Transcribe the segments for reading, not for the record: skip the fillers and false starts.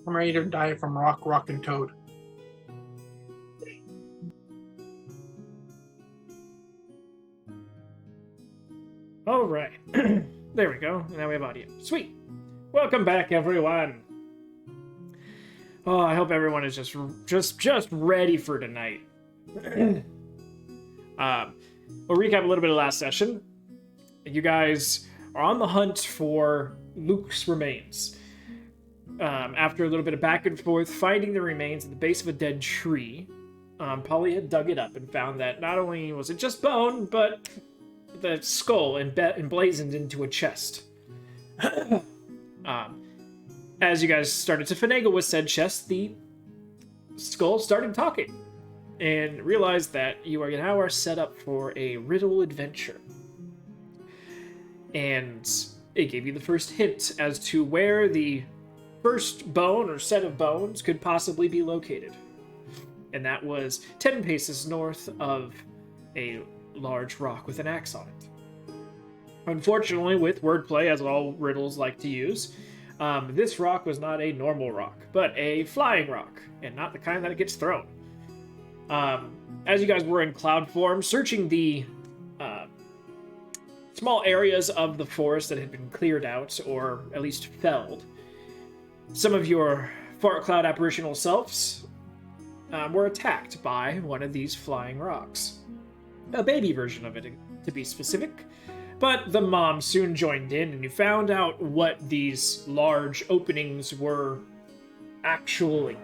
transformate or die from rock, and toad. All right. There we go. Now we have audio. Sweet. Welcome back, everyone. Oh, I hope everyone is just ready for tonight. We'll recap a little bit of last session. You guys are on the hunt for Luke's remains. After a little bit of back and forth, finding the remains at the base of a dead tree, Polly had dug it up and found that not only was it just bone, but the skull emblazoned into a chest. As you guys started to finagle with said chest, the skull started talking and realized that you are now set up for a riddle adventure. And it gave you the first hint as to where the first bone or set of bones could possibly be located. And that was 10 paces north of a large rock with an axe on it. Unfortunately, with wordplay, as all riddles like to use, this rock was not a normal rock, but a flying rock, and not the kind that gets thrown. As you guys were in cloud form, searching the small areas of the forest that had been cleared out, or at least felled, some of your fart cloud apparitional selves were attacked by one of these flying rocks. A baby version of it, to be specific. But the mom soon joined in, and you found out what these large openings were actually.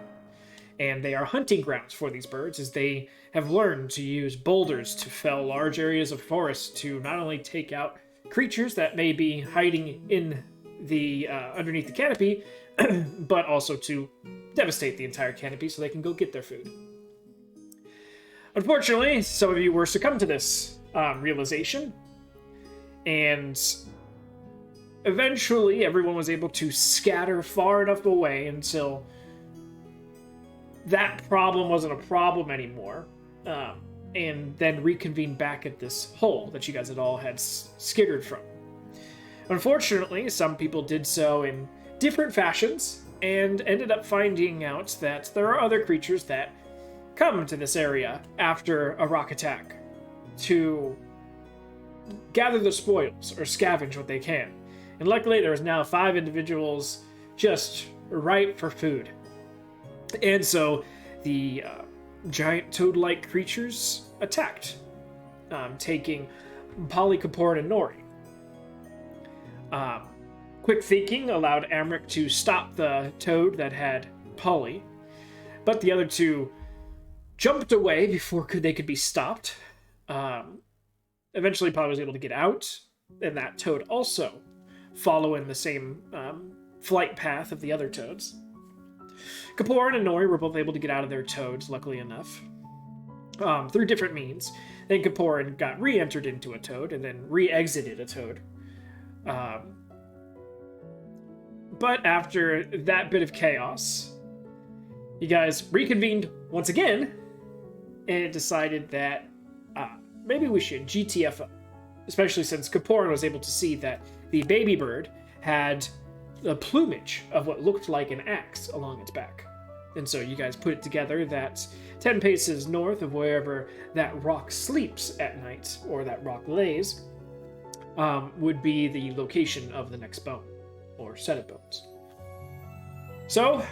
And they are hunting grounds for these birds, as they have learned to use boulders to fell large areas of forest to not only take out creatures that may be hiding in the underneath the canopy, but also to devastate the entire canopy so they can go get their food. Unfortunately, some of you were succumbed to this realization, and eventually everyone was able to scatter far enough away until that problem wasn't a problem anymore, and then reconvene back at this hole that you guys had skittered from. Unfortunately, some people did so in different fashions, and ended up finding out that there are other creatures that come to this area after a rock attack to gather the spoils or scavenge what they can. And luckily, there is now 5 individuals just ripe for food. And so the giant toad-like creatures attacked, taking Polly, Kapoor, and Nori. Quick thinking allowed Amric to stop the toad that had Polly, but the other two jumped away before they could be stopped. Eventually, Polly was able to get out, and that toad also following the same flight path of the other toads. Kapoor and Nori were both able to get out of their toads, luckily enough, through different means. Then Kapoor got re-entered into a toad, and then re-exited a toad. But after that bit of chaos, you guys reconvened once again, and decided that maybe we should GTFO. Especially since Kapoor was able to see that the baby bird had the plumage of what looked like an axe along its back. And so you guys put it together that 10 paces north of wherever that rock sleeps at night, or that rock lays, would be the location of the next bone, or set of bones. So,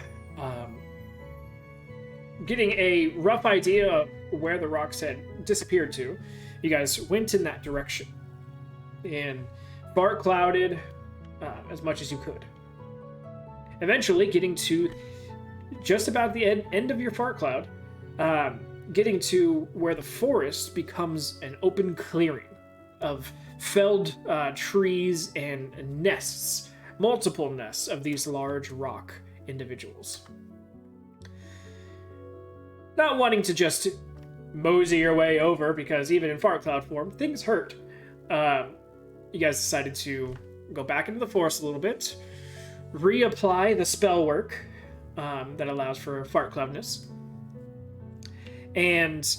getting a rough idea of where the rocks had disappeared to, you guys went in that direction and fart clouded as much as you could. Eventually, getting to just about the end of your fart cloud, getting to where the forest becomes an open clearing of felled trees and nests, multiple nests of these large rock individuals. Not wanting to just mosey your way over, because even in fart cloud form, things hurt. You guys decided to go back into the forest a little bit, reapply the spell work that allows for fart cloudness, and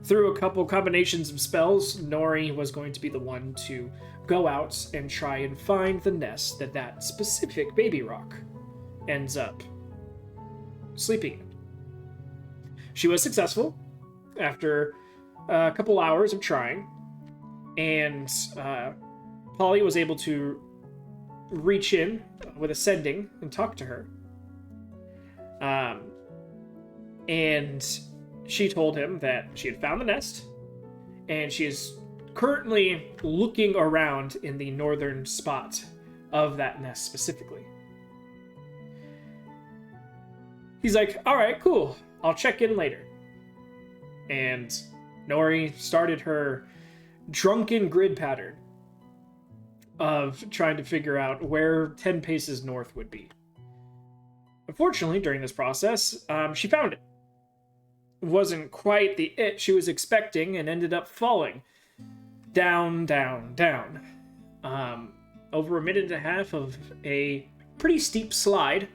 through a couple combinations of spells, Nori was going to be the one to go out and try and find the nest that specific baby rock ends up sleeping in. She was successful after a couple hours of trying, and Polly was able to reach in with ascending and talk to her. And she told him that she had found the nest, and she is currently looking around in the northern spot of that nest specifically. He's like, all right, cool. I'll check in later. And Nori started her drunken grid pattern of trying to figure out where 10 paces north would be. Unfortunately, during this process, she found it. It wasn't quite the it she was expecting and ended up falling down, down, down. Over a minute and a half of a pretty steep slide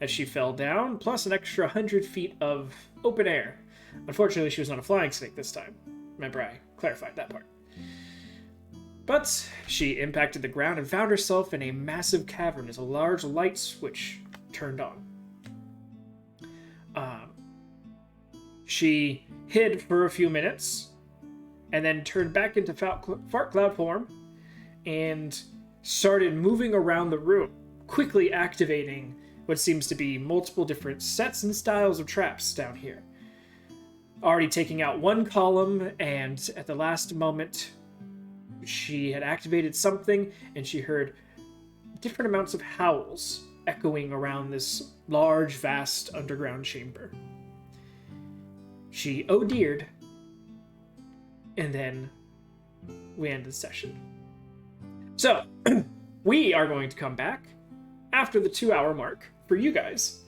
as she fell down, plus an extra 100 feet of open air. Unfortunately, she was not a flying snake this time. Remember, I clarified that part. But she impacted the ground and found herself in a massive cavern as a large light switch turned on. She hid for a few minutes and then turned back into fart cloud form and started moving around the room, quickly activating what seems to be multiple different sets and styles of traps down here. Already taking out one column, and at the last moment, she had activated something, and she heard different amounts of howls echoing around this large, vast underground chamber. She OD'd, and then we end the session. So, we are going to come back after the 2-hour mark for you guys.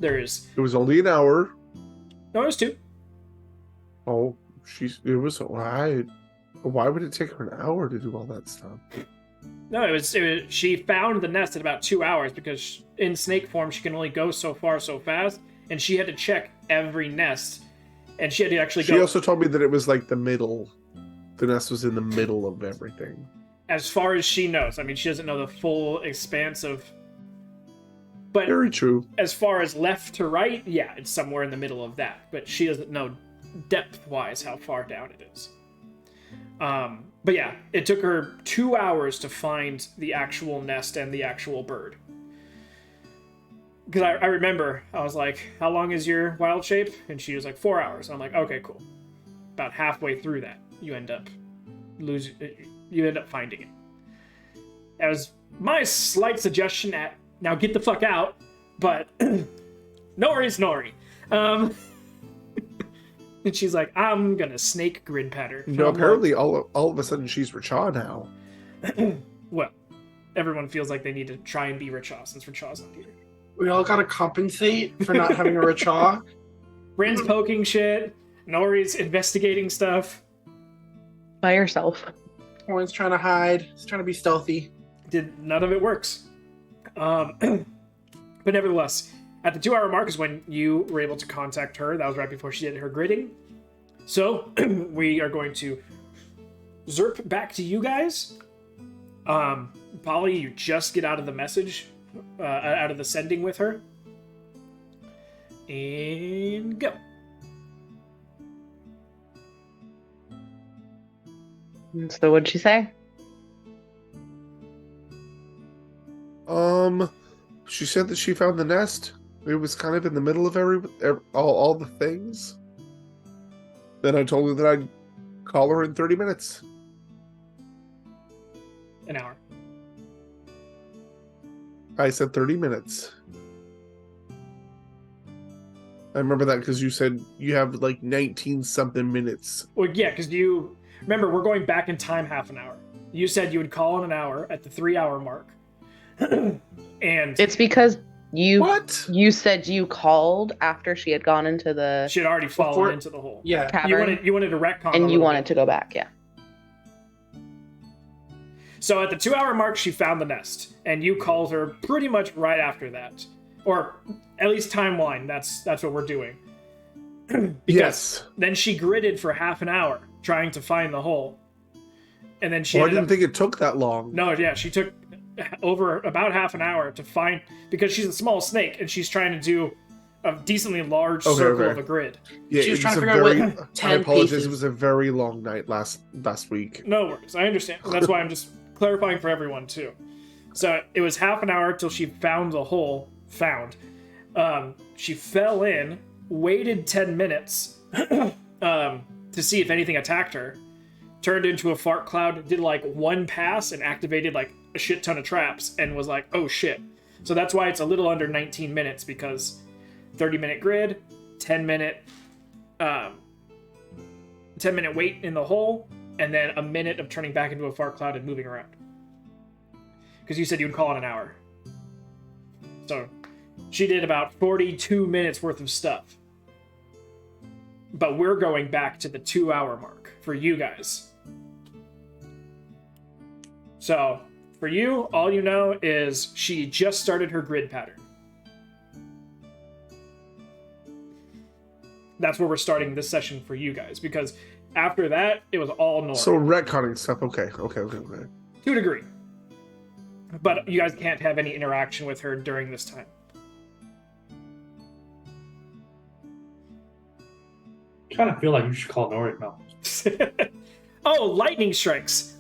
It was only an hour. No, it was 2. Oh, why would it take her an hour to do all that stuff? No, it was she found the nest in about 2 hours because in snake form she can only go so far so fast, and she had to check every nest, and she had to actually go. She also told me that it was like the middle. The nest was in the middle of everything. As far as she knows. I mean, she doesn't know the full expanse of... But very true. As far as left to right, yeah, it's somewhere in the middle of that. But she doesn't know depth-wise how far down it is. But yeah, it took her 2 hours to find the actual nest and the actual bird. Because I remember, I was like, how long is your wild shape? And she was like, 4 hours. I'm like, okay, cool. About halfway through that, you end up finding it. That was my slight suggestion at, now get the fuck out, but Nori's Nori. And she's like, I'm gonna snake grid pattern. No, apparently all of a sudden she's Richa now. Well, everyone feels like they need to try and be Richa since Richa's not here. We all gotta compensate for not having a Richa. Bryn's poking shit. Nori's investigating stuff. By yourself. Owen's trying to hide. He's trying to be stealthy. None of it works. But nevertheless, at the 2-hour mark is when you were able to contact her. That was right before she did her gridding. So we are going to zerp back to you guys. Polly, you just get out of the message, out of the sending with her. And go. So what'd she say? She said that she found the nest. It was kind of in the middle of all the things. Then I told her that I'd call her in 30 minutes. An hour. I said 30 minutes. I remember that because you said you have like 19-something minutes. Well, yeah, because you... Remember, we're going back in time half an hour. You said you would call in an hour at the 3-hour mark. And... It's because you... What? You said you called after she had gone into the... She had already fallen into the hole. Yeah. Cavern. You wanted to retcon. And you wanted to go back, yeah. So at the 2-hour mark, she found the nest, and you called her pretty much right after that, or at least timeline. That's what we're doing. Yes. Then she gridded for half an hour trying to find the hole, and then she. I didn't think it took that long. No, yeah, she took over about half an hour to find, because she's a small snake and she's trying to do a decently large Okay, circle okay. of a grid. Yeah, She was it trying to a figure out very. what I 10 apologize. pieces. It was a very long night last week. No worries, I understand. That's why I'm just clarifying for everyone too. So it was half an hour till she found the hole. She fell in, waited 10 minutes to see if anything attacked her, turned into a fart cloud, did like one pass and activated like a shit ton of traps, and was like, oh shit. So that's why it's a little under 19 minutes, because 30-minute grid, 10-minute 10-minute wait in the hole, and then a minute of turning back into a fart cloud and moving around. Because you said you would call it an hour. So she did about 42 minutes worth of stuff. But we're going back to the 2-hour mark for you guys. So for you, all you know is she just started her grid pattern. That's where we're starting this session for you guys, because after that, it was all Nori. So retconning stuff. Okay. To a degree. But you guys can't have any interaction with her during this time. I kind of feel like you should call Nori now. Oh, lightning strikes.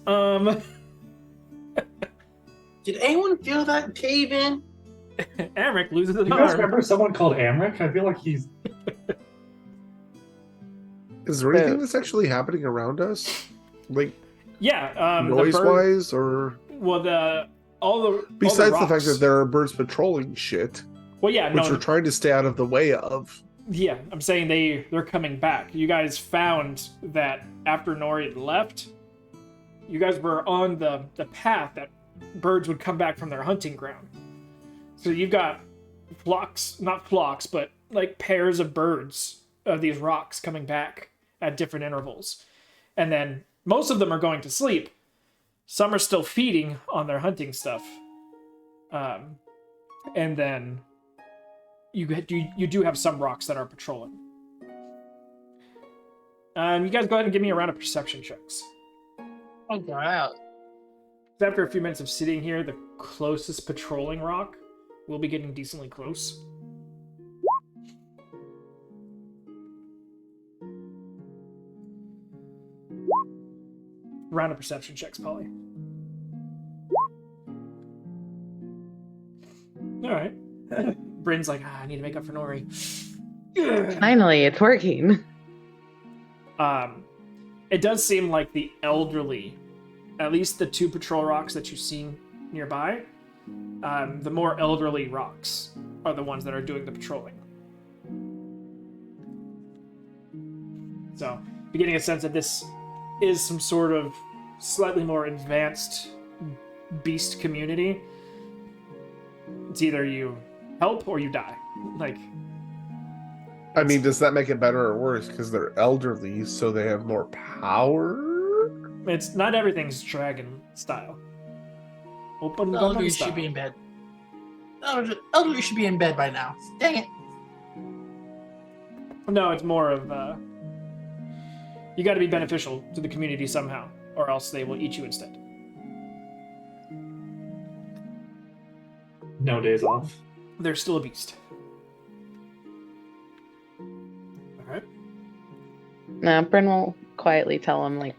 Did anyone feel that cave in? Amric loses an You guys arm. remember someone called Amric? I feel like he's... Is there anything that's actually happening around us, like Yeah, noise the bird, wise, or well, all the besides the fact rocks. that there are birds patrolling shit, Well, yeah, which no, we're trying to stay out of the way of. yeah, I'm saying they're coming back. You guys found that after Nori had left, you guys were on the path that birds would come back from their hunting ground. So you've got not flocks, but like pairs of birds of these rocks coming back at different intervals. And then most of them are going to sleep. Some are still feeding on their hunting stuff. And then you do have some rocks that are patrolling. You guys go ahead and give me a round of perception checks. Oh, wow. After a few minutes of sitting here, the closest patrolling rock will be getting decently close. Round of perception checks, Polly. Alright. Bryn's like, I need to make up for Nori. Finally, it's working. It does seem like the elderly, at least the 2 patrol rocks that you've seen nearby, the more elderly rocks are the ones that are doing the patrolling. So, you're getting a sense that this is some sort of slightly more advanced beast community. It's either you help or you die. Like, I mean, does that make it better or worse? Because they're elderly, so they have more power? it's not everything's dragon style. Open gun Elderly style. should be in bed. Elderly should be in bed by now. Dang it. No, it's more of you got to be beneficial to the community somehow, or else they will eat you instead. No days off. They're still a beast. Alright. Now, Bryn will quietly tell him, like,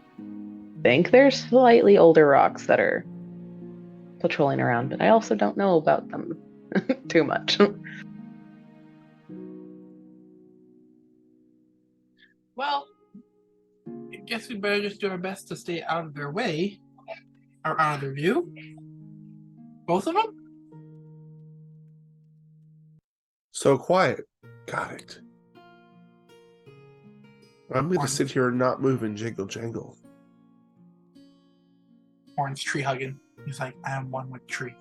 think there's slightly older rocks that are patrolling around, but I also don't know about them too much. Well, I guess we better just do our best to stay out of their way. Or out of their view. Both of them? So quiet. Got it. I'm going to sit here and not move and jingle jangle. Orange tree hugging. He's like, I am one with tree.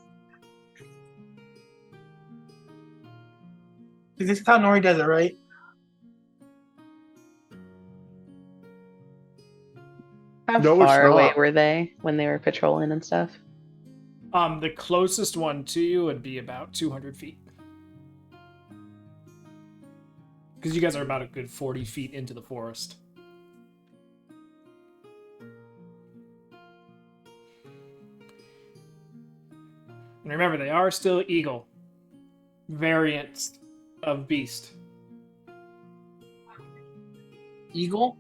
This is how Nori does it, right? How No, it's far away not. were they when they were patrolling and stuff? The closest one to you would be about 200 feet. Because you guys are about a good 40 feet into the forest. And remember, they are still eagle. Variants of beast. Eagle?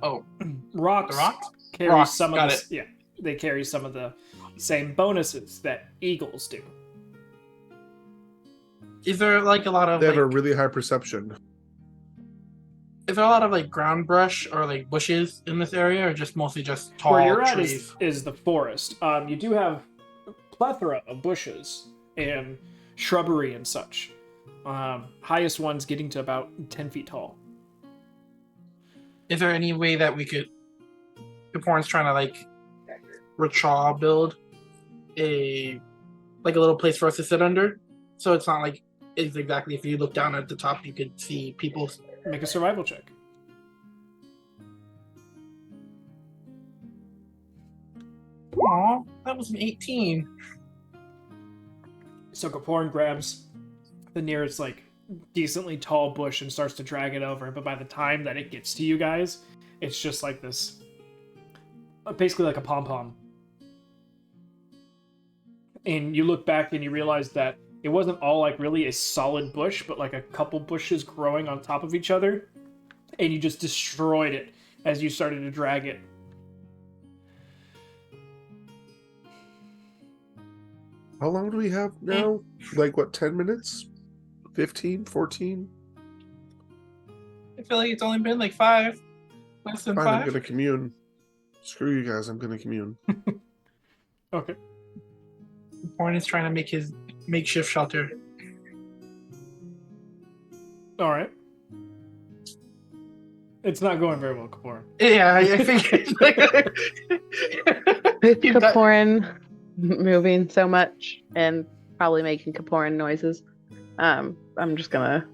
Oh, Rocks, the rocks? carry Rocks, some of got the yeah, they carry some of the same bonuses that eagles do. Is there like a lot of They have like, a really high perception. is there a lot of like ground brush or like bushes in this area, or just mostly just tall Where you're at trees? is the forest. You do have a plethora of bushes and shrubbery and such. Highest one's getting to about 10 feet tall. Is there any way that we could, Kaporn's trying to like rickshaw build a little place for us to sit under, so it's not like it's exactly if you look down at the top you could see people. Make a survival check. Aw, that was an 18. So Kaporn grabs the nearest like decently tall bush and starts to drag it over, but by the time that it gets to you guys, it's just like this, basically like a pom-pom. And you look back and you realize that it wasn't all like really a solid bush, but like a couple bushes growing on top of each other, and you just destroyed it as you started to drag it. How long do we have now? Like, what, 10 minutes? 15? 14? I feel like it's only been like 5, less than Fine, I'm 5. gonna commune. Screw you guys, I'm gonna commune. Okay. Kaporn is trying to make his makeshift shelter. All right. It's not going very well, Kaporn. Yeah, I figured. With You've got- Kaporin moving so much and probably making Kaporin noises, I'm just gonna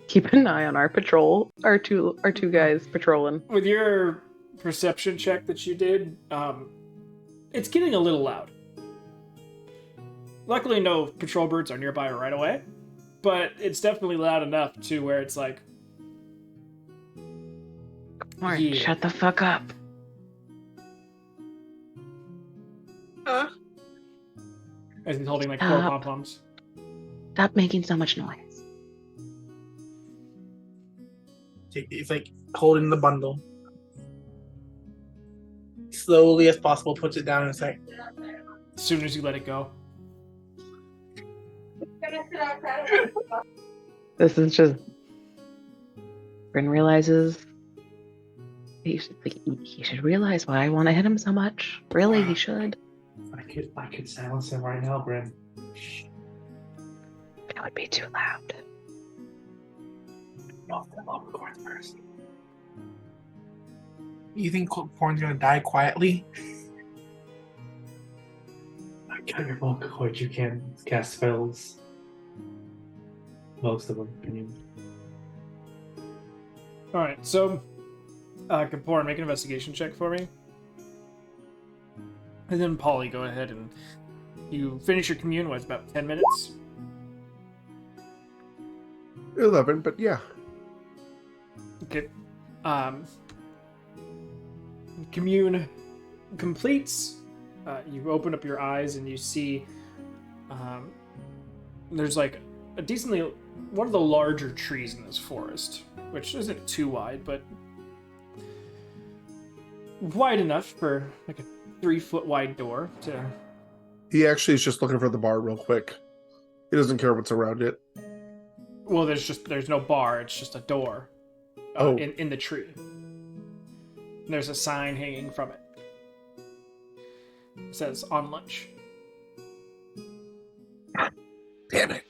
keep an eye on our patrol. Our two guys patrolling. With your perception check that you did, it's getting a little loud. Luckily, no patrol birds are nearby right away, but it's definitely loud enough to where it's like, Kaporin, Yeah. shut the fuck up. Huh? as he's holding like 4 Stop. pom-poms. Stop making so much noise. He's like holding the bundle. Slowly as possible, puts it down and say, As soon as you let it go. This is just. Bryn realizes he should realize why I want to hit him so much. Really, he should. I could silence him right now, Bryn. That would be too loud. Off the long record first. "You think Kaporn's gonna die quietly?" I got your bulk cord. You can cast spells. Most of them, I mean. Alright, so, Kaporn, make an investigation check for me. And then Polly, go ahead and you finish your commune, it's about 10 minutes? 11, but yeah. Okay. Commune completes. You open up your eyes and you see there's like a decently one of the larger trees in this forest, which isn't too wide, but wide enough for like a 3-foot wide door to. He actually is just looking for the bar real quick. He doesn't care what's around it. Well, there's no bar. It's just a door. Oh. In the tree. And there's a sign hanging from it. It says "On lunch." Damn it.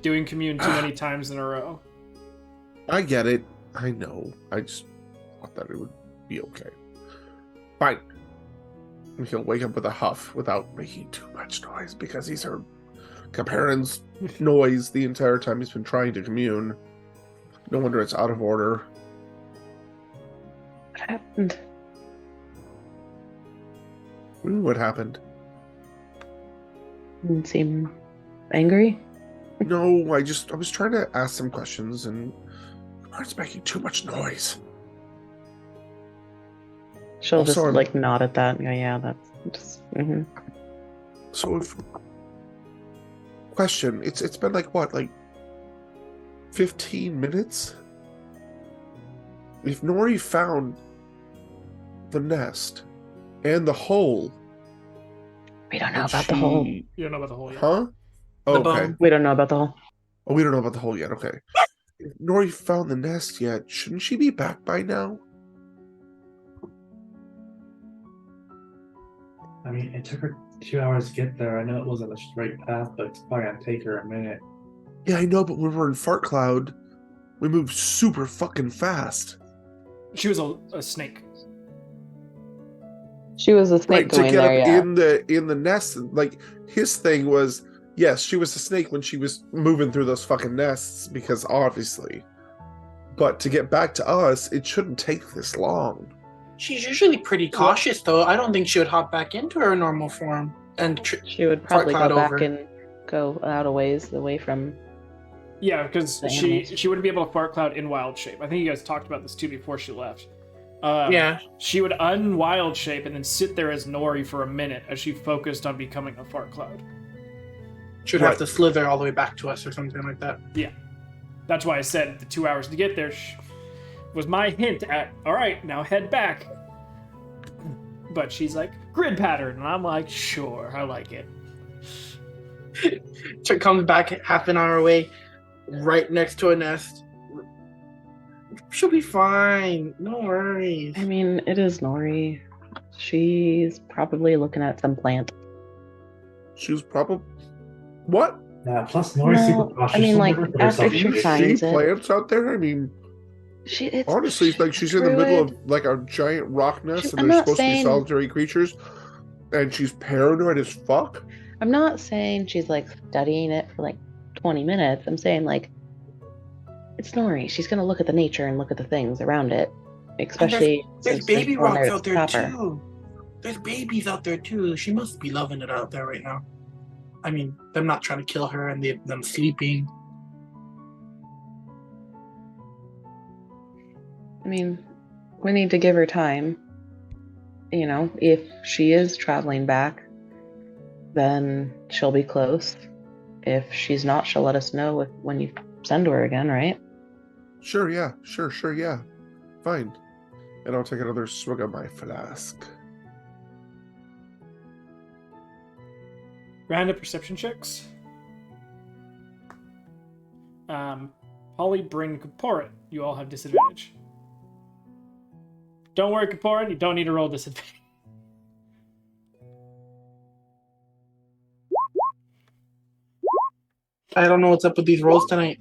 Doing commune too many times in a row. I get it. I know. I just thought that it would be okay. Fine. And he'll wake up with a huff without making too much noise because he's heard Kaparin's noise the entire time he's been trying to commune. No wonder it's out of order. What happened? What happened? Didn't seem angry. No, I was trying to ask some questions and Kaparin's making too much noise. She'll Also, just I'm- like nod at that and go, "Yeah, that's just." So if question, it's been like what, like 15 minutes? If Nori found the nest and the hole, We don't know and about the hole. You don't know about the whole yet. Huh? The Oh, okay. bone. We don't know about the hole. Oh, we don't know about the hole yet. Okay. If Nori found the nest yet, shouldn't she be back by now? I mean, it took her 2 hours to get there. I know it wasn't a straight path, but it's probably gonna take her a minute. Yeah, I know, but when we're in Fart Cloud, we move super fucking fast. She was a snake. She was a snake Right, to going get there, up yeah. in the nest, like his thing was, yes, she was a snake when she was moving through those fucking nests, because obviously. But to get back to us, it shouldn't take this long. She's usually pretty cautious, though. I don't think she would hop back into her normal form and She would Fart probably go Cloud back over. and go out a ways away from. Yeah, because The she animals. wouldn't be able to fart cloud in wild shape. I think you guys talked about this too before she left. Yeah. She would unwild shape and then sit there as Nori for a minute as she focused on becoming a fart cloud. Should Right. have to slither all the way back to us or something like that. Yeah. That's why I said the 2 hours to get there was my hint at, all right, now head back. But she's like, grid pattern. And I'm like, sure, I like it. She comes back half an hour away, right next to a nest. She'll be fine. No worries. I mean, it is Nori. She's probably looking at some plant. She was probably... What? Yeah, plus Nori's No, super cautious. I mean, She'll like, never put after herself she in Do you danger. see finds it. plants out there? I mean, It's honestly, it's like she's in the middle of druid. like a giant rock nest, and I'm they're not supposed to be saying- solitary creatures, and she's paranoid as fuck. I'm not saying she's like studying it for like 20 minutes. I'm saying like it's Nori. She's gonna look at the nature and look at the things around it, especially There's since baby no one rocks to out there stop her. too. There's babies out there too. She must be loving it out there right now. I mean, them not trying to kill her and them sleeping. I mean, we need to give her time. You know, if she is traveling back, then she'll be close. If she's not, she'll let us know when you send her again, right? Sure, yeah. Sure, yeah. Fine. And I'll take another swig of my flask. Random perception checks. Polly, Bryn, Kaporin, you all have disadvantage. Don't worry, Kaporin, you don't need to roll disadvantage. I don't know what's up with these rolls tonight.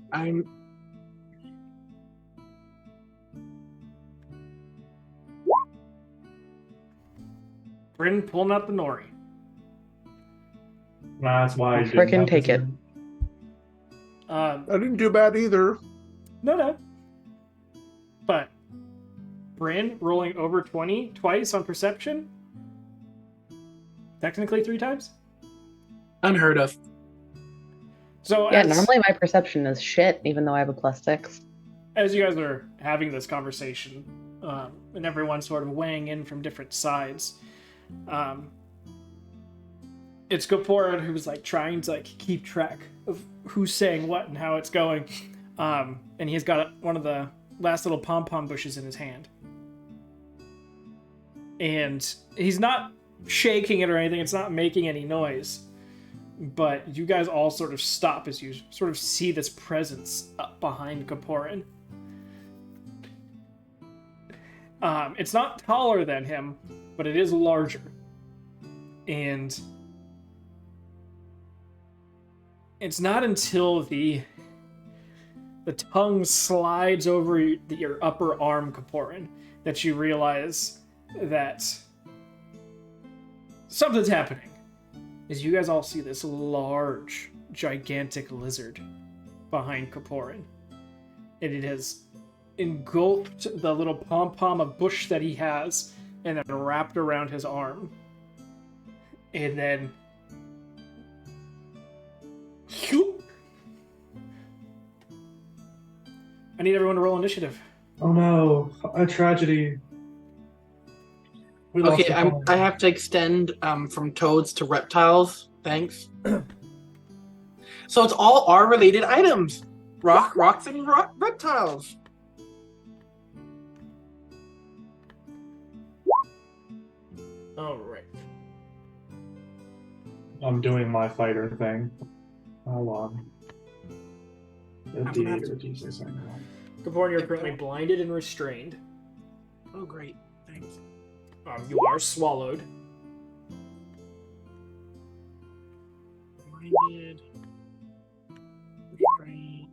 Bryn pulling out the Nori. That's why I didn't Frickin' have take this it. in. I didn't do bad either. No. But Bryn rolling over 20 twice on perception? Technically 3 times? unheard of. So Yeah, as, normally my perception is shit, even though I have a +6. as you guys are having this conversation, and everyone's sort of weighing in from different sides, it's Gopora who's like trying to like keep track of who's saying what and how it's going, and he's got one of the last little pom-pom bushes in his hand, and he's not shaking it or anything. It's not making any noise, but you guys all sort of stop as you sort of see this presence up behind Kaporin. It's not taller than him, but it is larger. And it's not until the tongue slides over your upper arm, Kaporin, that you realize that something's happening. As you guys all see this large, gigantic lizard behind Kaporin. And it has engulfed the little pom-pom of bush that he has and then wrapped around his arm. And then... I need everyone to roll initiative. Oh no, a tragedy. We lost Okay, the phone. I have to extend from toads to reptiles. Thanks. So it's all R-related items. rocks and reptiles. All right. I'm doing my fighter thing. Hold on. gonna have D8 to- or D6 anymore. Kaporn, you're currently blinded and restrained. Oh, great. Thanks. You are swallowed. Blinded. Restrained.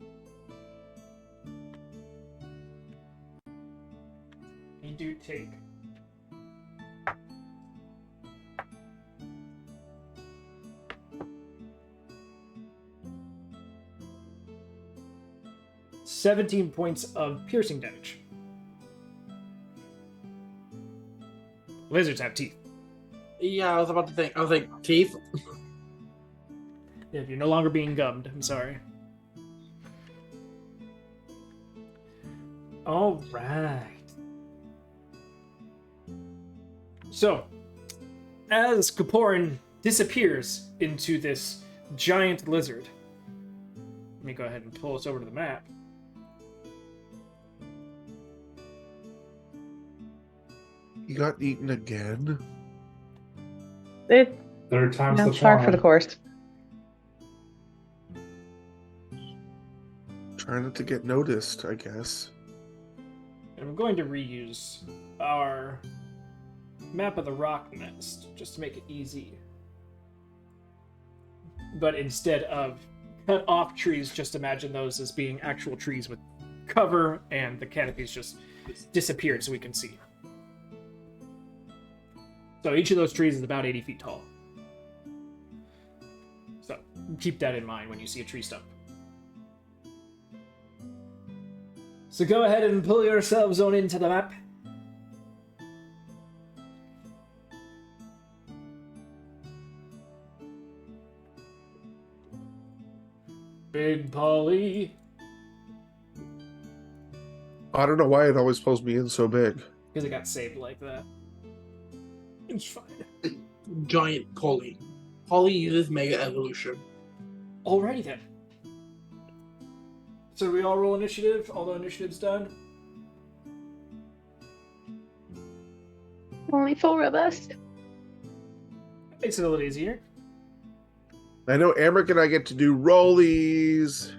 You do take 17 points of piercing damage. Lizards have teeth. Yeah, I was about to think. I was like, teeth? Yeah, you're no longer being gummed. I'm sorry. All right. So, as Kaporin disappears into this giant lizard, let me go ahead and pull us over to the map. He got eaten again. It, Third time's no, the it's par for charm. the course. Trying not to get noticed, I guess. And I'm going to reuse our map of the rock nest just to make it easy. But instead of cut off trees, just imagine those as being actual trees with cover and the canopies just disappeared so we can see. So each of those trees is about 80 feet tall. So keep that in mind when you see a tree stump. So go ahead and pull yourselves on into the map. Big Polly. I don't know why it always pulls me in so big. Because it got saved like that. It's fine. Giant Polly. Polly uses Mega Evolution. Alrighty then. So we all roll initiative? All the initiative's done? Only 4 of us. Makes it a little easier. I know Amric and I get to do rollies.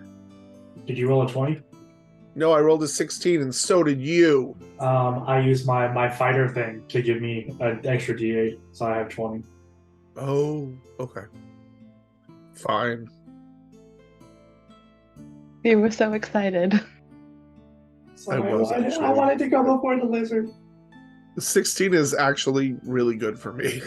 Did you roll a 20? No, I rolled a 16 and so did you. I used my fighter thing to give me an extra D8, so I have 20. Oh, okay. Fine. You were so excited. So I was, I actually. wanted to go before the lizard. 16 is actually really good for me.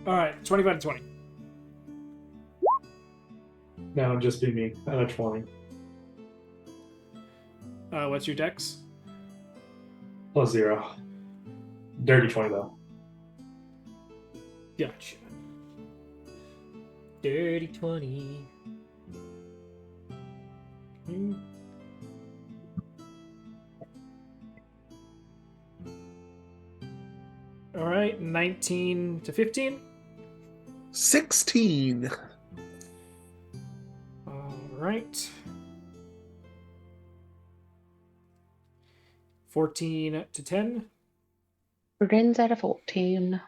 Alright, 25 to 20. No, it'd just be me at a 20. What's your dex? Plus 0. Dirty 20, though. Gotcha. Dirty 20. Alright, 19 to 15. 16. Alright. 14 to 10. Begins at a 14.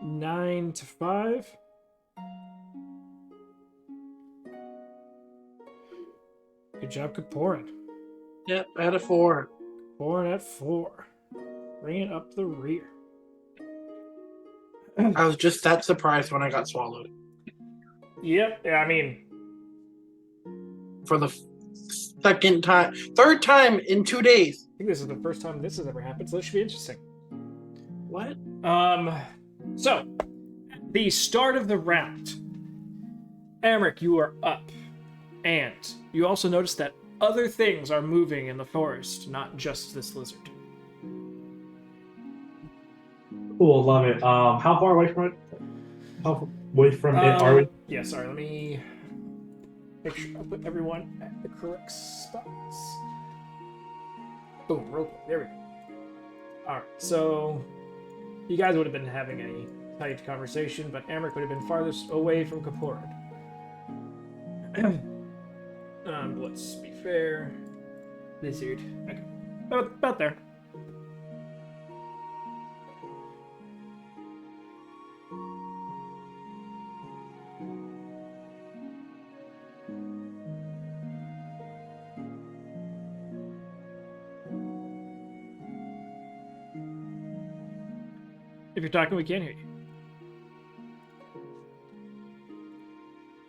Nine to 5. Good job, Kaporin. Yep, I had a 4. Kaporin at 4. Bringing up the rear. I was just that surprised when I got swallowed. Yep, yeah, I mean, For the third time in 2 days. I think this is the first time this has ever happened, so this should be interesting. What? So, the start of the round. Amric, you are up. And you also notice that other things are moving in the forest, not just this lizard. Cool, love it. How far away from it? How far away from it are we? Yeah, sorry, let me make sure I put everyone at the correct spots. Boom, real quick. There we go. Alright, so you guys would have been having a tight conversation, but Amric would have been farthest away from Kaporid. Let's be fair. Lizard. Okay. About there. If you're talking, we can't hear you.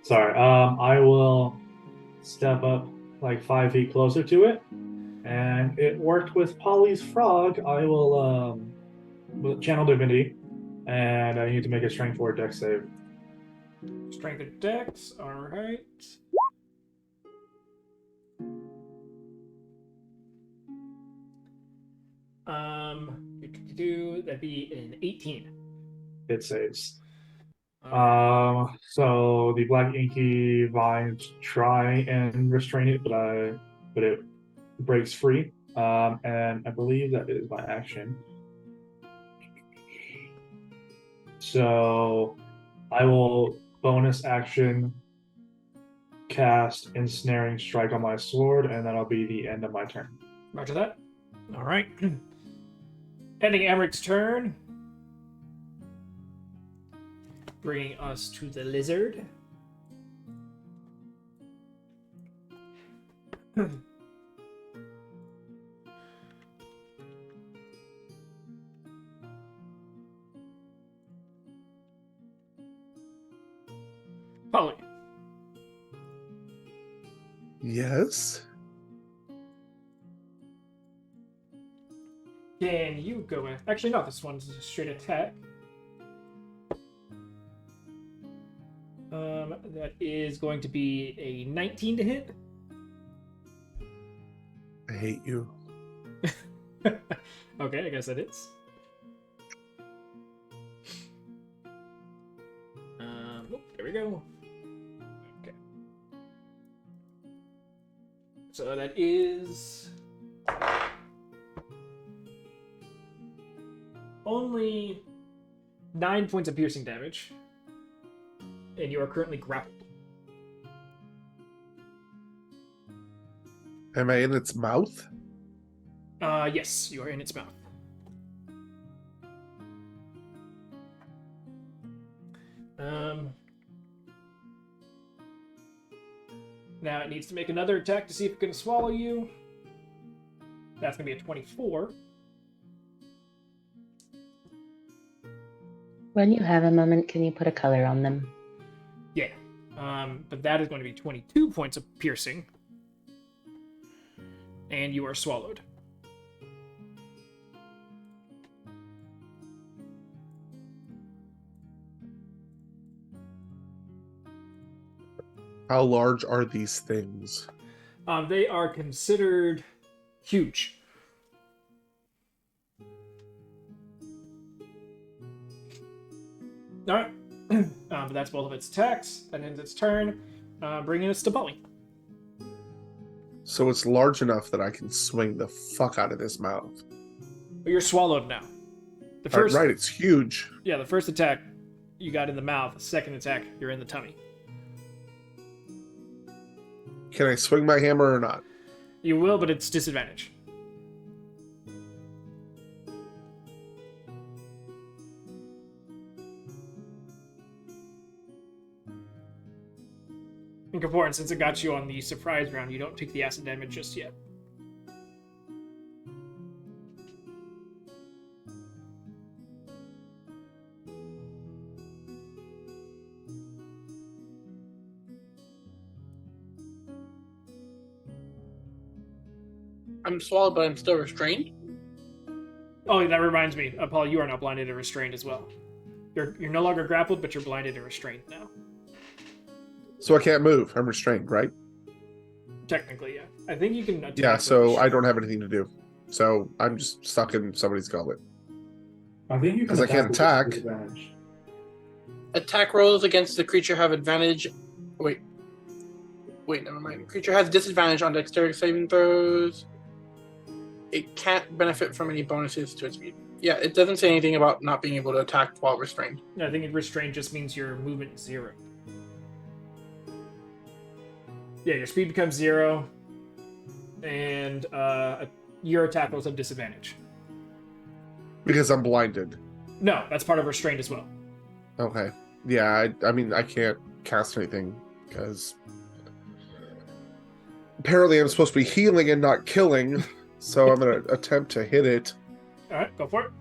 Sorry. I will step up like 5 feet closer to it, and it worked with Polly's frog. I will with channel divinity, and I need to make a strength or dex save. Strength of Dex, alright. That'd be an 18. It saves. So the black inky vines try and restrain it, but it breaks free. And I believe that is my action. So I will bonus action cast Ensnaring Strike on my sword, and that'll be the end of my turn. Roger that. Alright. Ending Amric's turn. Bringing us to the lizard. Polly. Yes. Can you go in? Actually, no, this one's a straight attack. That is going to be a 19 to hit. I hate you. Okay, I guess that hits. There we go. Okay. So that is only 9 points of piercing damage. And you are currently grappled. Am I in its mouth? Yes, you are in its mouth. Now it needs to make another attack to see if it can swallow you. That's going to be a 24. When you have a moment, can you put a color on them? Yeah. But that is going to be 22 points of piercing. And you are swallowed. How large are these things? They are considered huge. Alright. But that's both of its attacks. That ends its turn, bringing us to Polly. So it's large enough that I can swing the fuck out of this mouth. But you're swallowed now. The first, Right, it's huge. Yeah, the first attack you got in the mouth. The second attack, you're in the tummy. Can I swing my hammer or not? You will, but it's disadvantage. In Kapoor, since it got you on the surprise round, you don't take the acid damage just yet. I'm swallowed, but I'm still restrained. Oh, that reminds me. Paul, you are now blinded and restrained as well. You're no longer grappled, but you're blinded and restrained now. So I can't move. I'm restrained, right? Technically, yeah. I think you can attack. Yeah, with so the I don't have anything to do. So I'm just stuck in somebody's gullet. I think you can 'Cause I can't with attack. disadvantage. Attack rolls against the creature have advantage. Wait, never mind. Creature has disadvantage on dexterity saving throws. It can't benefit from any bonuses to its speed. Yeah, it doesn't say anything about not being able to attack while restrained. I think restrained just means your movement is 0. Yeah, your speed becomes 0, and your attack rolls have disadvantage. Because I'm blinded. No, that's part of restrained as well. Okay. Yeah, I mean, I can't cast anything because apparently I'm supposed to be healing and not killing, so I'm going to attempt to hit it. All right, go for it.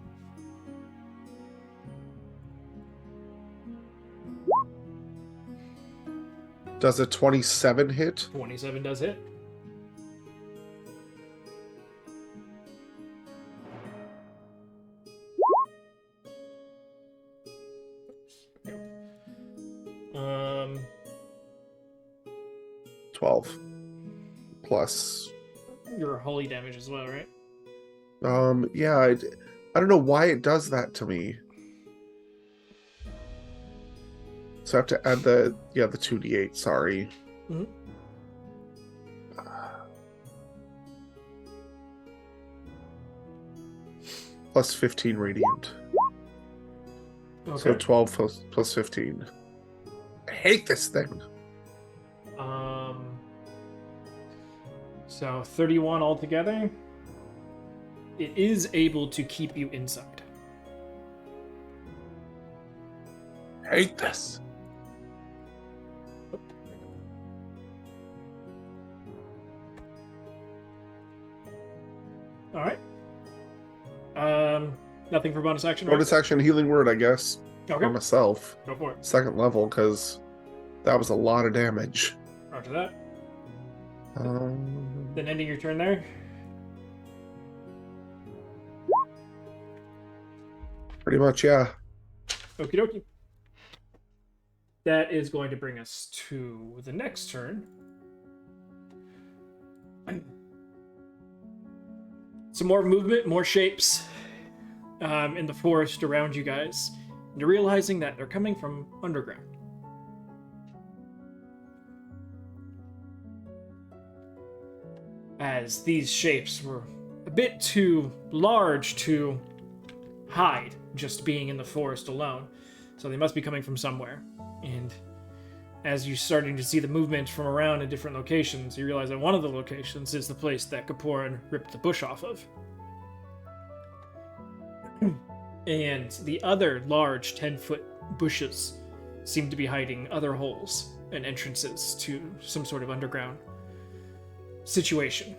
Does a 27 hit? 27 does hit. Um, 12 plus. your holy damage as well, right? Yeah, I don't know why it does that to me. So I have to add the 2d8, sorry. Mhm. Plus 15 radiant. Okay. So 12 plus 15. I hate this thing. So 31 altogether. It is able to keep you inside. I hate this. All right. Nothing for bonus action. Right? Bonus action healing word, I guess. Okay. For myself. Go for it. Second level, because that was a lot of damage. After that. Um, Then ending your turn there. pretty much, yeah. Okie dokie. That is going to bring us to the next turn. Some more movement, more shapes in the forest around you guys. And you're realizing that they're coming from underground. As these shapes were a bit too large to hide just being in the forest alone. So they must be coming from somewhere. And as you're starting to see the movement from around in different locations, you realize that one of the locations is the place that Kaporan ripped the bush off of. And the other large 10-foot bushes seem to be hiding other holes and entrances to some sort of underground situation.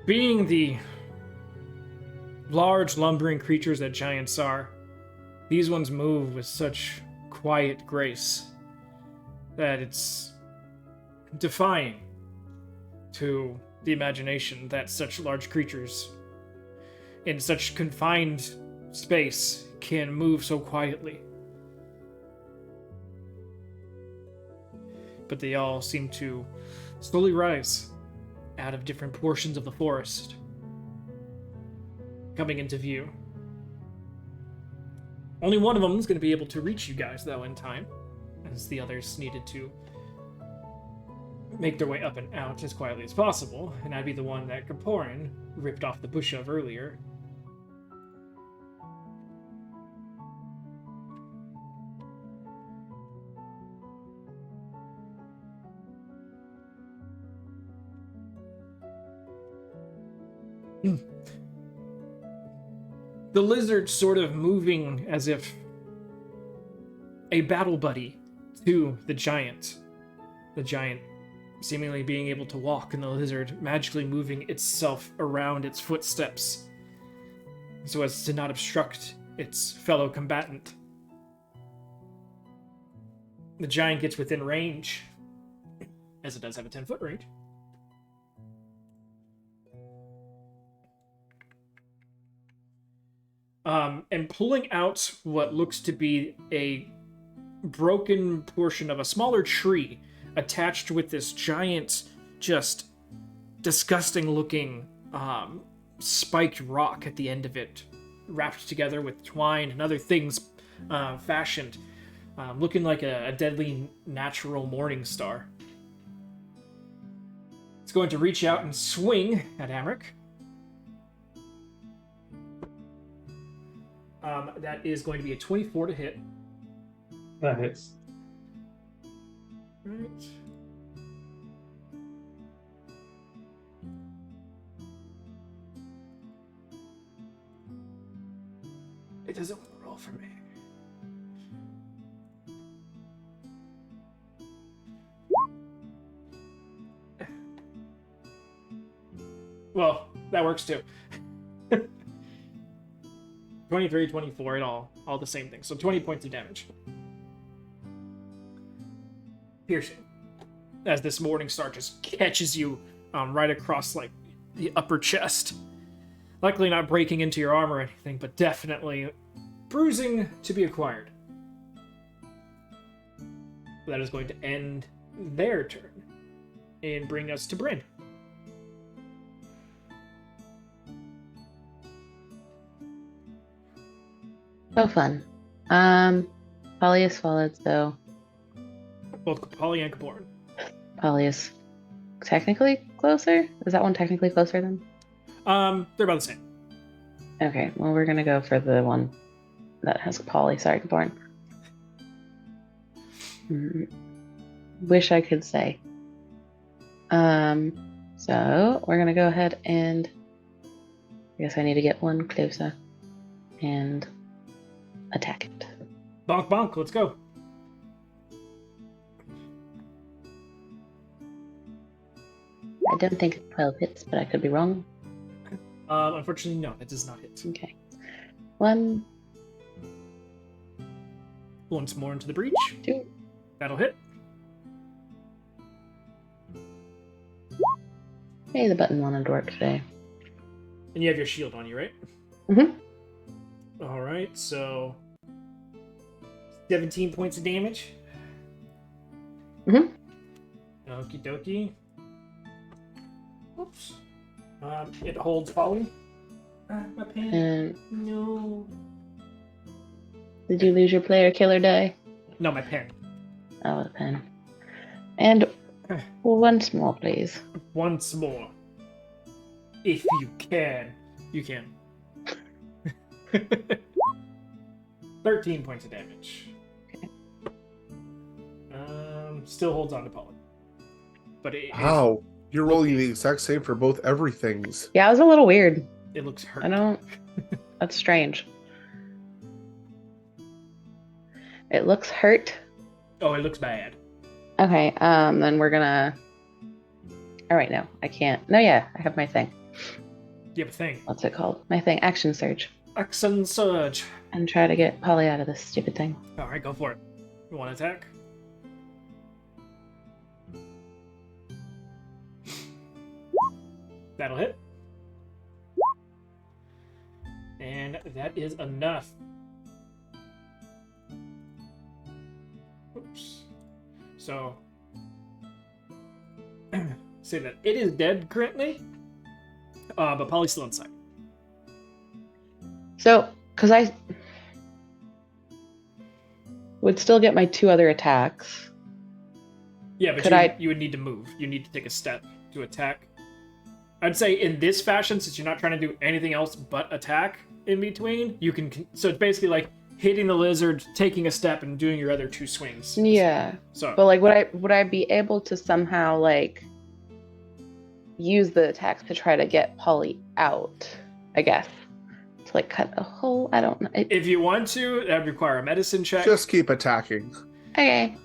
Being the large, lumbering creatures that giants are, these ones move with such quiet grace that it's defying to the imagination that such large creatures in such confined space can move so quietly. But they all seem to slowly rise out of different portions of the forest, coming into view. Only one of them is going to be able to reach you guys, though, in time, as the others needed to make their way up and out as quietly as possible, and that'd be the one that Kaporan ripped off the bush of earlier. The lizard sort of moving as if a battle buddy to the giant. The giant seemingly being able to walk, and the lizard magically moving itself around its footsteps so as to not obstruct its fellow combatant. the giant gets within range, as it does have a 10-foot range. And pulling out what looks to be a broken portion of a smaller tree attached with this giant, just disgusting looking spiked rock at the end of it, wrapped together with twine and other things fashioned, looking like a deadly natural morning star. It's going to reach out and swing at Amric. That is going to be a 24 to hit. That hits. Right. It doesn't want to roll for me. Well, that works too. 23, 24, and all the same thing. So 20 points of damage. Piercing. As this morning star just catches you right across like the upper chest. Likely not breaking into your arm or anything, but definitely bruising to be acquired. That is going to end their turn and bring us to Bryn. So fun. Polly is followed, so Both Polly and Kaporan. Polly is technically closer. Is that one technically closer then? They're about the same. Okay, well we're gonna go for the one that has Polly. Sorry, Born. Wish I could say. So we're gonna go ahead and I guess I need to get one closer and attack it. Bonk bonk, let's go. I don't think it's 12 hits, but I could be wrong. Unfortunately, no, that does not hit. Okay. One, Once more into the breach. two. That'll hit. Hey, the button wanted to work today. And you have your shield on you, right? Mm-hmm. Alright, so 17 points of damage. Mhm. Okie dokie. Oops. It holds Polly. My pen. And No. did you lose your player killer die? No, my pen. Oh, the pen. And once more, please. Once more. If you can. You can. 13 points of damage. Okay. Still holds on to Polly. But Wow, you're rolling the exact same for both everythings. Yeah, it was a little weird. it looks hurt. I don't. That's strange. It looks hurt. Oh, it looks bad. Okay, then we're gonna. All right, no, I can't. No, yeah, I have my thing. You have a thing. What's it called? My thing, action surge, Action Surge. and try to get Polly out of this stupid thing. Alright, go for it. You want to attack? That'll hit. And that is enough. Oops. So, say that it is dead currently, but Polly's still inside. So, because I would still get my 2 other attacks. Yeah, but Could you would need to move. You need to take a step to attack. I'd say in this fashion, since you're not trying to do anything else but attack in between, you can. So it's basically like hitting the lizard, taking a step, and doing your other 2 swings. Yeah, So, but like, would I be able to somehow like use the attacks to try to get Polly out? I guess to like cut a hole. I don't know. if you want to, that would require a medicine check. Just keep attacking. Okay.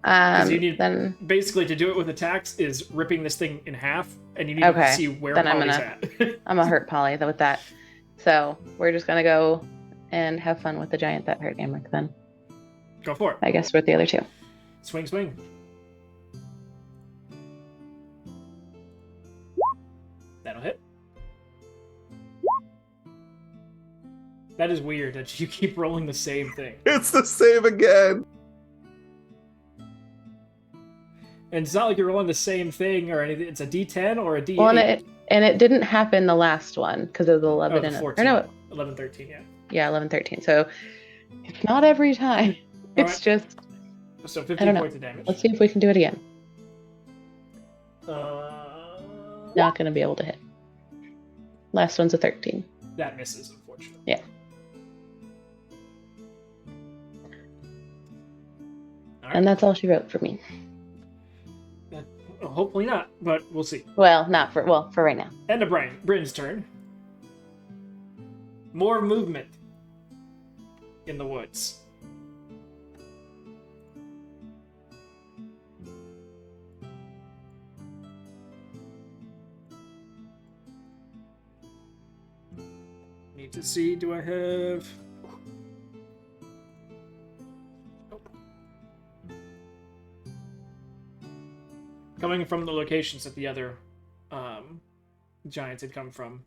'Cause you need- Then Basically, to do it with attacks is ripping this thing in half, and you need to Okay, see where then I'm Polly's gonna- at. I'm gonna hurt Polly with that. So we're just gonna go and have fun with the giant that hurt Amric then. Go for it. I guess with the other two. Swing, swing. That'll hit. That is weird that you keep rolling the same thing. It's the same again. And it's not like you're rolling the same thing or anything. It's a D10 or a D8. Well, and it didn't happen the last one because it was 11 the and 14. or no, 11, 13, yeah. yeah, 11, 13. So it's not every time. It's Alright. just So I 15 don't know. points of damage. Let's see if we can do it again. Uh, Not gonna be able to hit. Last one's a 13. that misses, unfortunately. Yeah. Alright. And that's all she wrote for me. Hopefully not, but we'll see. Well, not for for right now. End of Bryn's turn. More movement in the woods. Need to see, do I have... Nope. Coming from the locations that the other giants had come from.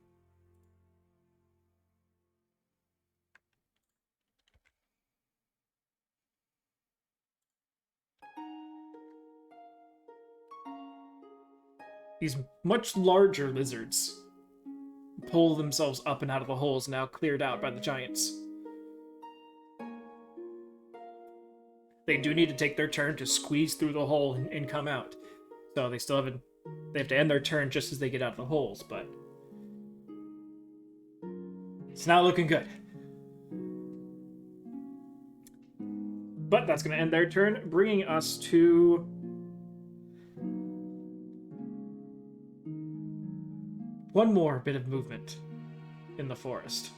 These much larger lizards pull themselves up and out of the holes now cleared out by the giants. They do need to take their turn to squeeze through the hole and come out. So they still haven't... They have to end their turn just as they get out of the holes, but... It's not looking good. But that's going to end their turn, bringing us to... one more bit of movement in the forest.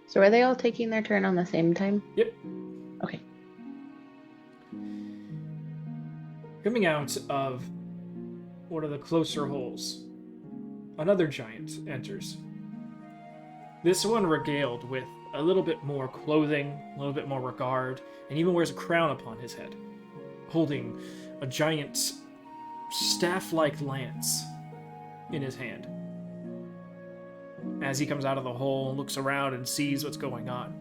So are they all taking their turn on the same time? Yep. Okay. Coming out of one of the closer holes, another giant enters. This one regaled with a little bit more clothing, a little bit more regard, and even wears a crown upon his head, holding a giant staff-like lance in his hand. As he comes out of the hole, looks around and sees what's going on.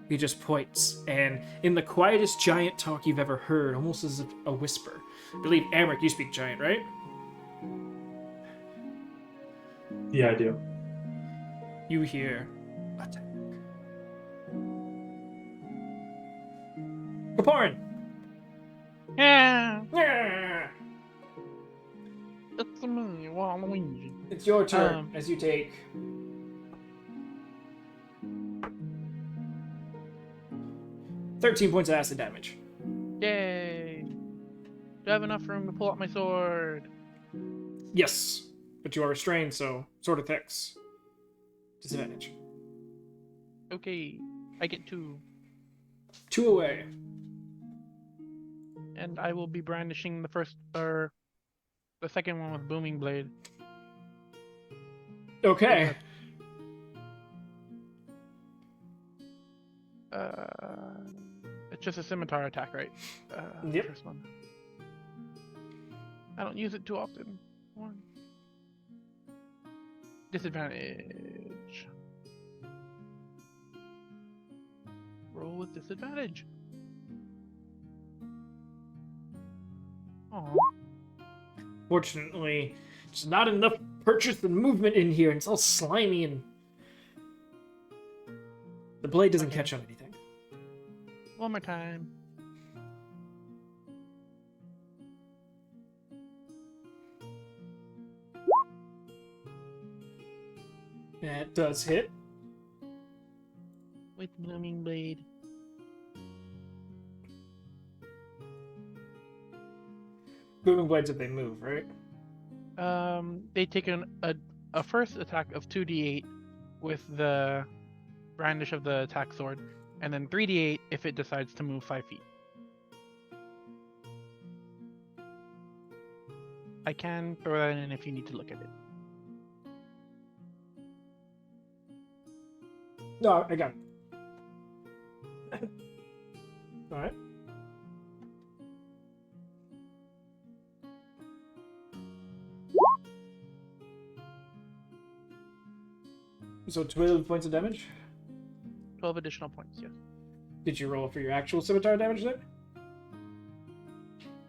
He just points, and in the quietest giant talk you've ever heard, almost as a whisper. I believe, Amric, you speak giant, right? Yeah, I do. You hear attack. Kaporin! Yeah, Yeah! it's me, Waluigi. It's your turn as you take 13 points of acid damage. Yay! Do I have enough room to pull out my sword? Yes, but you are restrained, so sword attacks. Disadvantage. Okay, I get 2. 2 away. And I will be brandishing the second one with booming blade. Okay. It's just a scimitar attack, right? Yep. First one. I don't use it too often. 1. Disadvantage. Roll with disadvantage. Aww. Fortunately, there's not enough purchase and movement in here, and it's all slimy and... The blade doesn't catch on anything. One more time. That does hit. With blooming blade. Booming blades if they move, right? They take a first attack of 2d8 with the brandish of the attack sword, and then 3d8 if it decides to move 5 feet. I can throw that in if you need to look at it. No, I got it. So 12 points of damage. 12 additional points, yes. Did you roll for your actual scimitar damage then?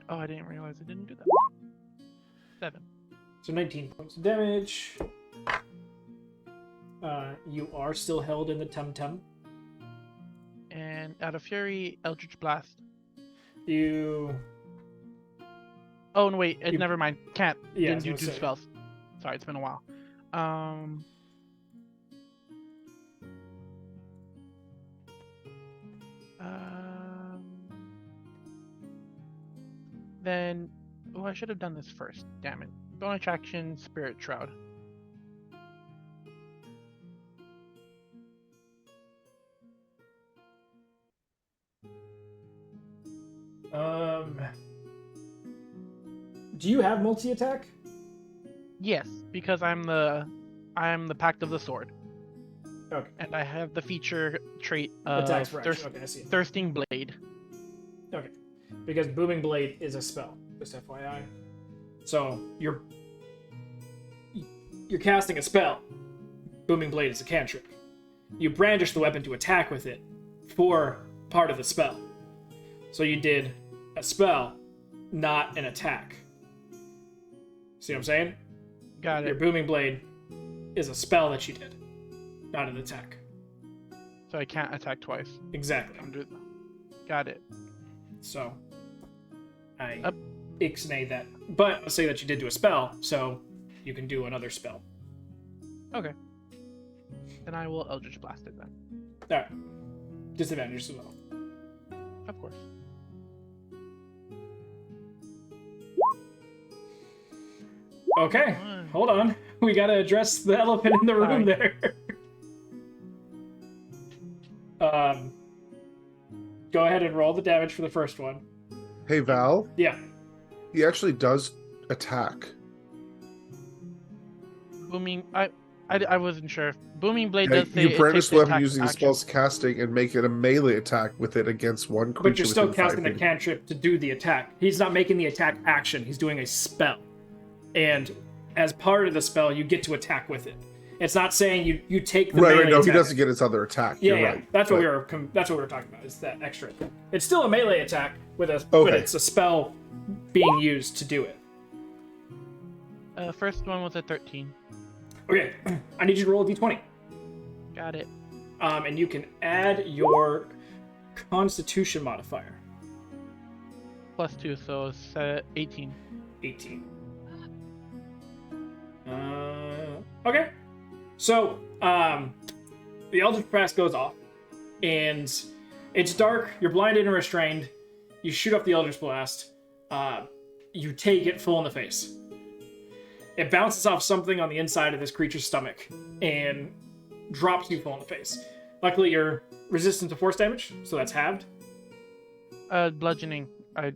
Oh, I didn't realize I didn't do that. 7. So 19 points of damage. You are still held in the tum-tum. And out of fury, Eldritch Blast. You... Oh, no, wait. You- Never mind. Can't. Yeah, I Didn't was do gonna say. spells. Sorry, it's been a while. Um... Then... Oh, I should have done this first. Damn it. Bonus action, Spirit Shroud. Do you have multi-attack? Yes, because I'm the Pact of the Sword. Okay. And I have the feature trait Attacks of for action. Okay, I see. Thirsting Blade. Okay. Because Booming Blade is a spell, just FYI. So you're casting a spell. Booming Blade is a cantrip. You brandish the weapon to attack with it for part of the spell. So you did a spell, not an attack. See what I'm saying? Got Your it. Booming Blade is a spell that you did, not an attack. So I can't attack twice. Exactly. Got it. So I Up. ixnay that. But I'll say that you did do a spell, so you can do another spell. Okay. Then I will Eldritch Blast it then. Alright. Disadvantage as well. Of course. Okay, One. hold on. We gotta address the elephant in the room Sorry. there. Go ahead and roll the damage for the first one. Hey, Val, Yeah. he actually does attack. Booming. I wasn't sure. Booming Blade Yeah, does say you it brandish takes the weapon attack using the action. spell's casting and make it a melee attack with it against one creature. But you're still within 5 casting a feet. cantrip to do the attack. He's not making the attack action, he's doing a spell. And as part of the spell, you get to attack with it. It's not saying you take the melee Right, no, he attack. doesn't get his other attack. Yeah, You're yeah. right. That's what But- that's what we were talking about. Is that extra? It's still a melee attack but Okay. it's a spell being used to do it. First one was a 13. Okay, I need you to roll a d20. Got it. And you can add your Constitution modifier. +2, so it's 18. 18. Okay. So, the Eldritch Blast goes off, and it's dark, you're blinded and restrained, you shoot up the Eldritch Blast, you take it full in the face. It bounces off something on the inside of this creature's stomach, and drops you full in the face. Luckily, you're resistant to force damage, so that's halved. Bludgeoning.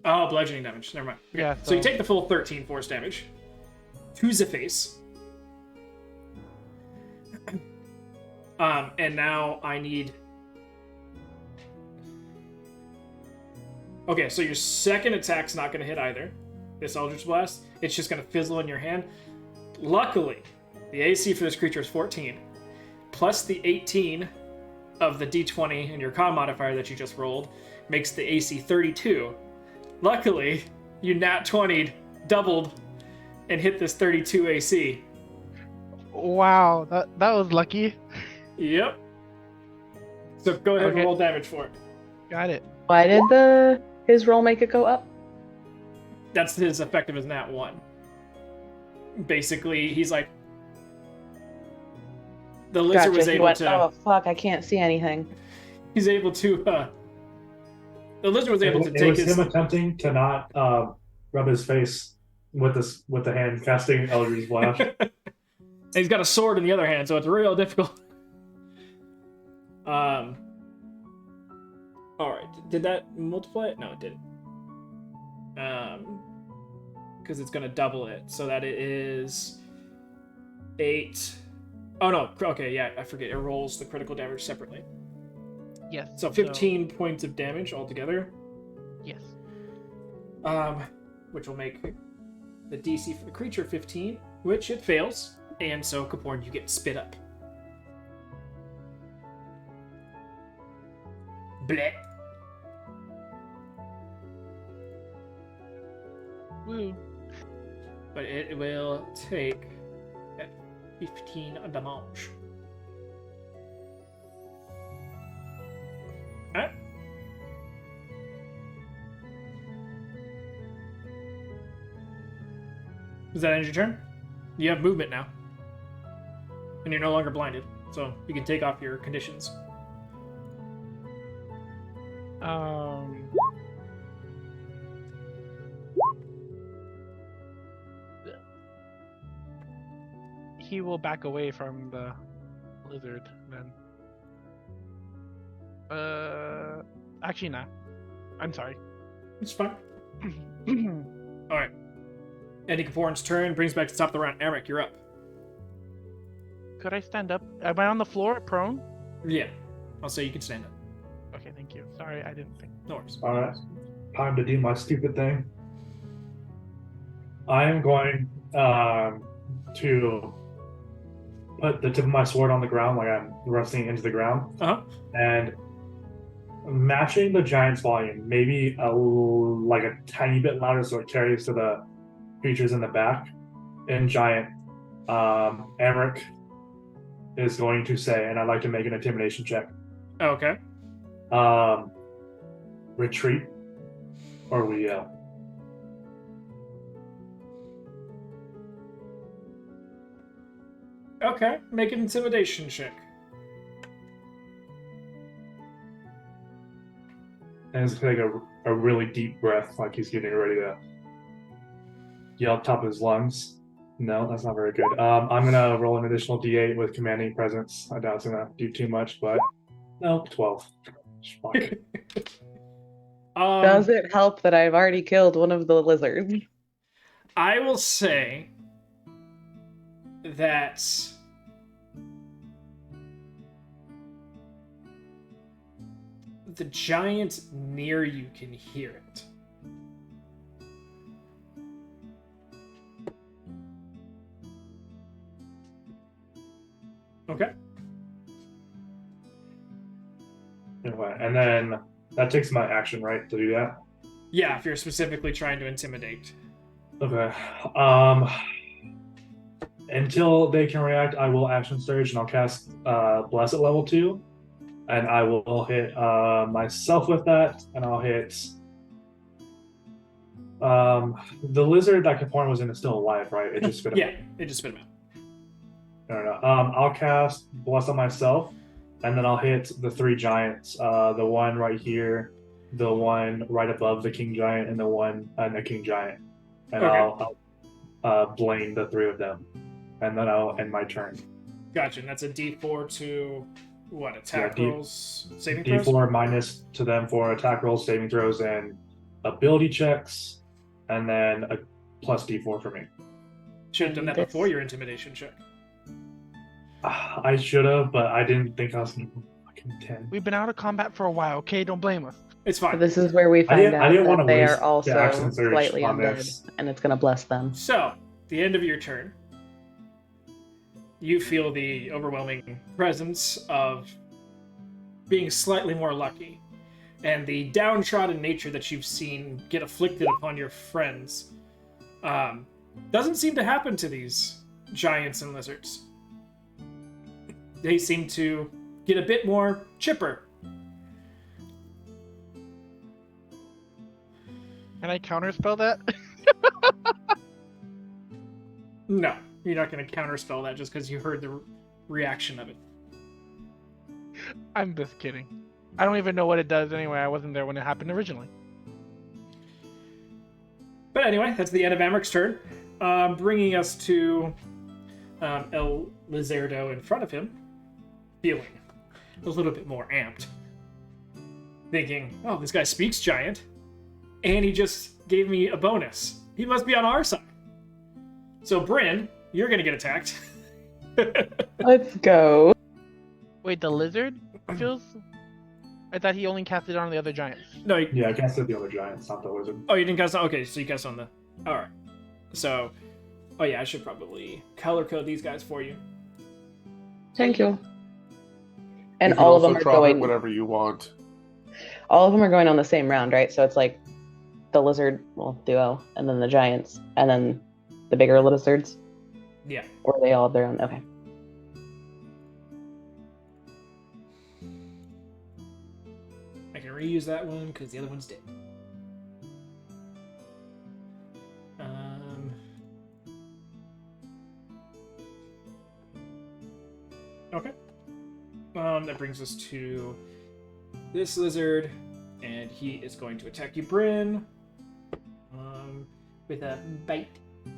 Oh, bludgeoning damage, never mind. Okay. Yeah, So you so- take the full 13 force damage to the face. And now I need... Okay, so your second attack's not going to hit either. This Eldritch Blast. It's just going to fizzle in your hand. Luckily, the AC for this creature is 14. Plus the 18 of the d20 and your con modifier that you just rolled makes the AC 32. Luckily, you nat 20'd, doubled, and hit this 32 AC. Wow, that was lucky. Yep. So go ahead Okay. and roll damage for it. Got it. Why did his roll make it go up? That's his effective as nat 1. Basically, he's like... The lizard Gotcha. was He able went, to... oh fuck, I can't see anything. He's able to... The lizard was able to It take was his... him attempting to not rub his face with the hand casting Eldritch Blast. And he's got a sword in the other hand, so it's real difficult. All right. Did that multiply it? No, it didn't. Because it's gonna double it, so that it is 8. Oh no. Okay, yeah, I forget. It rolls the critical damage separately. Yes. So 15 points of damage altogether. Yes. Which will make the DC for the creature 15, which it fails, and so Kaporn, you get spit up. Bleh. Woo. But it will take 15 damage. Alright. Does that end your turn? You have movement now. And you're no longer blinded, so you can take off your conditions. He will back away from the lizard then. Actually, nah. I'm sorry. It's fine. Alright. Ending Kaporin's turn brings back to the top of the round. Eric, you're up. Could I stand up? Am I on the floor, prone? Yeah. I'll say you can stand up. Okay, thank you. Sorry, I didn't think. No worries. Alright. Time to do my stupid thing. I am going to put the tip of my sword on the ground like I'm resting into the ground. Uh-huh. And matching the giant's volume, maybe like a tiny bit louder so it carries to the creatures in the back. In giant, Emmerich is going to say, and I'd like to make an intimidation check. Okay. Retreat, or we yell. Okay. Make an intimidation check. And he's going to take a really deep breath, like he's getting ready to yell up top of his lungs. No, that's not very good. I'm going to roll an additional d8 with commanding presence. I doubt it's going to do too much, but no, 12. Fuck. Does it help that I've already killed one of the lizards? I will say that the giant near you can hear it. Okay. Anyway, and then that takes my action, right, to do that? Yeah, if you're specifically trying to intimidate. Okay. Until they can react, I will action surge and I'll cast Bless at level 2. And I will hit myself with that, and I'll hit the lizard that Kaporn was in is still alive, right? It just spit him Yeah, it just spit him out. No. I'll cast Bless on myself, and then I'll hit the 3 giants. The one right here, the one right above the king giant, and the one the king giant. And Okay. I'll blame the 3 of them, and then I'll end my turn. Gotcha, and that's a D4 to what? Attack Yeah, rolls, saving throws. D4 minus to them for attack rolls, saving throws, and ability checks, and then a plus D4 for me. Should have done that before your intimidation check. I should have, but I didn't think I was going to fucking 10. We've been out of combat for a while, okay? Don't blame us. It's fine. This is where we I find didn't out wanna that they waste are also the action surge slightly on undead, this. and it's going to bless them. So, the end of your turn, you feel the overwhelming presence of being slightly more lucky, and the downtrodden nature that you've seen get afflicted upon your friends doesn't seem to happen to these giants and lizards. They seem to get a bit more chipper. Can I counterspell that? No, you're not going to counterspell that just because you heard the reaction of it. I'm just kidding. I don't even know what it does anyway. I wasn't there when it happened originally. But anyway, that's the end of Amric's turn. Bringing us to El Lizardo in front of him, feeling a little bit more amped. Thinking, oh, this guy speaks giant, and he just gave me a bonus. He must be on our side. So, Bryn, you're going to get attacked. Let's go. Wait, the lizard feels... I thought he only casted it on the other giants. No, Yeah, I casted the other giants, not the lizard. oh, you didn't cast on... Okay, so you cast on the... Alright. So, oh yeah, I should probably color code these guys for you. Thank you. You And can all of also them are drop it going. whatever you want. All of them are going on the same round, right? So it's like the lizard, well, duo, and then the giants, and then the bigger lizards. Yeah. Or they all have their own. Okay. I can reuse that one because the other one's dead. Okay. That brings us to this lizard, and he is going to attack you, Bryn, with a bite.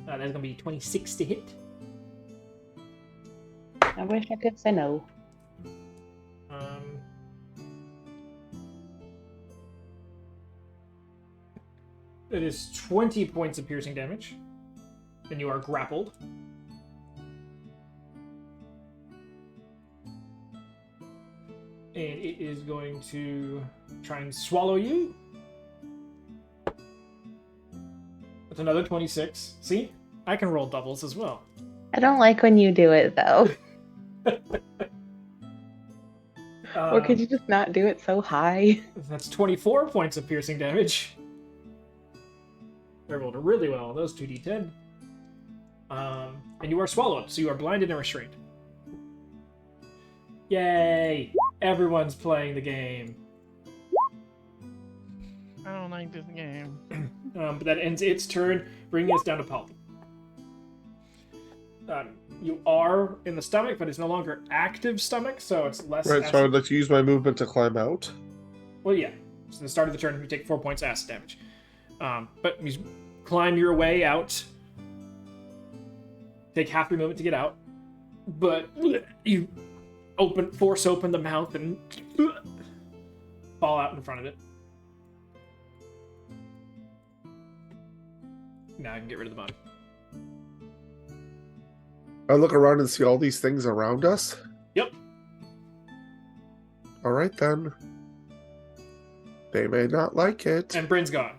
That's going to be 26 to hit. I wish I could say no. It is 20 points of piercing damage. Then you are grappled. And it is going to try and swallow you. That's another 26. See? I can roll doubles as well. I don't like when you do it, though. Or could you just not do it so high? That's 24 points of piercing damage. I rolled really well on those 2d10. And you are swallowed, so you are blinded and restrained. Yay! Everyone's playing the game. I don't like this game. But that ends its turn, bringing us down to Polly. You are in the stomach, but it's no longer active stomach, so it's less. Right, acid. so I would like to use my movement to climb out. Well, yeah. So at the start of the turn, you take 4 points acid damage. But you climb your way out. Take half your movement to get out. But you force open the mouth and fall out in front of it. Now I can get rid of the body. I look around and see all these things around us. Yep. All right, then. They may not like it. And Bryn's gone.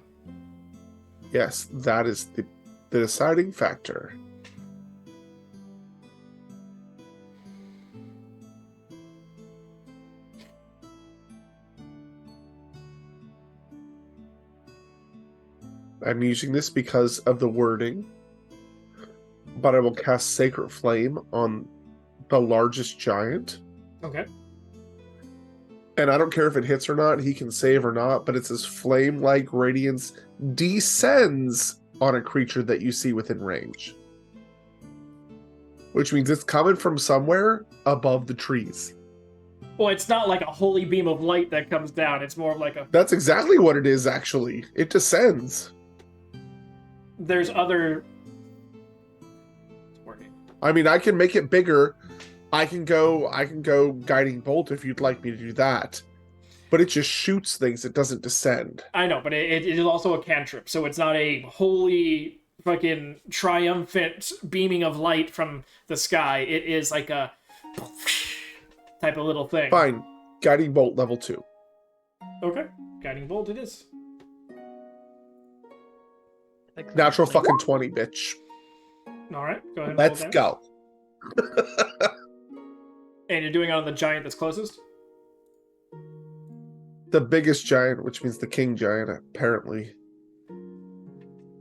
Yes, that is the deciding factor. I'm using this because of the wording, but I will cast Sacred Flame on the largest giant. Okay. And I don't care if it hits or not, he can save or not, but it's this flame-like radiance descends on a creature that you see within range. Which means it's coming from somewhere above the trees. Well, it's not like a holy beam of light that comes down. It's more of like a... That's exactly what it is, actually. It descends. There's other... It's working. I mean, I can make it bigger. I can go Guiding Bolt if you'd like me to do that. But it just shoots things. It doesn't descend. I know, but it is also a cantrip, so it's not a holy fucking triumphant beaming of light from the sky. It is like a type of little thing. Fine. Guiding Bolt level 2. Okay. Guiding bolt it is. Natural fucking 20, bitch. Alright, go ahead and Let's roll go. And you're doing it on the giant that's closest? The biggest giant, which means the king giant, apparently.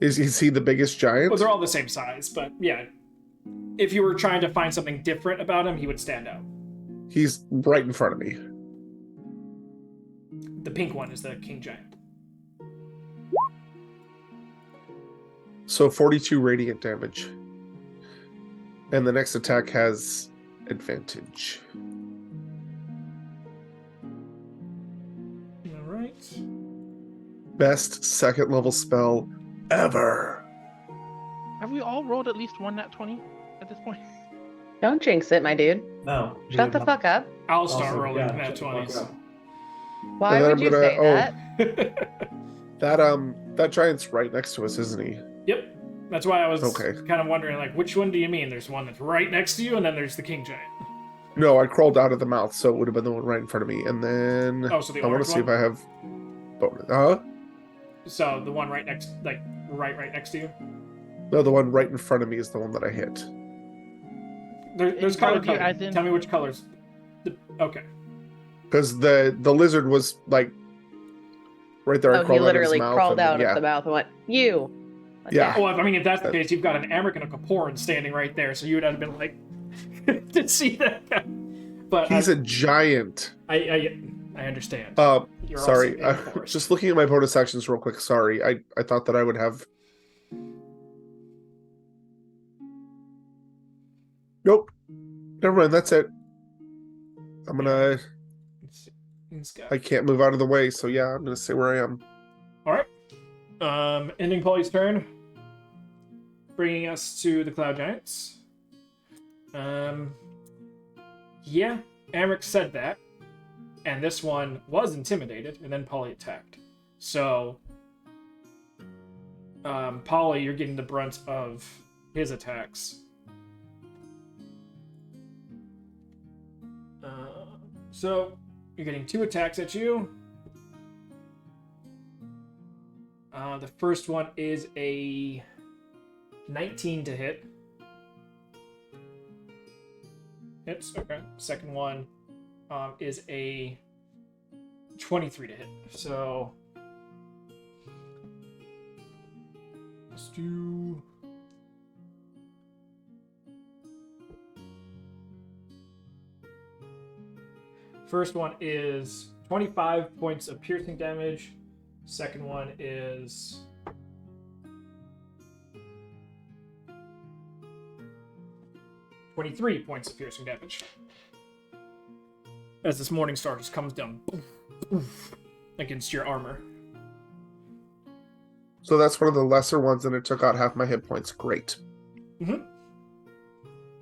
Is he the biggest giant? Well, they're all the same size, but yeah. If you were trying to find something different about him, he would stand out. He's right in front of me. The pink one is the king giant. So 42 radiant damage. And the next attack has advantage. Alright. Best second level spell ever. Have we all rolled at least one nat 20 at this point? Don't jinx it, my dude. No. Shut the fuck up. I'll start Also, rolling yeah, nat shut the fuck 20s. up. Why And then would you say that? That giant's right next to us, isn't he? Yep. That's why I was Okay. kind of wondering, like, which one do you mean? There's one that's right next to you, and then there's the king giant. No, I crawled out of the mouth, so it would have been the one right in front of me. And then Oh, so the I want orange to see one? if I have bonus. So the one right next, like, right next to you? No, the one right in front of me is the one that I hit. There's In front color. of you, Color. as in- Tell me which colors. Okay. Because the lizard was like Right there, I Oh, he crawled out of his literally mouth. crawled and, out of the mouth and went, "You." Yeah. attack." Oh, I mean, if that's the case, you've got an Amric and a Kaporan standing right there, so you would have been like, to see that guy. But He's a giant. I understand. You're Sorry, also in the forest. just looking at my bonus actions real quick. Sorry, I thought that I would have. Nope. Never mind. That's it. I'm gonna. I can't move out of the way, so yeah, I'm gonna stay where I am. All right. Ending Polly's turn, bringing us to the Cloud Giants. Yeah, Amric said that, and this one was intimidated, and then Polly attacked. So, Polly, you're getting the brunt of his attacks. So, you're getting 2 attacks at you. The first one is a 19 to hit. Hits, okay. Second one is a 23 to hit. So, let's do... First one is 25 points of piercing damage. Second one is 23 points of piercing damage. As this morning star just comes down against your armor. So that's one of the lesser ones, and it took out half my hit points. Great. Mm-hmm.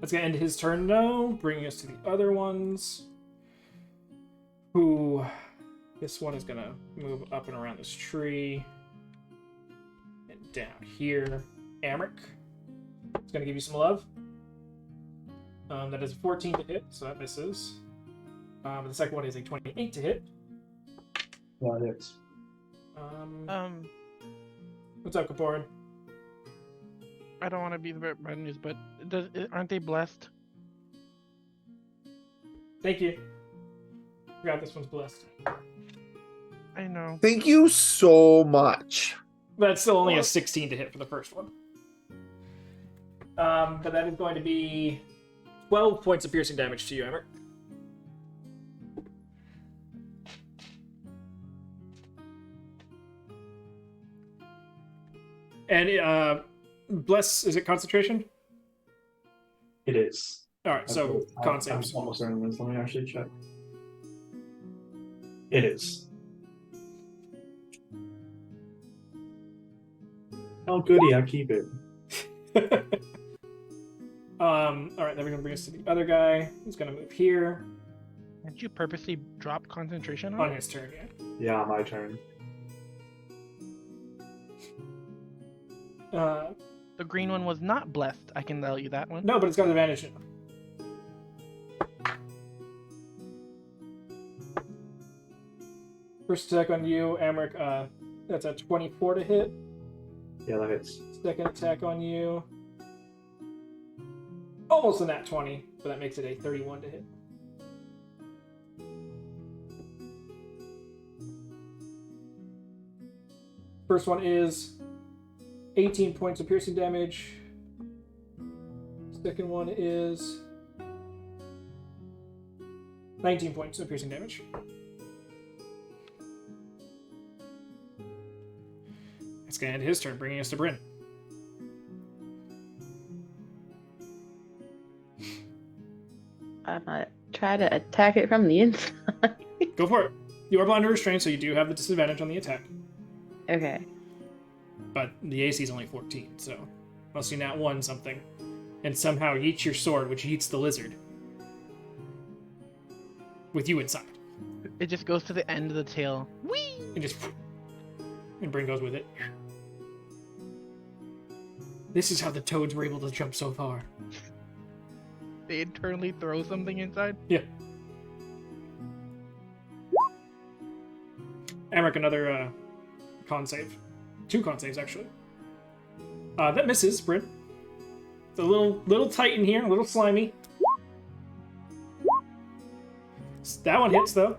That's gonna end his turn now, bringing us to the other ones. Who... This one is gonna move up and around this tree. And down here. Amric. It's gonna give you some love. That is a 14 to hit, so that misses. The second one is a 28 to hit. Yeah, it is. What's up, Kaporan? I don't want to be the bad news, but aren't they blessed? Thank you. Forgot this one's blessed. I know. Thank you so much. That's still only a 16 to hit for the first one. But that is going to be 12 points of piercing damage to you, Amric. And bless, is it concentration? It is. All right, so con I'm saves. almost certain this. Let me actually check. It is. Oh, goody, I keep it. All right, then we're gonna bring us to the other guy. Who's gonna move here Did you purposely drop concentration on on? his turn. Yeah. Yeah, my turn. The green one was not blessed. I can tell you that one. No, but it's got advantage now. First attack on you, Amric. That's a 24 to hit. Yeah, that hits. Second attack on you. Almost a nat 20, but that makes it a 31 to hit. First one is 18 points of piercing damage. Second one is 19 points of piercing damage. It's going to end his turn, bringing us to Bryn. I'm gonna try to attack it from the inside. Go for it. You are blind or restrained, so you do have the disadvantage on the attack. Okay. But the AC is only 14, so unless you nat 1 something, and somehow yeets your sword, which yeets the lizard, with you inside, It just goes to the end of the tail. and just and Bryn goes with it. This is how the toads were able to jump so far. They internally throw something inside. Yeah. Amric, another con save. 2 con saves, actually. That misses, Bryn. It's a little tight in here, a little slimy. That one hits, though.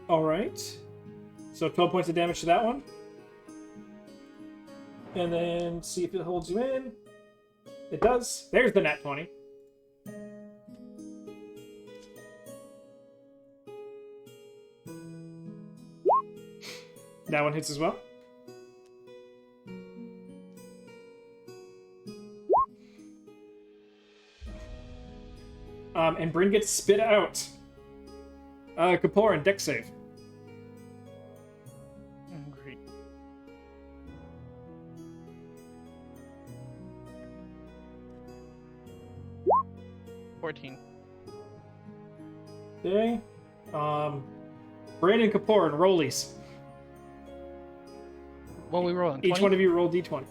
All right. So 12 points of damage to that one. And then see if it holds you in. It does. There's the nat 20. That one hits as well. And Bryn gets spit out. Kapoor, deck save. Great. $14. Okay. Bryn and Kapoor and rollies. What are we rolling? Each 20? one of you roll d20.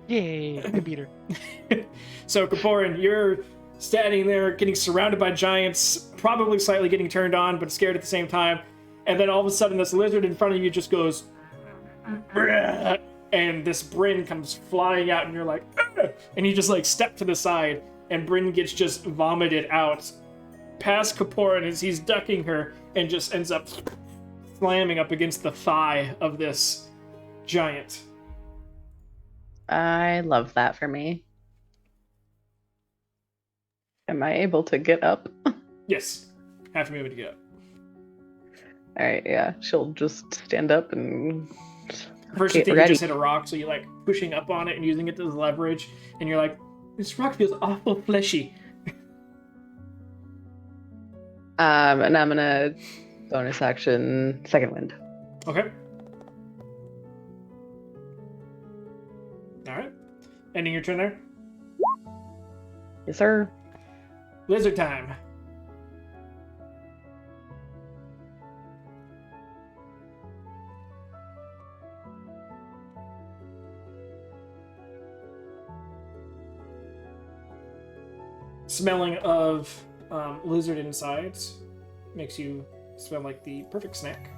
Yay! I beat her. So, Kaporin, you're standing there getting surrounded by giants, probably slightly getting turned on, but scared at the same time. And then all of a sudden, this lizard in front of you just goes, "Brrr," and this Bryn comes flying out, and you're like, "Ugh," and you just like step to the side, and Bryn gets just vomited out past Kaporin as he's ducking her, and just ends up slamming up against the thigh of this giant. I love that for me. Am I able to get up? Yes, half a movement to get up. All right, yeah. She'll just stand up and First, you get think ready. you just hit a rock, so you're like pushing up on it and using it as leverage, and you're like, this rock feels awful fleshy. And I'm gonna bonus action second wind. Okay. All right. Ending your turn there. Yes, sir. Lizard time. Smelling of lizard insides makes you smell like the perfect snack.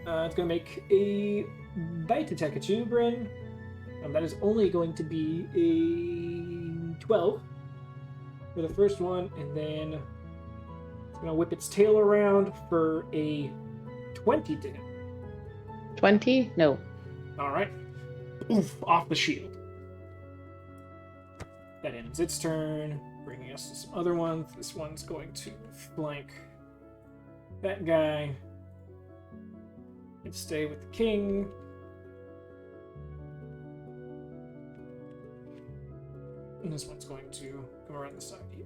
It's going to make a bite attack at you, Bryn. That is only going to be a 12 for the first one, and then it's going to whip its tail around for a 20 to hit. 20? No. All right. Oof, off the shield. That ends its turn, bringing us to some other ones. This one's going to flank that guy and stay with the king. And this one's going to come around the side here.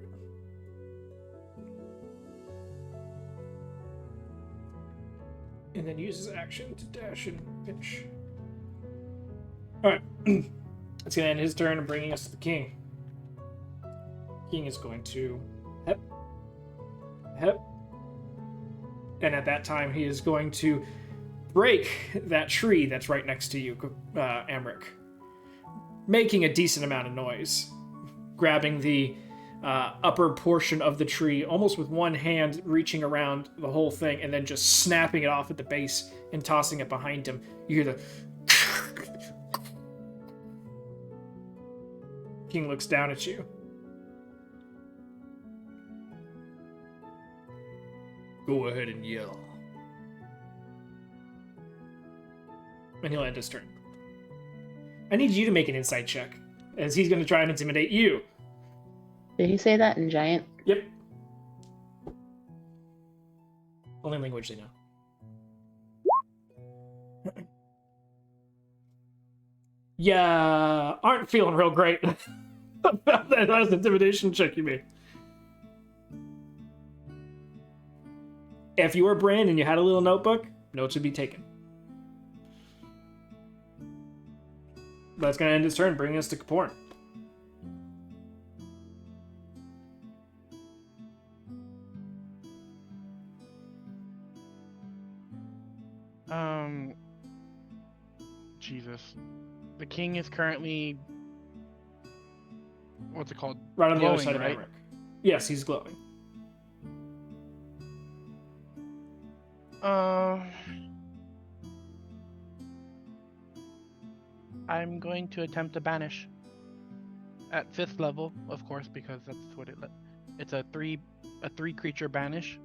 And then use his action to dash and pinch. Alright. It's going to end his turn and bringing us to the king. King is going to hep. And at that time, he is going to break that tree that's right next to you, Amric, making a decent amount of noise, grabbing the upper portion of the tree, almost with one hand reaching around the whole thing, and then just snapping it off at the base and tossing it behind him. You hear the King looks down at you. Go ahead and yell. And he'll end his turn. I need you to make an insight check, as he's going to try and intimidate you. Did he say that in giant? Yep. Only language they know. Yeah, aren't feeling real great about that last intimidation check you made. If you were Brand and you had a little notebook, notes would be taken. That's going to end his turn, bringing us to Kaporn. Jesus. The king is currently... What's it called? Right on the other Glowing, side of right? Emmerich. Yes, he's glowing. I'm going to attempt to banish at 5th level, of course, because that's what it's a 3 a 3-creature banish.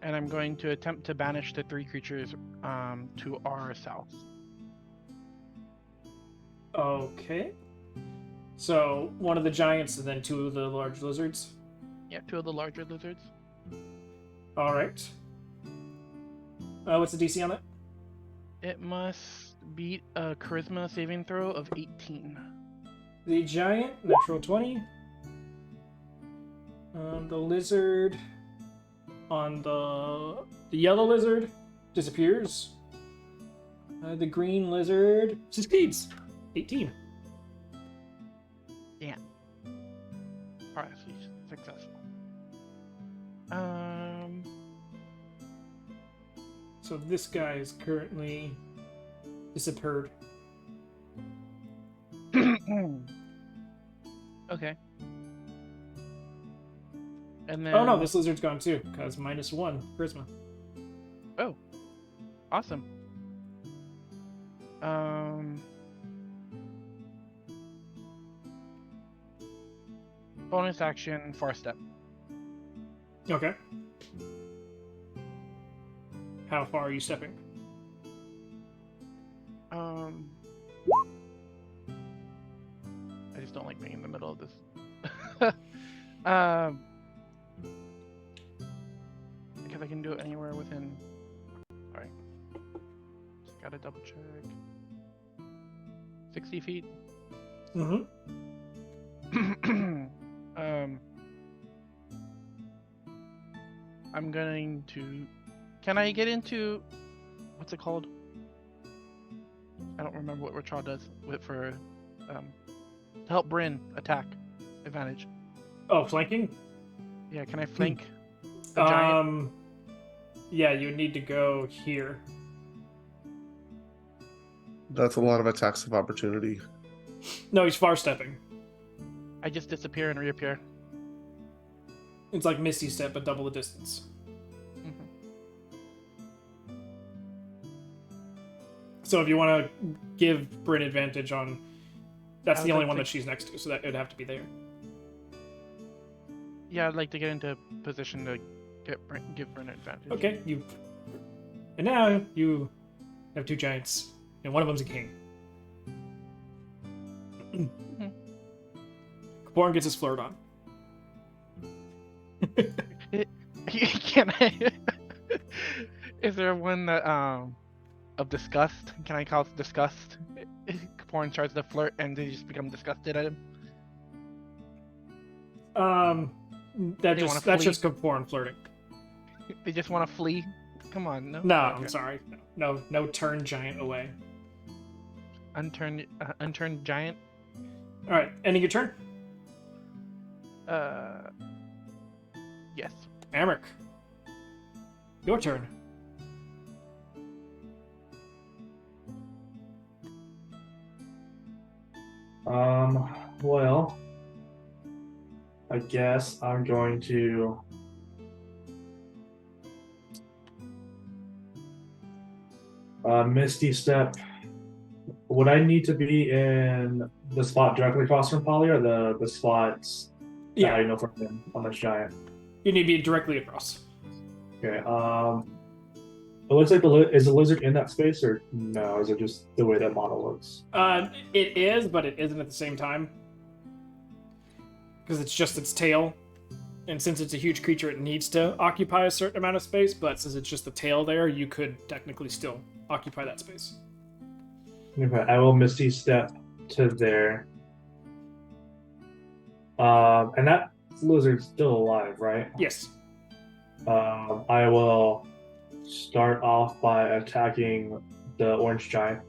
And I'm going to attempt to banish the 3 creatures to our south. Okay. So one of the giants and then 2 of the large lizards. Yeah, 2 of the larger lizards. All right. What's the DC on that? It must beat a charisma saving throw of 18. The giant, natural 20. The lizard on the yellow lizard disappears. The green lizard succeeds. 18. Alright, so he's successful. So this guy is currently disappeared. Okay. And then Oh no, this lizard's gone too, because -1 charisma. Oh. Awesome. Bonus action, far step. Okay. How far are you stepping? I just don't like being in the middle of this. Because I can do it anywhere within. Sorry. Just gotta double check. 60 feet. Mm-hmm. I'm going to. Can I get into? What's it called? I don't remember what Rachel does for to help Bryn attack advantage. Oh, flanking? Yeah, can I flank the giant? Yeah, you would need to go here. That's a lot of attacks of opportunity. No, he's far stepping. I just disappear and reappear. It's like Misty Step, but double the distance. Mm-hmm. So if you want to give Bryn advantage on... That's I the would only like one to- that she's next to, so that it would have to be there. Yeah, I'd like to get into position to give Bryn advantage. Okay, you... And now you have 2 giants, and one of them's a king. Kaporan gets his flirt on. Can I? Is there one that of disgust? Can I call it disgust? Kaporan starts to flirt and they just become disgusted at him. That's wanna just Kaporan flirting. They just want to flee. Come on, no. No, Okay. I'm sorry. No, turn giant away. Unturned giant. All right, ending your turn. Yes. Amric, your turn. Well, I guess I'm going to Misty Step. Would I need to be in the spot directly across from Polly, or the spots that Yeah, I know from him on this giant? you need to be directly across. Okay. It looks like is the lizard in that space, or no? Is it just the way that model looks? It is, but it isn't at the same time. Because it's just its tail. And since it's a huge creature, it needs to occupy a certain amount of space, but since it's just the tail there, you could technically still occupy that space. Okay, I will Misty Step to there. And that lizard's still alive, right? Yes. I will start off by attacking the orange giant.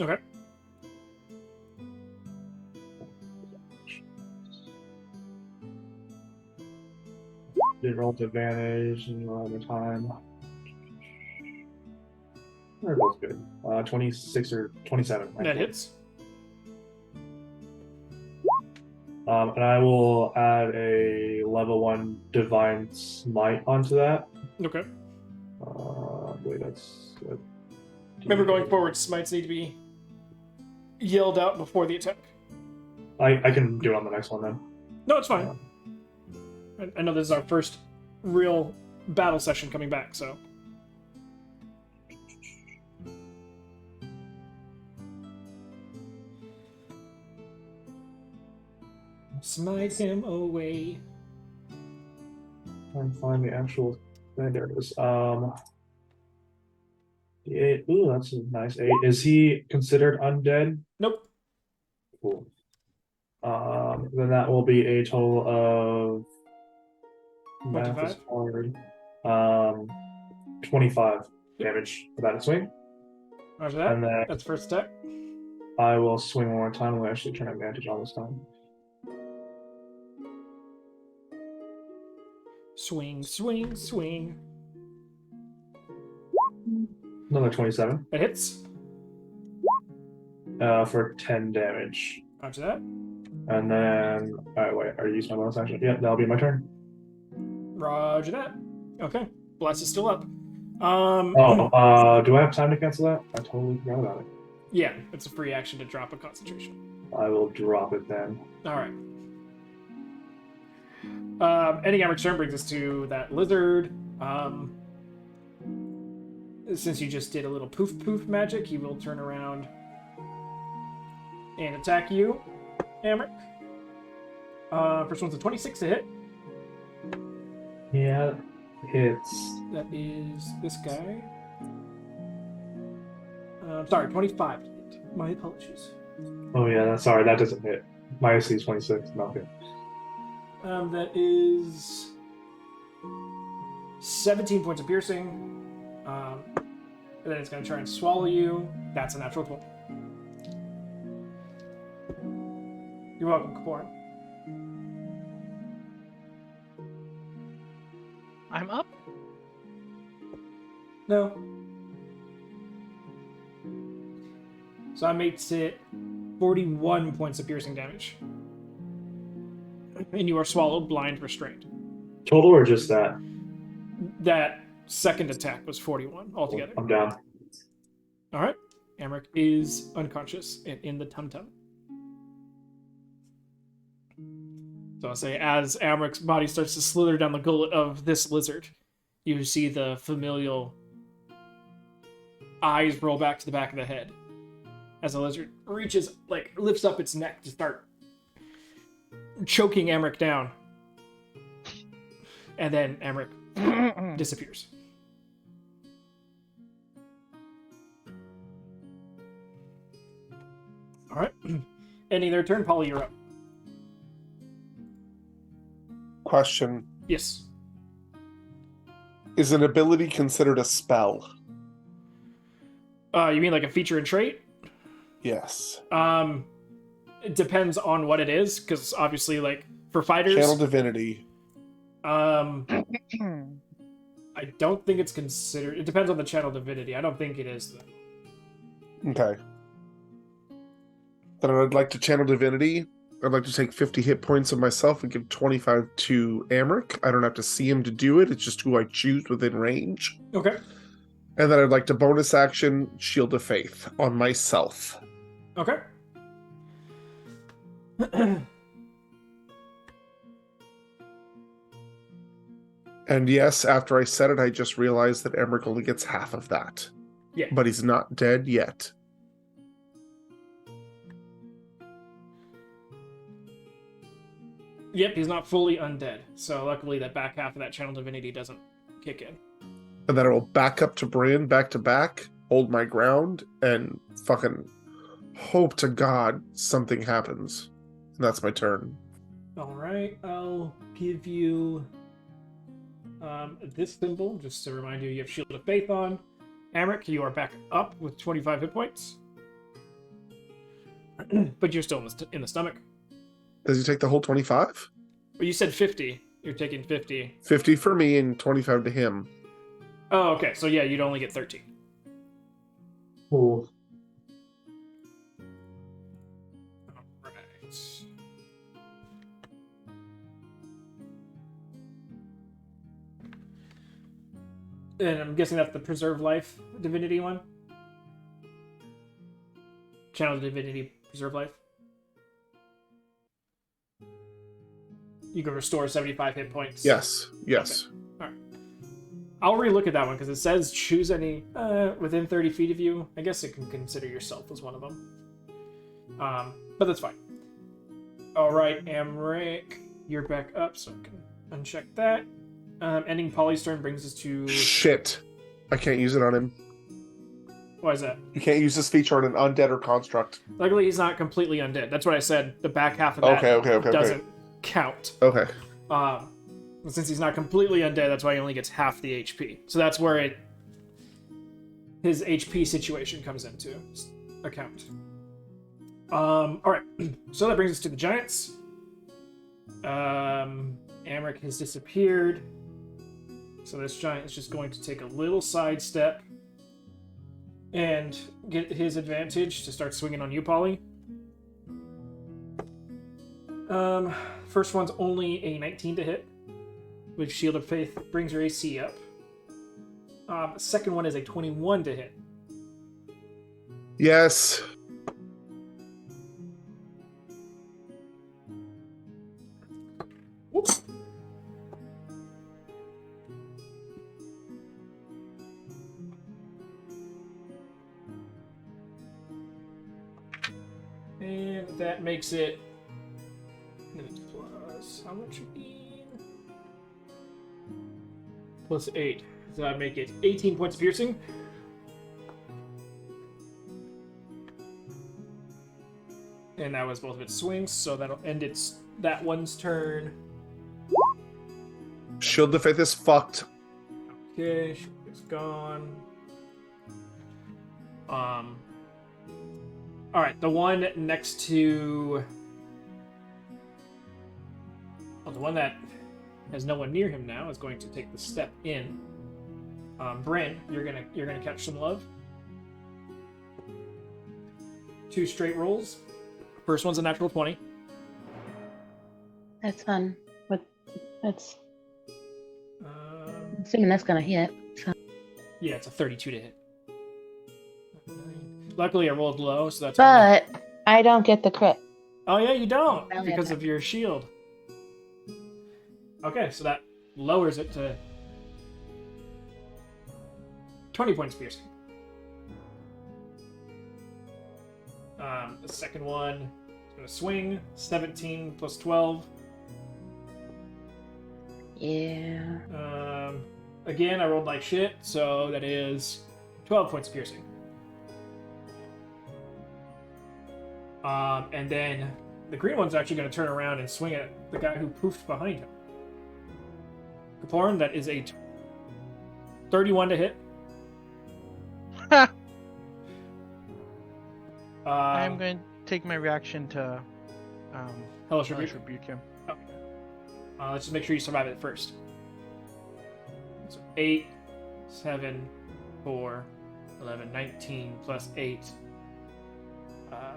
Okay. Did roll with advantage and all the time. That was good. 26 or 27. Right? That hits. And I will add a level 1 Divine Smite onto that. Okay. Wait, that's. Remember, going forward, smites need to be yelled out before the attack. I can do it on the next one then. No, it's fine. I know this is our first real battle session coming back, so. Smite him away. Trying to find the actual thing. There it is. The 8. Ooh, that's a nice 8. Is he considered undead? Nope. Cool. Then that will be a total of math is 25? hard. 25 damage for that swing. Roger that. And then That's first attack. I will swing one more time. We'll actually turn advantage on this time. Swing, swing, swing. Another 27 It hits. for 10 damage. Roger that. And then, alright, wait, are you using my bonus action? Yeah, that'll be my turn. Roger that. Okay. Blast is still up. Do I have time to cancel that? I totally forgot about it. Yeah, it's a free action to drop a concentration. I will drop it then. Alright. Ending Amber's turn brings us to that lizard. Since you just did a little poof poof magic, he will turn around and attack you, Amric. First one's a 26 to hit. Yeah, hits. That is this guy. Sorry, 25 to hit. My apologies. Oh yeah, sorry, that doesn't hit. My AC is 26, not good. That is 17 points of piercing. And then it's going to try and swallow you. That's a natural 20. You're welcome, Kapoor. I'm up. No. So that makes it 41 points of piercing damage. And you are swallowed, blind, restrained. Total or just that? That second attack was 41 altogether. I'm down. All right. Amric is unconscious and in the tum-tum. So I'll say, as Amric's body starts to slither down the gullet of this lizard, you see the familial eyes roll back to the back of the head as the lizard reaches, lifts up its neck to start choking Amric down. And then Amric disappears. All right. Ending their turn. Polly, you're up. Question. Yes. Is an ability considered a spell? You mean like a feature and trait? Yes. It depends on what it is, because obviously, for fighters... Channel Divinity. I don't think it's considered... It depends on the Channel Divinity. I don't think it is, though. Okay. Then I'd like to Channel Divinity. I'd like to take 50 hit points of myself and give 25 to Amric. I don't have to see him to do it. It's just who I choose within range. Okay. And then I'd like to bonus action Shield of Faith on myself. Okay. And yes, after I said it, I just realized that Emmerich only gets half of that. Yeah. But he's not dead yet. Yep, he's not fully undead. So luckily that back half of that Channel Divinity doesn't kick in. And then I will back up to Brian, back to back, hold my ground, and fucking hope to God something happens. And that's my turn. Alright, I'll give you this symbol, just to remind you have Shield of Faith on. Amric, you are back up with 25 hit points. But you're still in the stomach. Does he take the whole 25? Well, you said 50. You're taking 50. 50 for me and 25 to him. Oh, okay. So yeah, you'd only get 13. Ooh. Alright. And I'm guessing that's the Preserve Life Divinity one? Channel Divinity Preserve Life? You can restore 75 hit points. Yes. Yes. I'll relook at that one because it says choose any within 30 feet of you. I guess it can consider yourself as one of them. But that's fine. All right, Amric, you're back up, so I can uncheck that. Ending Polly's turn brings us to... Shit. I can't use it on him. Why is that? You can't use this feature on an undead or construct. Luckily, he's not completely undead. That's what I said. The back half of that doesn't count. Okay. Since he's not completely undead, that's why he only gets half the HP. So that's where his HP situation comes into account. All right. So that brings us to the giants. Amric has disappeared. So this giant is just going to take a little sidestep and get his advantage to start swinging on you, Polly. First one's only a 19 to hit, with Shield of Faith brings your AC up. Second one is a 21 to hit. Yes. Whoops. And that makes it plus how much again? Plus 8. So that'd make it 18 points of piercing. And that was both of its swings, so that'll end that one's turn. Shield of Faith is fucked. Okay, it's gone. Alright, the one next to... Well, the one that has no one near him now is going to take the step in. Bryn, you're gonna catch some love. 2 straight rolls. First one's a natural 20. That's fun. But that's Um, assuming that's gonna hit. So. yeah, it's a 32 to hit. Luckily, I rolled low, so that's... But I don't get the crit. Oh yeah, you don't, Well, because yeah. of your shield. Okay, so that lowers it to 20 points piercing. The second one is going to swing. 17 plus 12. Yeah. Again, I rolled like shit, so that is 12 points of piercing. And then the green one's actually going to turn around and swing at the guy who poofed behind him. Kaporn, that is a 31 to hit. I'm going to take my reaction to Hellish Hellish Rebuke. Rebuke him. Let's just make sure you survive it first. So 8, 7, 4, 11, 19 plus 8.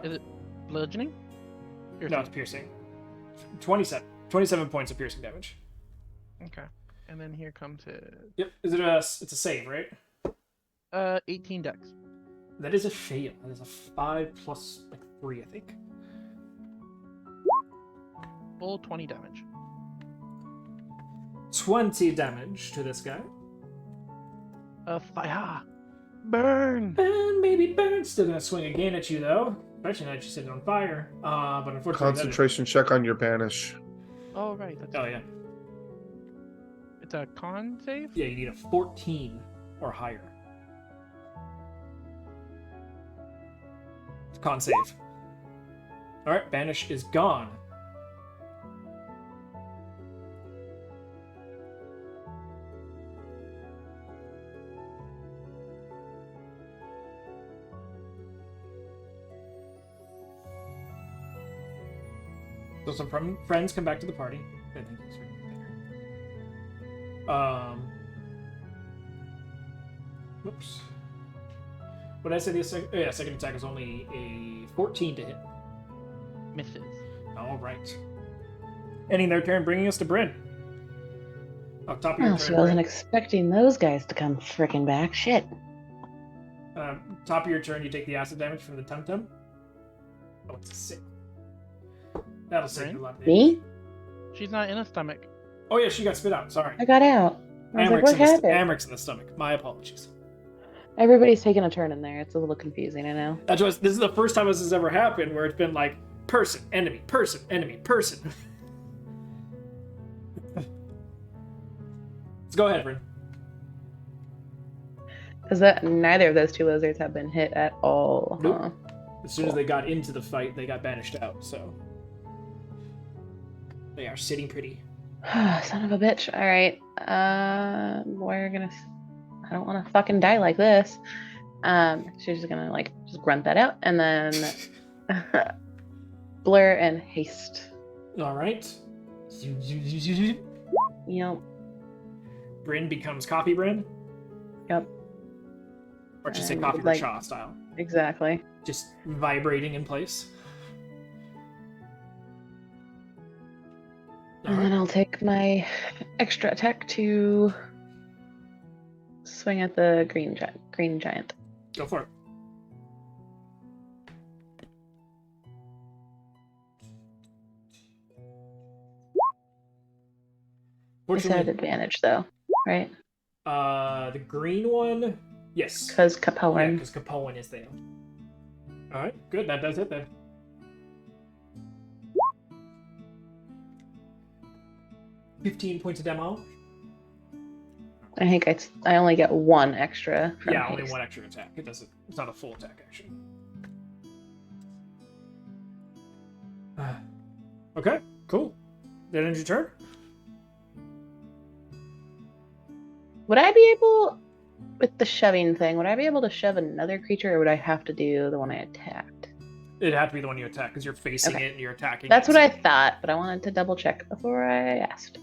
Is it bludgeoning? No, it's piercing. 27 points of piercing damage. Okay. And then here comes it. Yep. It's a save, right? 18 dex. That is a fail. That is a 5 plus like 3, I think. Full 20 damage. 20 damage to this guy. Fire! Burn! Burn, baby, burn! Still gonna swing again at you though. Especially now that you set it on fire. But unfortunately, Concentration check on your banish. Oh, right. That's Oh yeah. It's a con save? Yeah, you need a 14 or higher. Con save. Alright, banish is gone. So some friends come back to the party. I think he's right there. Whoops. What did I say? Second attack is only a 14 to hit. Misses. All right. Ending their turn, bringing us to Bryn. Oh, top of your Well, turn. she wasn't Bryn. expecting those guys to come frickin' back. Shit. Top of your turn, you take the acid damage from the Tum Tum. Oh, it's a 6. That'll save you a lot of damage. Me? She's not in a stomach. Oh yeah, she got spit out. Sorry. I got out. I was like, what happened? Amric's in the stomach. My apologies. Everybody's taking a turn in there. It's a little confusing, I know. This is the first time this has ever happened where it's been like person, enemy, person, enemy, person. Let's go ahead, Bryn. Because neither of those two lizards have been hit at all. Nope. Huh? As soon as they got into the fight, they got banished out, so they are sitting pretty. Son of a bitch. Alright. We're gonna... I don't want to fucking die like this. She's just gonna, like, just grunt that out. And then... Blur and haste. Alright. Yep. Bryn becomes Copy Bryn. Yep. Or just say And, Copy like- Racha style. Exactly. Just vibrating in place. And then I'll take my extra attack to swing at the green giant. Go for it. I said Fortunately, advantage though, right? the green one, yes. Because Yeah, Capoan. because Capoan is there. Alright, good, that does it then. $15 of demo. I think I only get one extra. From Yeah, only haste. one extra attack. It's not a full attack action. Okay, cool. That ends your turn. Would I be able, with the shoving thing, would I be able to shove another creature, or would I have to do the one I attacked? It'd have to be the one you attack because you're facing Okay. it and you're attacking. That's it. what I thought, but I wanted to double check before I asked.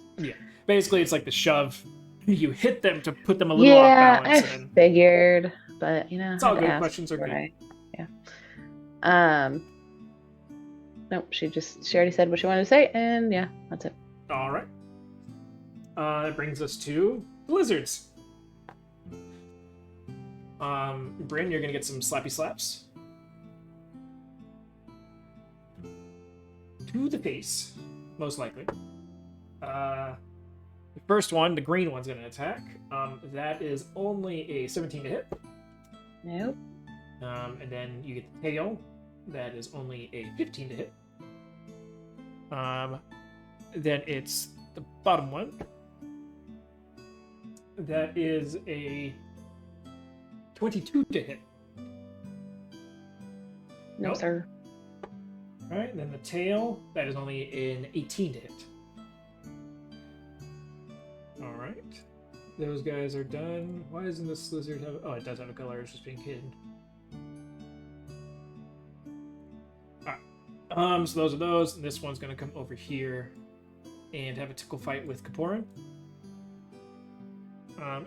Basically, it's like the shove. You hit them to put them a little Yeah, off balance. I And then... figured, but you know, It's all I had to good. ask Questions are before good. Yeah. Nope. She already said what she wanted to say, and yeah, that's it. All right. That brings us to the lizards. Bryn, you're gonna get some slappy slaps to the face, most likely. The first one, the green one's gonna attack. That is only a 17 to hit. Nope. And then you get the tail. That is only a 15 to hit. Then it's the bottom one. That is a 22 to hit. No, Nope. sir. Alright, then the tail, that is only an 18 to hit. Alright. Those guys are done. Why doesn't this lizard have... Oh, it does have a color, it's just being hidden. Alright. So those are those, and this one's gonna come over here and have a tickle fight with Kaporan.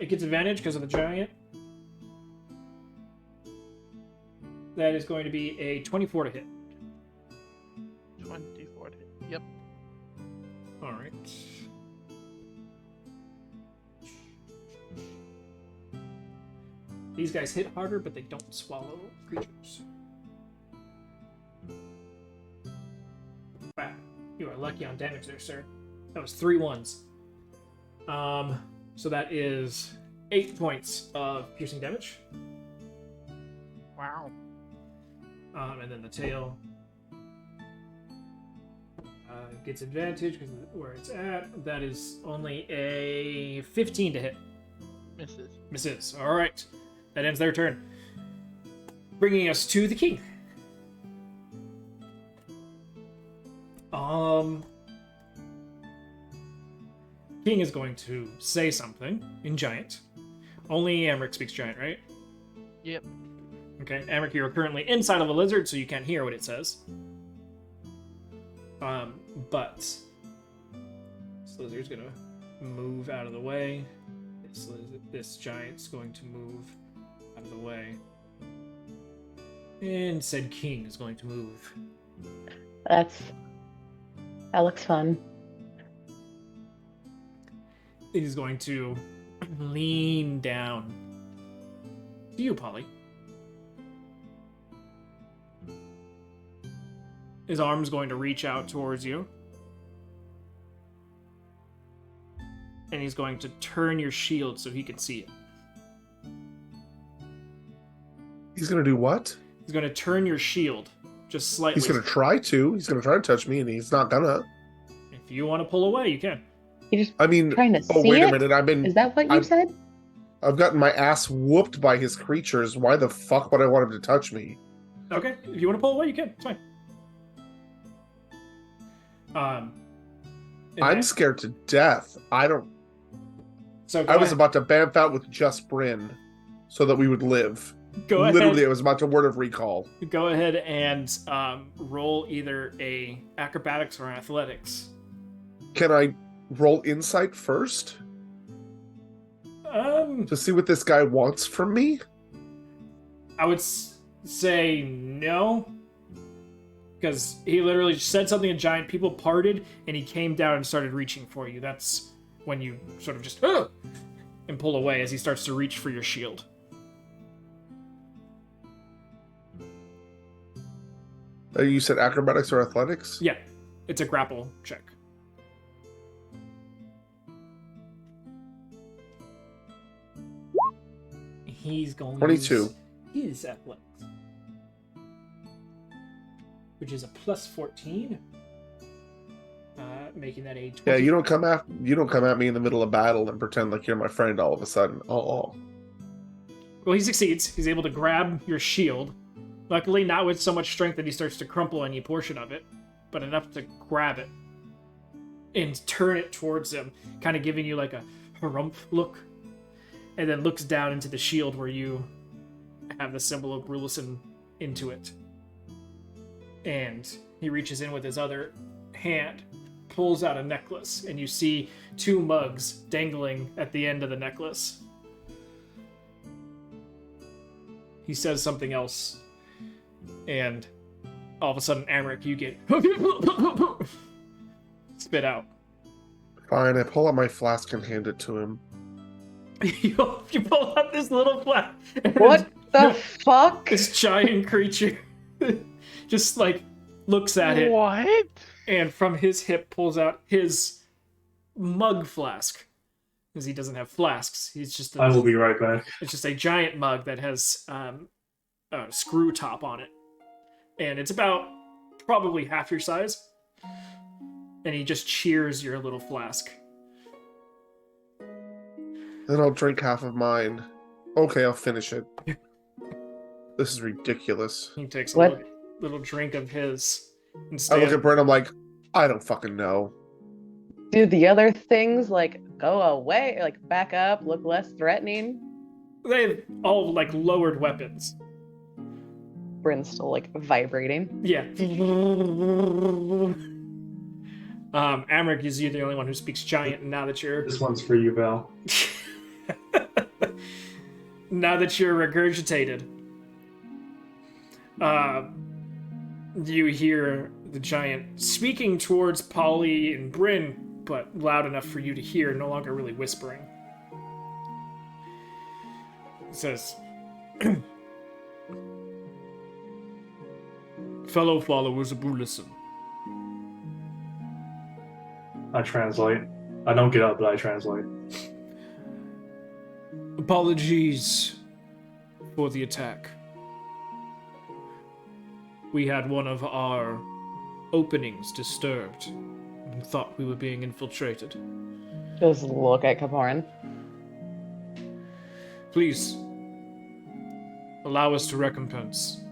It gets advantage because of the giant. That is going to be a 24 to hit. 24 to hit. Yep. Alright. These guys hit harder, but they don't swallow creatures. Wow. You are lucky on damage there, sir. That was 3 ones. So that is 8 points of piercing damage. Wow. And then the tail gets advantage because where it's at. That is only a 15 to hit. Misses. Misses. All right. That ends their turn. Bringing us to the king. King is going to say something in giant. Only Amric speaks giant, right? Yep. Okay, Amric, you're currently inside of a lizard, so you can't hear what it says. But this lizard's gonna move out of the way. This giant's going to move out of the way. And said king is going to move. That looks fun. It is going to lean down to you, Polly. His arm's going to reach out towards you. and he's going to turn your shield so he can see it. He's gonna do what? He's going to turn your shield just slightly. He's gonna try to. He's gonna try to touch me, and he's not gonna. If you want to pull away, you can. You just I mean, trying to oh see wait it? a minute. Is that what you said? I've gotten my ass whooped by his creatures. Why the fuck would I want him to touch me? Okay, if you want to pull away, you can. It's fine. I'm scared to death. I don't. So I was about to bamf out with just Bryn, so that we would live. Go ahead. Literally, I was about to word of recall. Go ahead and roll either a acrobatics or athletics. Can I roll insight first to see what this guy wants from me? I would say no, because he literally said something to giant. People parted, and he came down and started reaching for you. That's when you sort of just and pull away as he starts to reach for your shield. You said acrobatics or athletics? Yeah, it's a grapple check. He's going 22. His athletics, which is a plus 14, making that a 20. Yeah, you don't come at me in the middle of battle and pretend like you're my friend all of a sudden. Oh. Well, he succeeds. He's able to grab your shield. Luckily, not with so much strength that he starts to crumple any portion of it, but enough to grab it and turn it towards him, kind of giving you like a harumph look, and then looks down into the shield where you have the symbol of Brulison into it. And he reaches in with his other hand, pulls out a necklace, and you see 2 mugs dangling at the end of the necklace. He says something else, and all of a sudden, Amric, you get spit out. Fine, I pull out my flask and hand it to him. You pull out this little flask. What the fuck? This giant creature just like looks at it. What? And from his hip pulls out his mug flask. Because he doesn't have flasks. He's just I will be right back. It's just a giant mug that has a screw top on it. And it's about probably half your size. And he just cheers your little flask. Then I'll drink half of mine. Okay, I'll finish it. This is ridiculous. He takes a little drink of his. And I look at Brent, I'm like, I don't fucking know. Do the other things like go away, like back up, look less threatening? They've all like lowered weapons. Bryn's still like vibrating. Yeah. Amric is you the only one who speaks giant, and now that you're This one's for you, Val. now that you're regurgitated, you hear the giant speaking towards Polly and Bryn, but loud enough for you to hear, no longer really whispering. It says, "Fellow followers of Brulison, I translate. I don't get up, but I translate. apologies for the attack. We had one of our openings disturbed and thought we were being infiltrated. Just look at Kaporin. Please, allow us to recompense."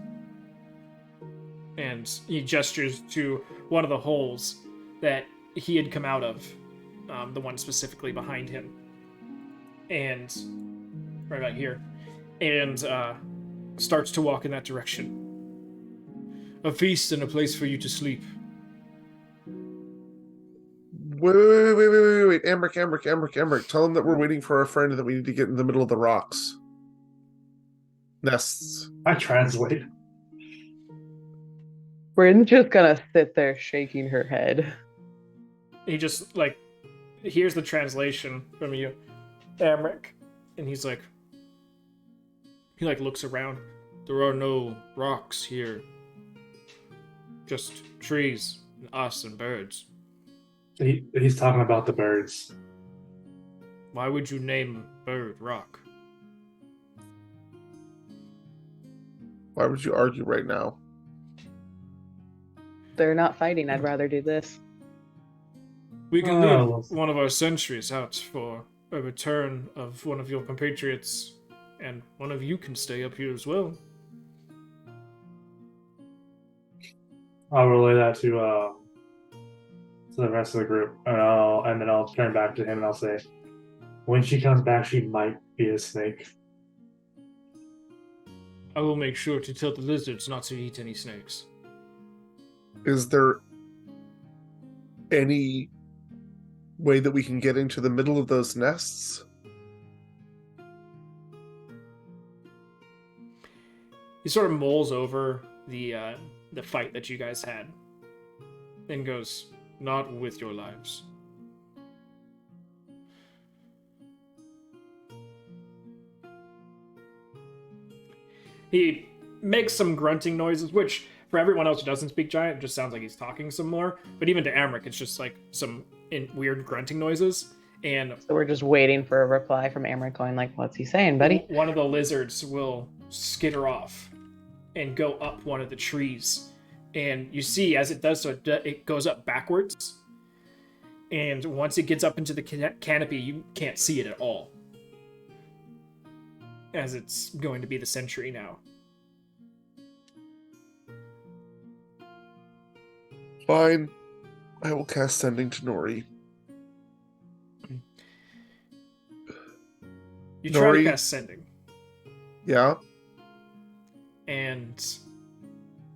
And he gestures to one of the holes that he had come out of, the one specifically behind him. And right about here. And starts to walk in that direction. "A feast and a place for you to sleep." Wait. Amric. Tell him that we're waiting for our friend and that we need to get in the middle of the rocks. Nests. I translate. Bryn's just gonna sit there shaking her head. He just, like, hears the translation from you, Amric. And he's like, he, like, looks around. "There are no rocks here. Just trees, and us, and birds." He's talking about the birds. Why would you name Bird Rock? Why would you argue right now? They're not fighting. I'd rather do this. We can Oh, leave one of our sentries out for a return of one of your compatriots, and one of you can stay up here as well. I'll relay that to the rest of the group, and then I'll turn back to him and I'll say, when she comes back, she might be a snake. I will make sure to tell the lizards not to eat any snakes. Is there any way that we can get into the middle of those nests? He sort of mulls over the fight that you guys had, and goes, "Not with your lives." He makes some grunting noises, which for everyone else who doesn't speak giant, it just sounds like he's talking some more. But even to Amric, it's just like some weird grunting noises. And So we're just waiting for a reply from Amric going like, what's he saying, buddy? one of the lizards will skitter off and go up one of the trees. And you see, as it does so, it goes up backwards. And once it gets up into the canopy, you can't see it at all. As it's going to be the sentry now. Fine. I will cast Sending to Nori. You try to Nori? cast Sending. Yeah? And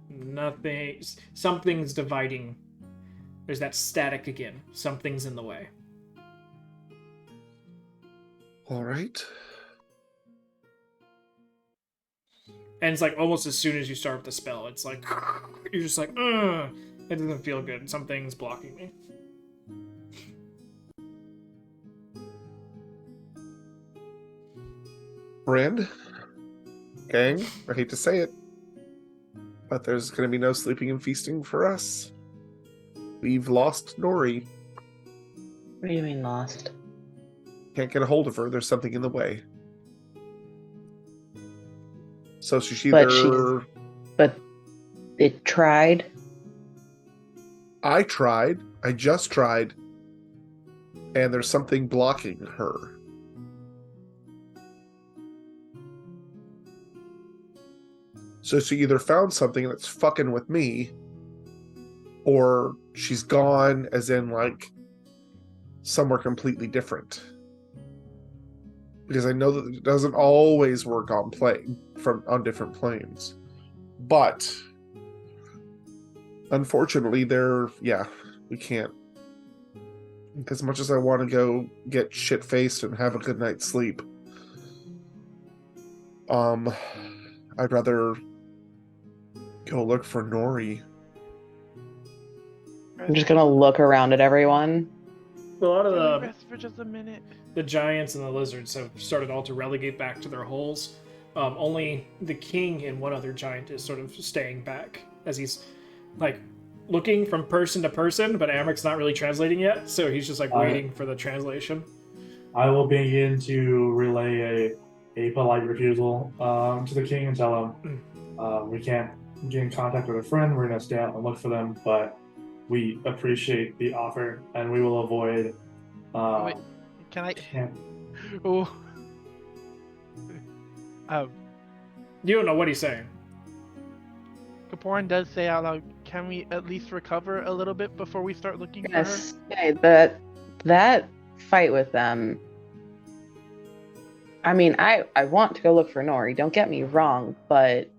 nothing. Something's dividing. There's that static again. Something's in the way. All right. And it's like almost as soon as you start with the spell, it's like you're just like, ugh, it doesn't feel good. Something's blocking me. Friend, gang, I hate to say it, but there's going to be no sleeping and feasting for us. We've lost Nori. What do you mean lost? Can't get a hold of her. There's something in the way. So she's But either... But it tried. I tried. I just tried. And there's something blocking her. So she either found something that's fucking with me, or she's gone, as in, like, somewhere completely different. Because I know that it doesn't always work on on different planes. But unfortunately, we can't. As much as I want to go get shit-faced and have a good night's sleep, I'd rather go look for Nori. I'm just gonna look around at everyone. A lot of Can we the rest for just a minute? giants and the lizards have started all to relegate back to their holes. Only the king and one other giant is sort of staying back as he's like looking from person to person, but Amric's not really translating yet, so he's just like waiting for the translation. I will begin to relay a polite refusal to the king and tell him we can't get in contact with a friend. We're going to stay out and look for them, but we appreciate the offer and we will avoid. Wait, can I? Oh. You don't know what he's saying. Kaporan does say out loud, can we at least recover a little bit before we start looking for her? Yes. Yeah, that fight with them. I mean, I want to go look for Nori, don't get me wrong, but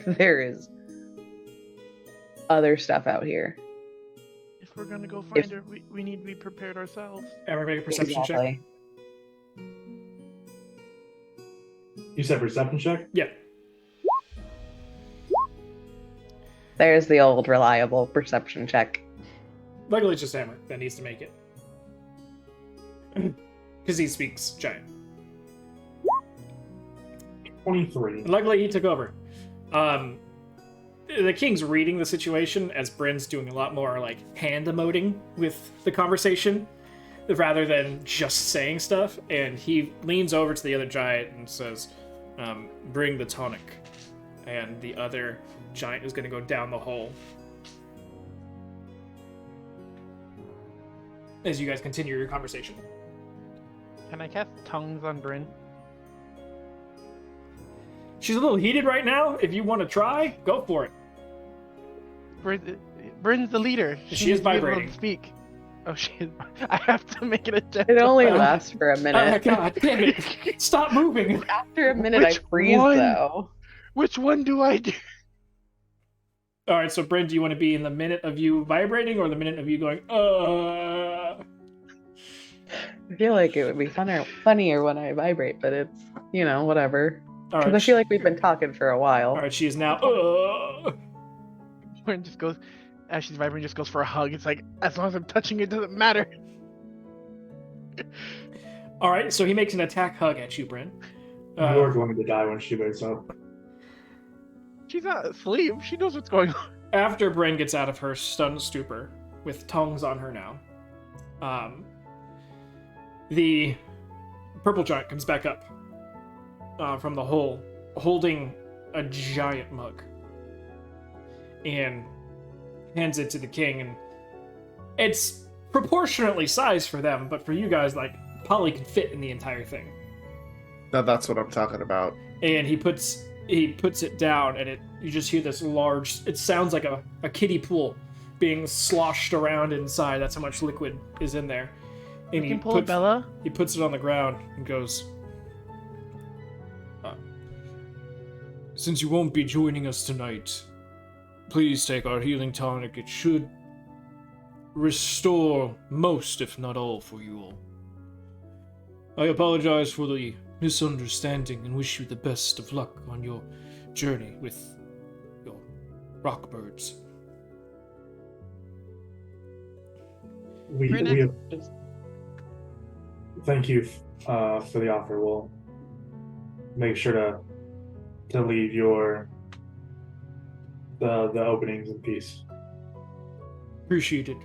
there is other stuff out here. If we're gonna go find her, we need to be prepared ourselves. Amric, make a perception check. You said perception check? Yeah. There's the old reliable perception check. Luckily, it's just Amric that needs to make it. Because he speaks giant. 23. Luckily, he took over. the king's reading the situation as Bryn's doing a lot more like hand emoting with the conversation rather than just saying stuff, and he leans over to the other giant and says, bring the tonic. And the other giant is going to go down the hole. As you guys continue your conversation. Can I cast tongues on Bryn? She's a little heated right now. If you want to try, go for it. Bryn's the leader. She is needs to be able to vibrating. Speak. Oh, she is. I have to make it a check. It only lasts for a minute. God damn it. Stop moving. After a minute, I Which freeze, one? though. Which one do I do? All right, so Bryn, do you want to be in the minute of you vibrating or the minute of you going, I feel like it would be funnier when I vibrate, but it's, whatever. All Because right, I feel like we've been talking for a while. all right, she is now, Bryn just goes, as she's vibrating, just goes for a hug. It's like, as long as I'm touching it, doesn't matter. All right, so he makes an attack hug at you, Bryn. You're going to die when she wakes up. She's not asleep. She knows what's going on. After Bryn gets out of her stunned stupor, with tongues on her now, the purple giant comes back up from the hole, holding a giant mug, and hands it to the king. And it's proportionately sized for them, but for you guys, like, Polly can fit in the entire thing. Now that's what I'm talking about. And he puts it down, and you just hear this large, it sounds like a kiddie pool being sloshed around inside. That's how much liquid is in there. And You can pull it, Bella. he puts it on the ground and goes, since you won't be joining us tonight, please take our healing tonic. It should restore most, if not all, for you all. I apologize for the misunderstanding and wish you the best of luck on your journey with your rock birds. We Bryn, thank you for the offer. We'll make sure to leave the openings in peace. Appreciate it.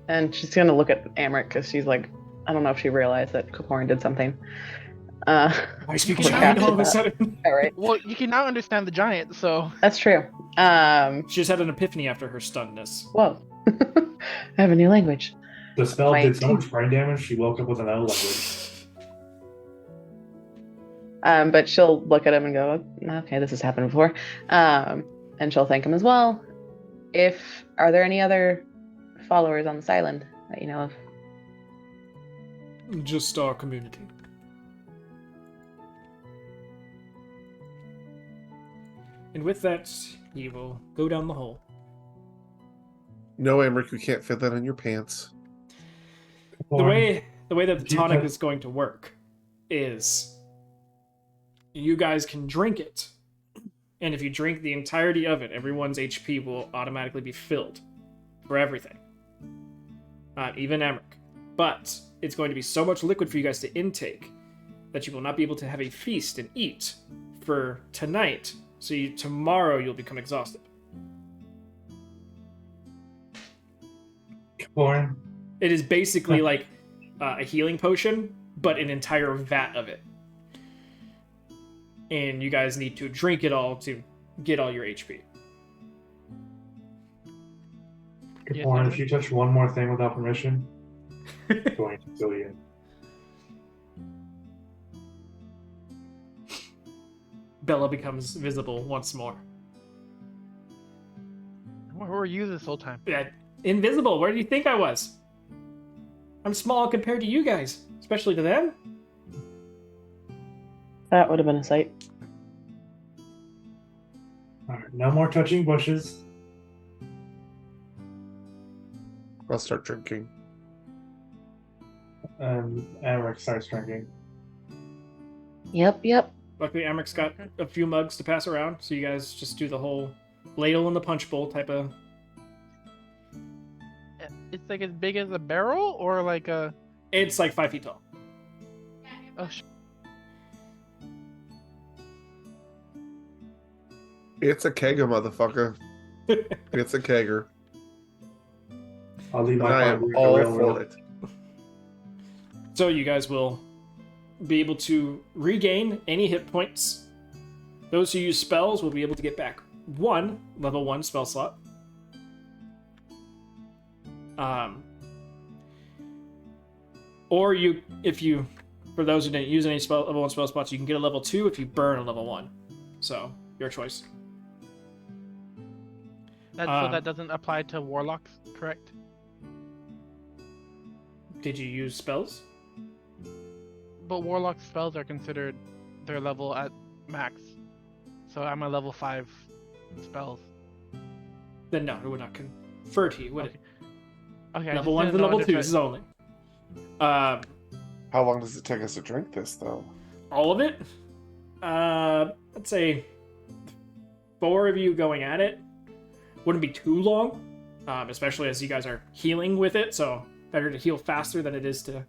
And she's going to look at Amrit because she's like, I don't know if she realized that Kaporin did something. I speak We're giant captured all of a that. sudden. All right. Well, you can now understand the giant, so. That's true. She just had an epiphany after her stunnedness. Whoa. I have a new language. The spell Right. did so much brain damage, she woke up with another language. But she'll look at him and go, okay, this has happened before. And she'll thank him as well. Are there any other followers on this island that you know of? Just our community. And with that, he will go down the hole. No, Emmerich, you can't fit that in your pants. The way that the Do you tonic have- is going to work is you guys can drink it. And if you drink the entirety of it, everyone's HP will automatically be filled for everything. Even Emmerich. But it's going to be so much liquid for you guys to intake that you will not be able to have a feast and eat for tonight. So tomorrow you'll become exhausted. Lauren, It is basically like a healing potion, but an entire vat of it. And you guys need to drink it all to get all your HP. Yes, Lauren, sir. if you touch one more thing without permission, I'm going to kill you. Bella becomes visible once more. Where were you this whole time? Invisible, where do you think I was? I'm small compared to you guys, especially to them. That would have been a sight. Alright, no more touching bushes. I'll start drinking. And Eric starts drinking. Yep. Luckily, Amric's got a few mugs to pass around, so you guys just do the whole ladle in the punch bowl type of... It's like as big as a barrel, or like a. It's like 5 feet tall. Oh, It's a kegger, motherfucker. It's a kegger. I'll leave And my I part am doing the all railroad. for it. So you guys will be able to regain any hit points. Those who use spells will be able to get back 1 level 1 spell slot. Or for those who didn't use any level 1 spell spots, you can get a level 2 if you burn a level 1. So, your choice. So that doesn't apply to warlocks, correct? Did you use spells? But warlock spells are considered their level at max. So I'm a level 5 spells. Then no, it would not confer to you, would it? Okay. Level 1 to level 2s only. How long does it take us to drink this, though? All of it? Let's say 4 of you going at it. Wouldn't be too long, especially as you guys are healing with it, so better to heal faster than it is to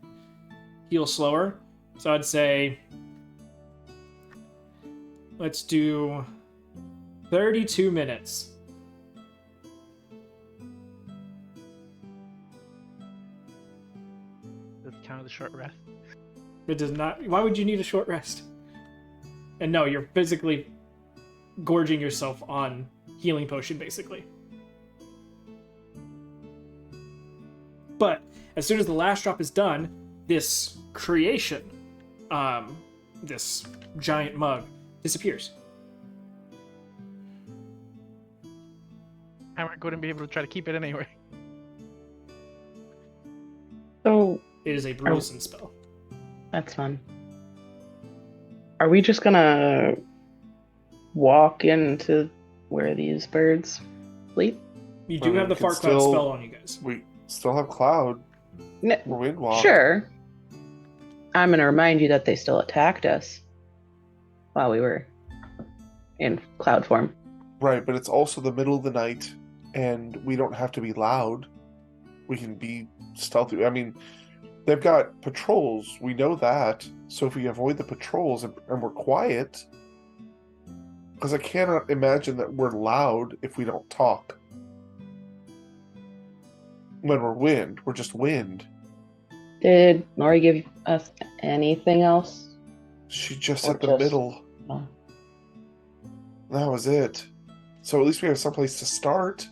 heal slower. So I'd say let's do 32 minutes. That's kind of the short rest. It does not. Why would you need a short rest? And no, you're physically gorging yourself on healing potion, basically. But as soon as the last drop is done, this creation, this giant mug, disappears. I wouldn't be able to try to keep it anyway. So It is a bruising spell. that's fun. Are we just gonna walk into where these birds sleep? You do I have the can far cloud still- spell on you guys. We still have Cloud. No, Or Windwalk. sure. I'm gonna remind you that they still attacked us while we were in cloud form. Right, but it's also the middle of the night, and we don't have to be loud. We can be stealthy. I mean, they've got patrols. We know that. So if we avoid the patrols and we're quiet, because I cannot imagine that we're loud if we don't talk. When we're wind, we're just wind. Did Nori give us anything else? She just Or said the just- middle. Oh. That was it. So at least we have someplace to start.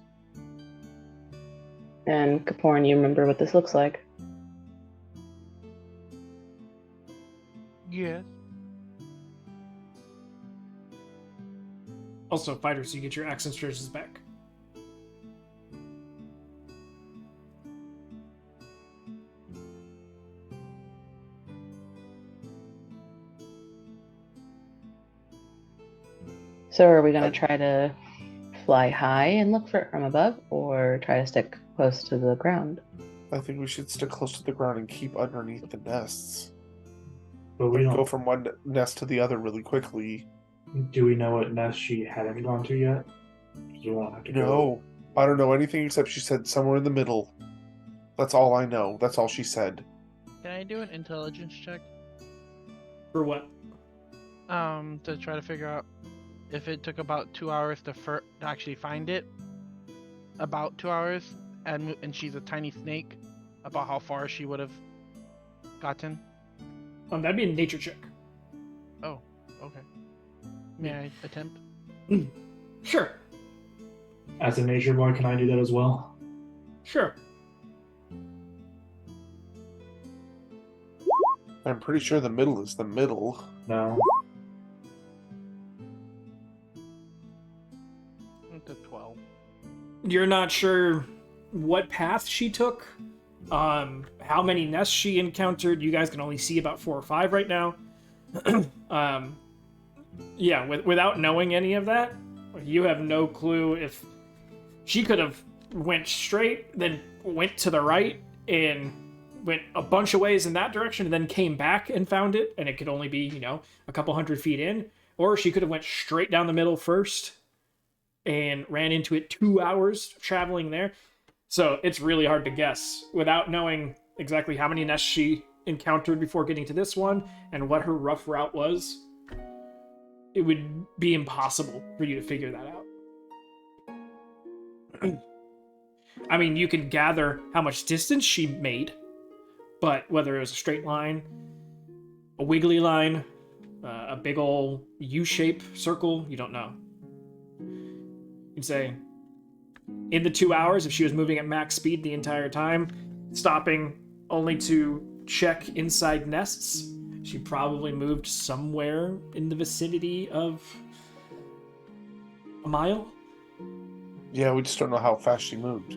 And Kaporn, you remember what this looks like? Yes. Also, fighters, you get your accent strategies back. So are we gonna try to fly high and look for it from above, or try to stick close to the ground? I think we should stick close to the ground and keep underneath the nests. But we Go don't. from one nest to the other really quickly. Do we know what nest she hadn't gone to yet? 'Cause we won't have to go. No, I don't know anything except she said somewhere in the middle. That's all I know. That's all she said. Can I do an intelligence check? For what? To try to figure out if it took about 2 hours to actually find it. About 2 hours, and she's a tiny snake. About how far she would have gotten. That'd be a nature check. Oh, okay. May I attempt? Sure. As a nature boy, can I do that as well? Sure. I'm pretty sure the middle is the middle. No. To 12. You're not sure what path she took, how many nests she encountered. You guys can only see about 4 or 5 right now. Yeah, without knowing any of that, you have no clue if she could have went straight, then went to the right, and went a bunch of ways in that direction, and then came back and found it, and it could only be, a couple 100 feet in. Or she could have went straight down the middle first and ran into it 2 hours traveling there. So it's really hard to guess without knowing exactly how many nests she encountered before getting to this one and what her rough route was. it would be impossible for you to figure that out. I mean, you can gather how much distance she made, but whether it was a straight line, a wiggly line, a big ol' U-shape circle, you don't know. You'd say, in the 2 hours, if she was moving at max speed the entire time, stopping only to check inside nests, she probably moved somewhere in the vicinity of a mile. Yeah, we just don't know how fast she moved.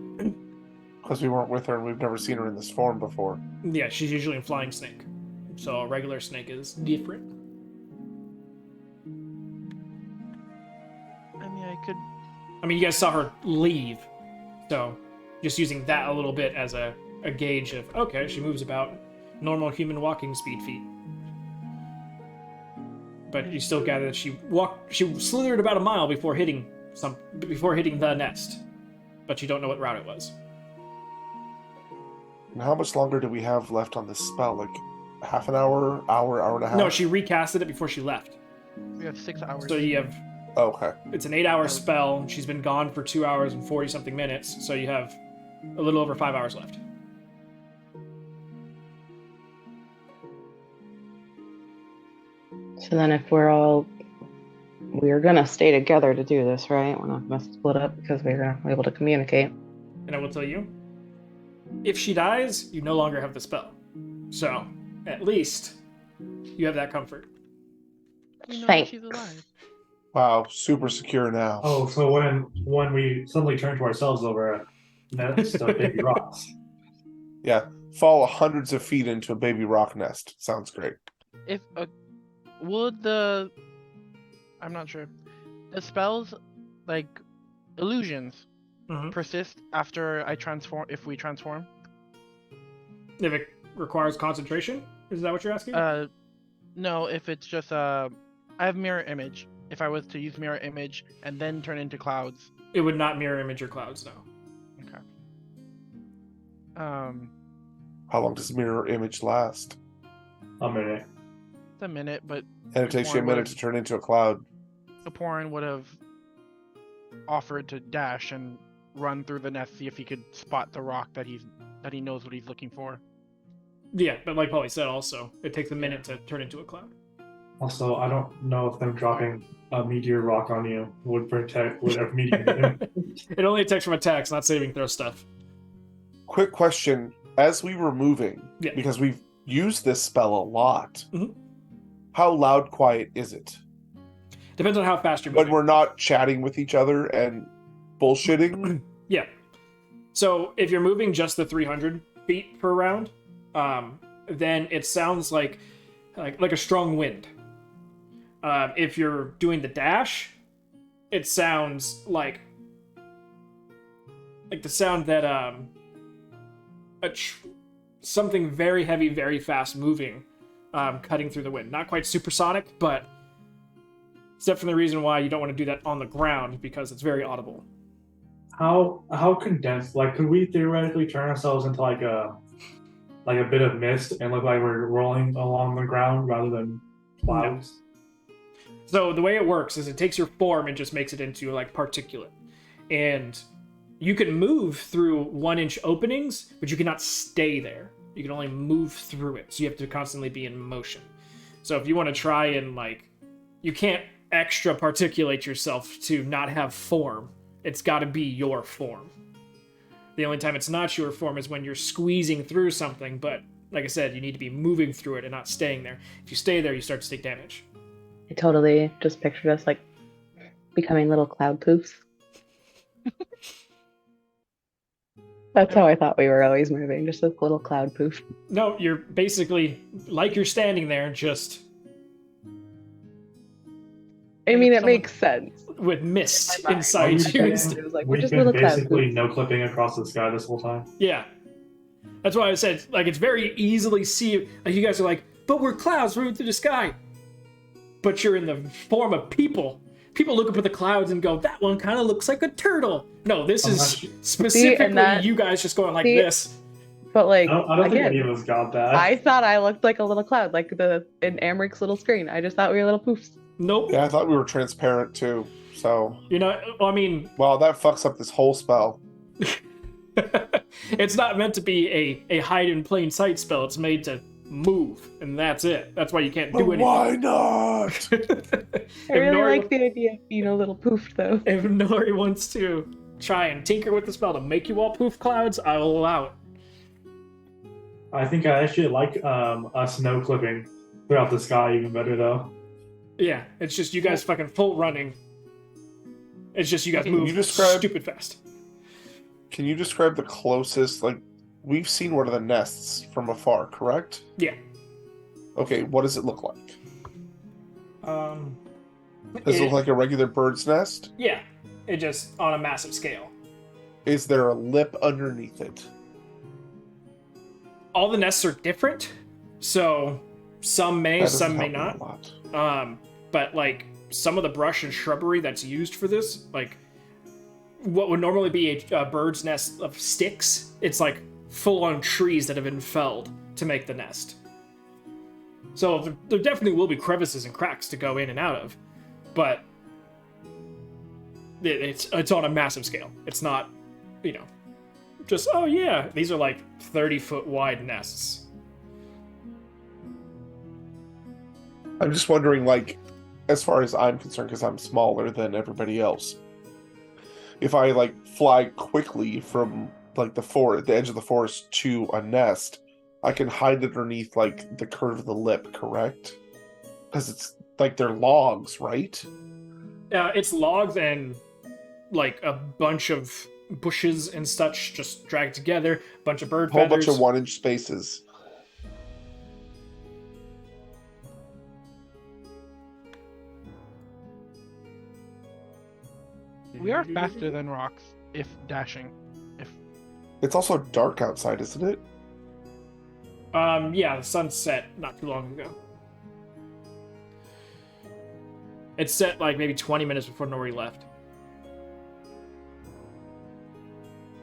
Because we weren't with her and we've never seen her in this form before. Yeah, she's usually a flying snake. So a regular snake is different. I mean, I could. I mean, you guys saw her leave. So just using that a little bit as a gauge of, okay, she moves about normal human walking speed feet. But you still gather that she slithered about a mile before hitting the nest. But you don't know what route it was. And how much longer do we have left on this spell? Like half an hour, hour and a half? No, she recasted it before she left. We have 6 hours. So you have... Oh, okay. It's an 8-hour spell. She's been gone for 2 hours and 40-something minutes. So you have a little over 5 hours left. So then if we're gonna stay together to do this, right? We're not gonna split up because we're not able to communicate. And I will tell you, if she dies, you no longer have the spell. So, at least, you have that comfort. We know that Thanks. she's alive. Wow, super secure now. Oh, so when we suddenly turn to ourselves over a nest of baby rocks. Yeah, fall hundreds of feet into a baby rock nest. Sounds great. If would the, I'm not sure, the spells like illusions persist after I transform? If we transform, If it requires concentration, is that what you're asking? no. If it's just I have mirror image. If I was to use mirror image and then turn into clouds, It would not mirror image your clouds, no. okay. How long does mirror image last? A minute. It's a minute, but And it takes you a minute to turn into a cloud. Kaporin would have offered to dash and run through the nest, see if he could spot the rock that he knows what he's looking for. Yeah, but like Polly said also, it takes a minute to turn into a cloud. Also, I don't know if them dropping a meteor rock on you would protect whatever meteor. It only attacks from attacks, not saving throw stuff. Quick question. As we were moving, Yeah. because we've used this spell a lot, Mhm. how loud quiet is it? Depends on how fast you're When moving. we're not chatting with each other and bullshitting? Yeah. So if you're moving just the 300 feet per round, then it sounds like a strong wind. If you're doing the dash, it sounds like the sound that something very heavy, very fast moving, cutting through the wind. Not quite supersonic, but it's definitely the reason why you don't want to do that on the ground, because it's very audible. How condensed? Like, could we theoretically turn ourselves into like a bit of mist and look like we're rolling along the ground rather than clouds? So the way it works is it takes your form and just makes it into like particulate. And you can move through 1-inch openings, but you cannot stay there. You can only move through it. So you have to constantly be in motion. So if you want to try and you can't extra particulate yourself to not have form. It's got to be your form. The only time it's not your form is when you're squeezing through something, but like I said, you need to be moving through it and not staying there. If you stay there, you start to take damage. I totally just pictured us becoming little cloud poofs. That's how I thought we were always moving, just a little cloud poof. No, you're basically like you're standing there, just I mean, it makes sense. with mist In my mind. inside We've you. been- instead. It was like, we're We've just been little cloud basically poofs. no clipping across the sky this whole time. Yeah. That's why I said, it's very easily see. Like, you guys are like, but we're clouds moving through the sky. But you're in the form of people. People look up at the clouds and go, that one kind of looks like a turtle. No, this is specifically you guys just going like this. But I don't think any again, of us got that. I thought I looked like a little cloud, like in Amric's little screen. I just thought we were little poofs. Nope. Yeah, I thought we were transparent too. So, You know, I mean, well, that fucks up this whole spell. it's not meant to be a hide in plain sight spell. It's made to move, and that's it. That's why you can't do But anything. why not? I really like the idea of being a little poofed, though. If Nori wants to try and tinker with the spell to make you all poof clouds, I will allow it. I think I actually like us snow clipping throughout the sky even better though. Yeah, it's just you guys fucking full running. It's just you guys Can move you describe- stupid fast. Can you describe the closest? Like, we've seen one of the nests from afar, correct? Yeah. Okay, what does it look like? Does it look It- like a regular bird's nest? Yeah, it just on a massive scale. Is there a lip underneath it? All the nests are different, so some may, That doesn't some may help me not. a lot. But like some of the brush and shrubbery that's used for this, like what would normally be a bird's nest of sticks, it's like full-on trees that have been felled to make the nest. So there definitely will be crevices and cracks to go in and out of, but it's on a massive scale. It's not, just, oh yeah, these are like 30-foot wide nests. I'm just wondering, like, as far as I'm concerned, because I'm smaller than everybody else, if I like fly quickly from like the edge of the forest to a nest, I can hide underneath like the curve of the lip, correct? Because it's like they're logs, right? It's logs and like a bunch of bushes and such just dragged together, a bunch of bird A whole feathers. bunch of 1-inch spaces. We are faster than rocks if dashing. It's also dark outside, isn't it? Yeah, the sun set not too long ago. It set like maybe 20 minutes before Nori left.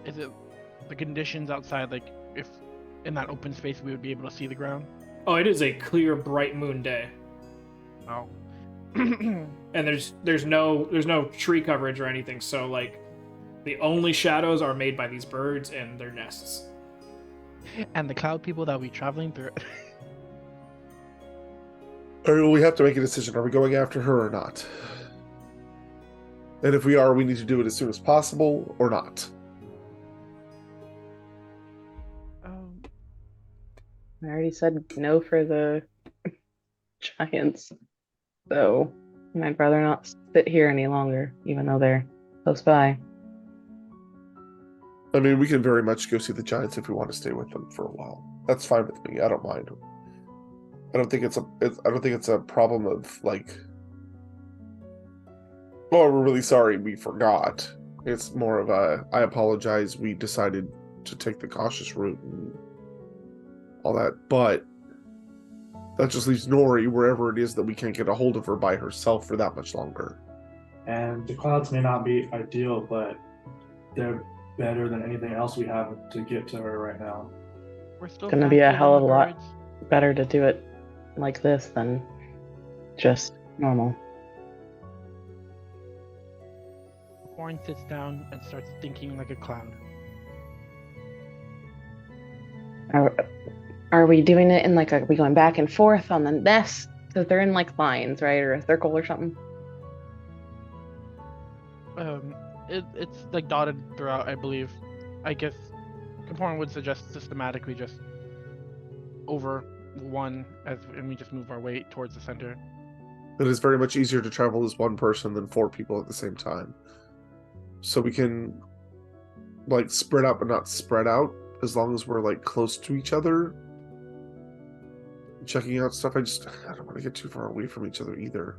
Is it the conditions outside, like if in that open space we would be able to see the ground? Oh, it is a clear, bright moon day, Oh. and there's no tree coverage or anything. So like, the only shadows are made by these birds and their nests. And the cloud people that will be traveling through it. All right, well, we have to make a decision. Are we going after her or not? And if we are, we need to do it as soon as possible or not. I already said no for the giants, so I'd rather not sit here any longer, even though they're close by. I mean, we can very much go see the giants if we want to stay with them for a while. That's fine with me. I don't mind. I don't think it's a problem of like, oh, we're really sorry we forgot. It's more of a, I apologize, we decided to take the cautious route and all that. But that just leaves Nori wherever it is that we can't get a hold of her by herself for that much longer. And the clouds may not be ideal, but they're better than anything else we have to get to her right now. We're still Gonna be a faster hell than of the a lot birds. better to do it like this than just normal. Warren sits down and starts thinking like a cloud. Are we doing it in like are we going back and forth on the nest? Because they're in like lines, right? Or a circle or something. It's like dotted throughout, I believe. I guess Comporn would suggest systematically just over one and we just move our way towards the center. It is very much easier to travel as one person than 4 people at the same time. So we can like spread out but not spread out as long as we're like close to each other. Checking out stuff. I don't want to get too far away from each other either.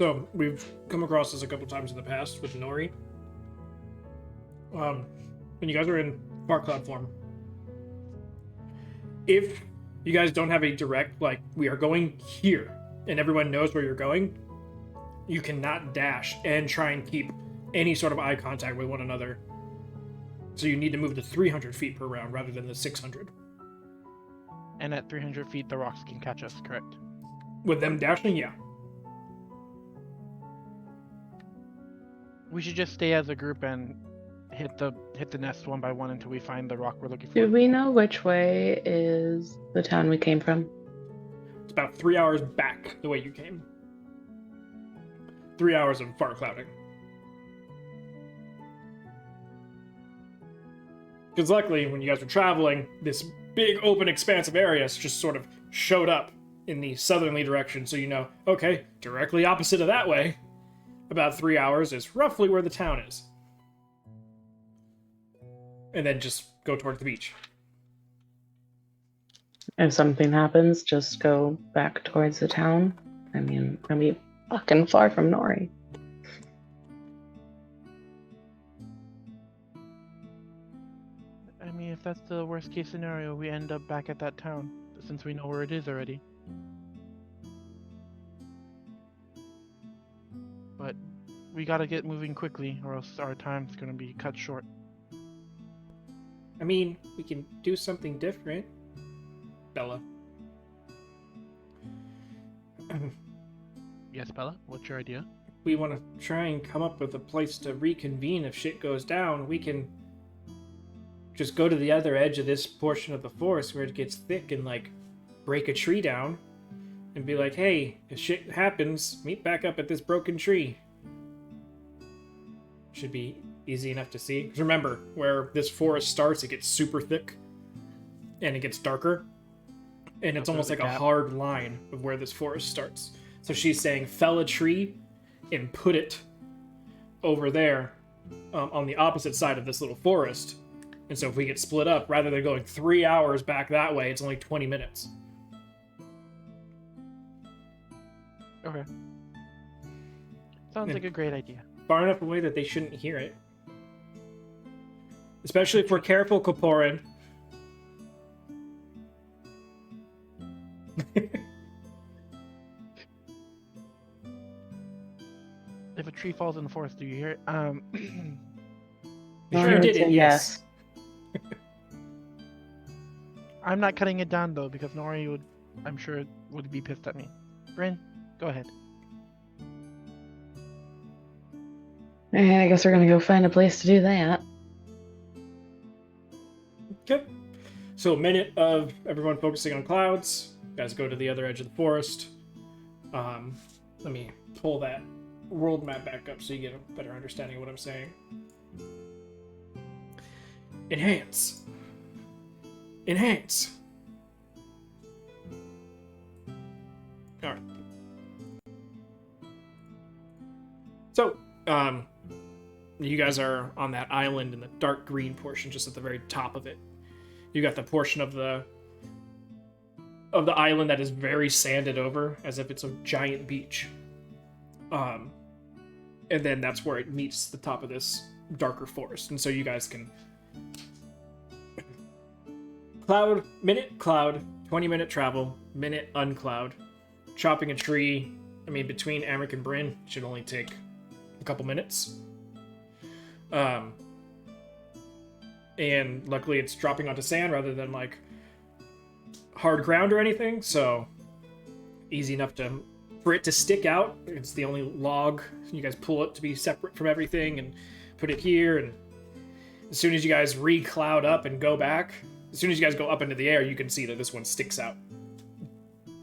So we've come across this a couple times in the past with Nori. When you guys are in Far Cloud form, if you guys don't have a direct, like, we are going here, and everyone knows where you're going, you cannot dash and try and keep any sort of eye contact with one another. So you need to move to 300 feet per round rather than the 600. And at 300 feet, the rocks can catch us, correct? With them dashing, yeah. We should just stay as a group and hit the nest one by one until we find the rock we're looking for. Do we know which way is the town we came from? It's about 3 hours back the way you came. 3 hours of far clouding. Because luckily, when you guys were traveling, this big open expansive area just sort of showed up in the southerly direction, so you know, okay, directly opposite of that way, about 3 hours is roughly where the town is. And then just go towards the beach. If something happens, just go back towards the town. I mean, I'll be fucking far from Nori. I mean, if that's the worst case scenario, we end up back at that town, since we know where it is already. But we gotta get moving quickly, or else our time's gonna be cut short. I mean, we can do something different. Bella. Yes, Bella? What's your idea? We want to try and come up with a place to reconvene if shit goes down. We can just go to the other edge of this portion of the forest where it gets thick and, like, break a tree down and be like, hey, if shit happens, meet back up at this broken tree. Should be easy enough to see. 'Cause remember, where this forest starts, it gets super thick and it gets darker. And it's almost like a hard line of where this forest starts. So she's saying fell a tree and put it over there on the opposite side of this little forest. And so if we get split up, rather than going 3 hours back that way, it's only 20 minutes. Okay. Sounds like a great idea. Far enough away that they shouldn't hear it. Especially if we're careful, Koporin. If a tree falls in the forest, do you hear it? If you did it, yes. I'm not cutting it down though, because Nori would, I'm sure, would be pissed at me. Bryn, go ahead. And I guess we're gonna go find a place to do that. Okay. So a minute of everyone focusing on clouds. You guys go to the other edge of the forest. Let me pull that world map back up so you get a better understanding of what I'm saying. Enhance. Enhance. Alright. So, you guys are on that island in the dark green portion, just at the very top of it. You got the portion of the island that is very sanded over, as if it's a giant beach. And then that's where it meets the top of this darker forest. And so you guys can cloud, 20-minute travel, minute uncloud. Chopping a tree, I mean, between Amric and Bryn should only take a couple minutes. And luckily it's dropping onto sand rather than, like, hard ground or anything, so easy enough for it to stick out. It's the only log. You guys pull it to be separate from everything and put it here, and as soon as you guys re-cloud up and go back, as soon as you guys go up into the air, you can see that this one sticks out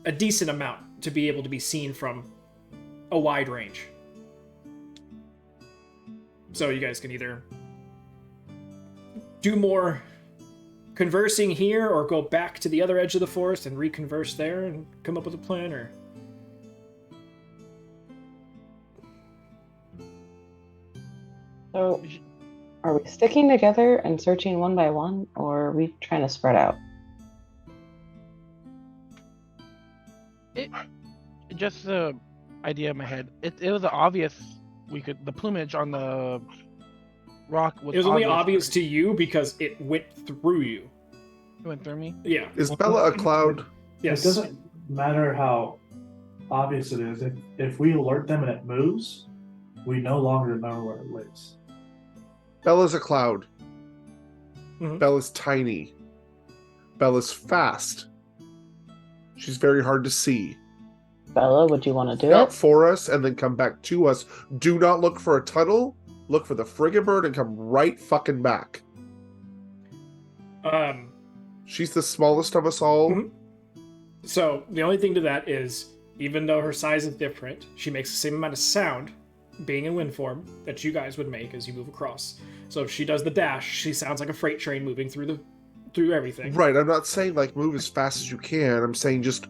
a decent amount to be able to be seen from a wide range. So you guys can either do more conversing here or go back to the other edge of the forest and reconverse there and come up with a plan, or... So, are we sticking together and searching one by one, or are we trying to spread out? Just the idea in my head. It was obvious the plumage on the rock was. It was only obvious to you because it went through you. It went through me? Yeah. Is Bella a cloud? Yes. It doesn't matter how obvious it is. If we alert them and it moves, we no longer know where it lives. Bella's a cloud. Mhm. Bella's tiny. Bella's fast. She's very hard to see. Bella, would you want to do Out it? for us and then come back to us. Do not look for a tunnel. look for the friggin' bird, and come right fucking back. She's the smallest of us all. Mhm. So the only thing to that is, even though her size is different, she makes the same amount of sound, being in wind form, that you guys would make as you move across. So if she does the dash, she sounds like a freight train moving through everything. Right, I'm not saying like move as fast as you can. I'm saying just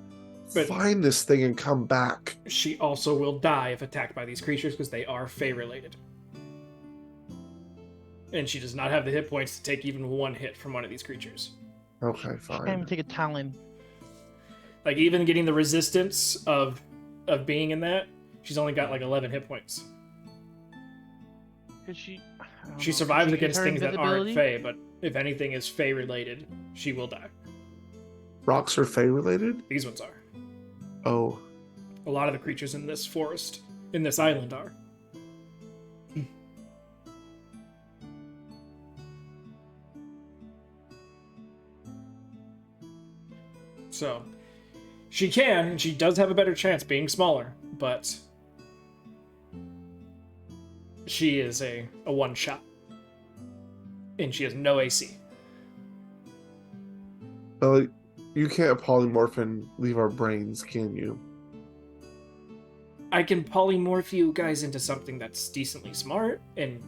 But- find this thing and come back. She also will die if attacked by these creatures because they are Fey related. And she does not have the hit points to take even one hit from one of these creatures. Okay, She can't fine. even take a talon. Like, even getting the resistance of being in that, she's only got like 11 hit points. Could she? I don't She know, survives could she against use her things that aren't invisibility? Fey, but if anything is Fey related, she will die. Rocks are Fey related? These ones are. Oh. A lot of the creatures in this forest, in this island, are. So, she can, and she does have a better chance being smaller, but she is a one-shot. And she has no AC. Well, you can't polymorph and leave our brains, can you? I can polymorph you guys into something that's decently smart, and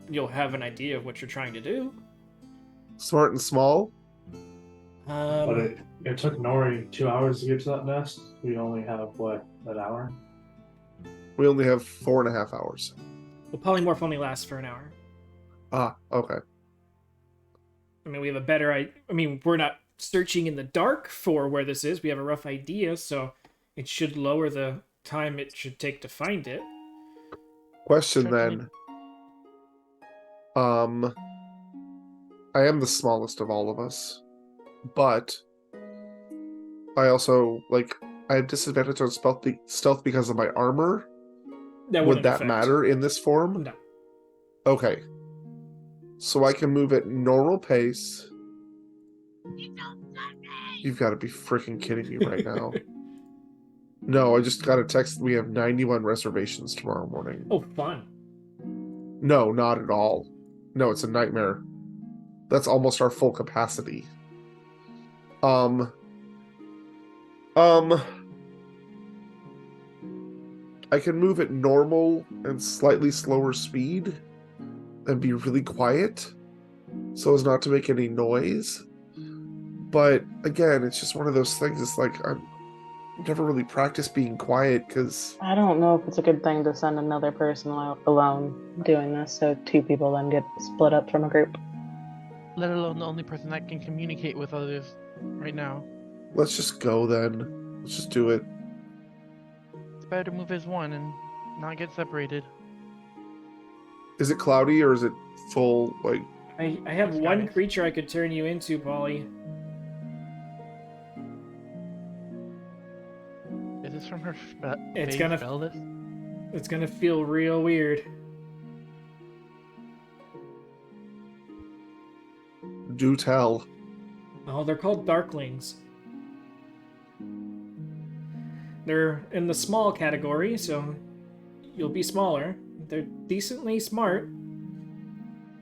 you'll have an idea of what you're trying to do. Smart and small? But it took Nori 2 hours to get to that nest. We only have, what, an hour? We only have 4.5 hours. Well, polymorph only lasts for an hour. Ah, okay. I mean, we have a better I mean, we're not searching in the dark for where this is. We have a rough idea, so it should lower the time it should take to find it. Question Certainly. then. I am the smallest of all of us, but I also I have disadvantage on stealth because of my armor. That Would wouldn't that affect. matter in this form? No. Okay. So I can move at normal pace. You've got to be freaking kidding me right now. No, I just got a text. We have 91 reservations tomorrow morning. Oh, fun. No, not at all. No, it's a nightmare. That's almost our full capacity. I can move at normal and slightly slower speed and be really quiet so as not to make any noise. But again, it's just one of those things. It's like I've never really practiced being quiet because I don't know if it's a good thing to send another person alone doing this, so two people then get split up from a group. Let alone the only person that can communicate with others right now. let's just go then. Let's just do it. It's better to move as one and not get separated. Is it cloudy or is it full? I have It's one nice. creature I could turn you into, Polly. Is this from her It's vague gonna- spell list? It's gonna feel real weird. Do tell. Oh, they're called Darklings. They're in the small category, so you'll be smaller. They're decently smart.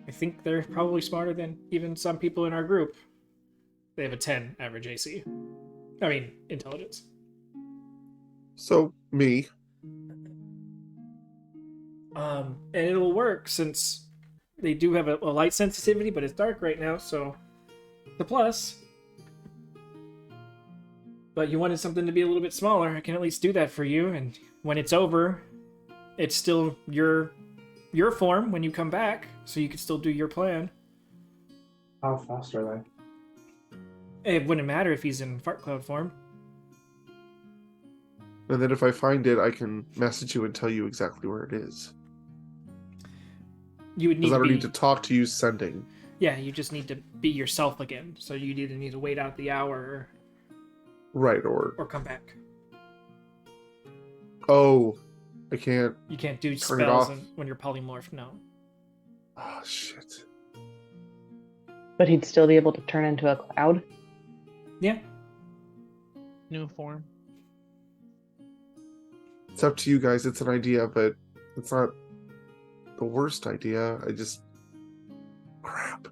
I think they're probably smarter than even some people in our group. They have a 10 average AC. I mean, intelligence. So me. And it'll work since they do have a light sensitivity, but it's dark right now, so the plus. But you wanted something to be a little bit smaller. I can at least do that for you, and when it's over, it's still your form when you come back, so you can still do your plan. How fast are they? It wouldn't matter if he's in fart cloud form. And then if I find it, I can message you and tell you exactly where it is. You would need Because I to don't be, need to talk to you sending. yeah, you just need to be yourself again. So you either need to wait out the hour Right, or... or come back. Oh, I can't... You can't do Turn it spells off. when you're polymorphed, no. Oh, shit. But he'd still be able to turn into a cloud. Yeah. New form. It's up to you guys. It's an idea, but it's not the worst idea. Crap.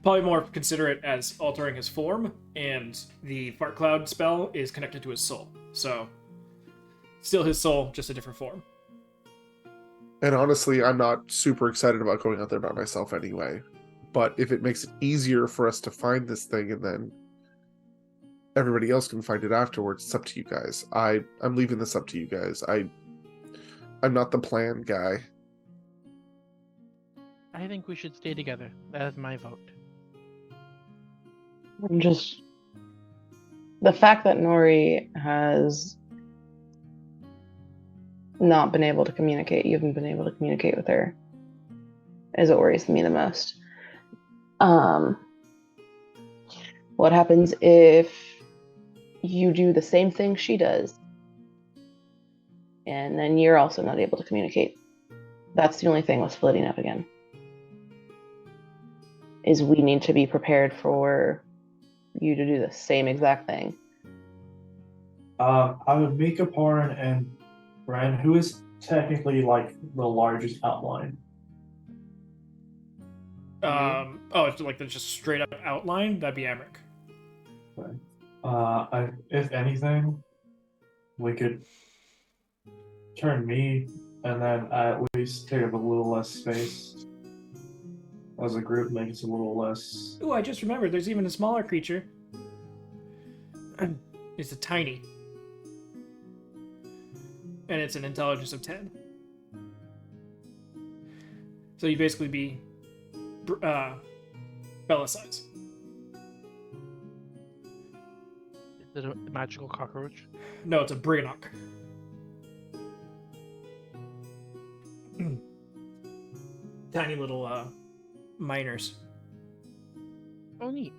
Polymorph, consider it as altering his form, and the fart cloud spell is connected to his soul. So, still his soul, just a different form. And honestly, I'm not super excited about going out there by myself anyway. But if it makes it easier for us to find this thing and then everybody else can find it afterwards, it's up to you guys. I'm leaving this up to you guys. I'm not the plan guy. I think we should stay together. That is my vote. Just the fact that Nori has not been able to communicate, you haven't been able to communicate with her, is what worries me the most. What happens if you do the same thing she does, and then you're also not able to communicate? That's the only thing with splitting up again. Is we need to be prepared for you to do the same exact thing. I would make a porn and Bran, who is technically like the largest outline. It's like the just straight up outline. That'd be Amric. Okay. If anything, we could turn me and then at least take up a little less space. As a group, make it a little less. Ooh, I just remembered. There's even a smaller creature. It's a tiny, and it's an intelligence of 10. So you basically be Bella size. Is it a magical cockroach? No, it's a Briganock. Tiny little miners. Oh, neat.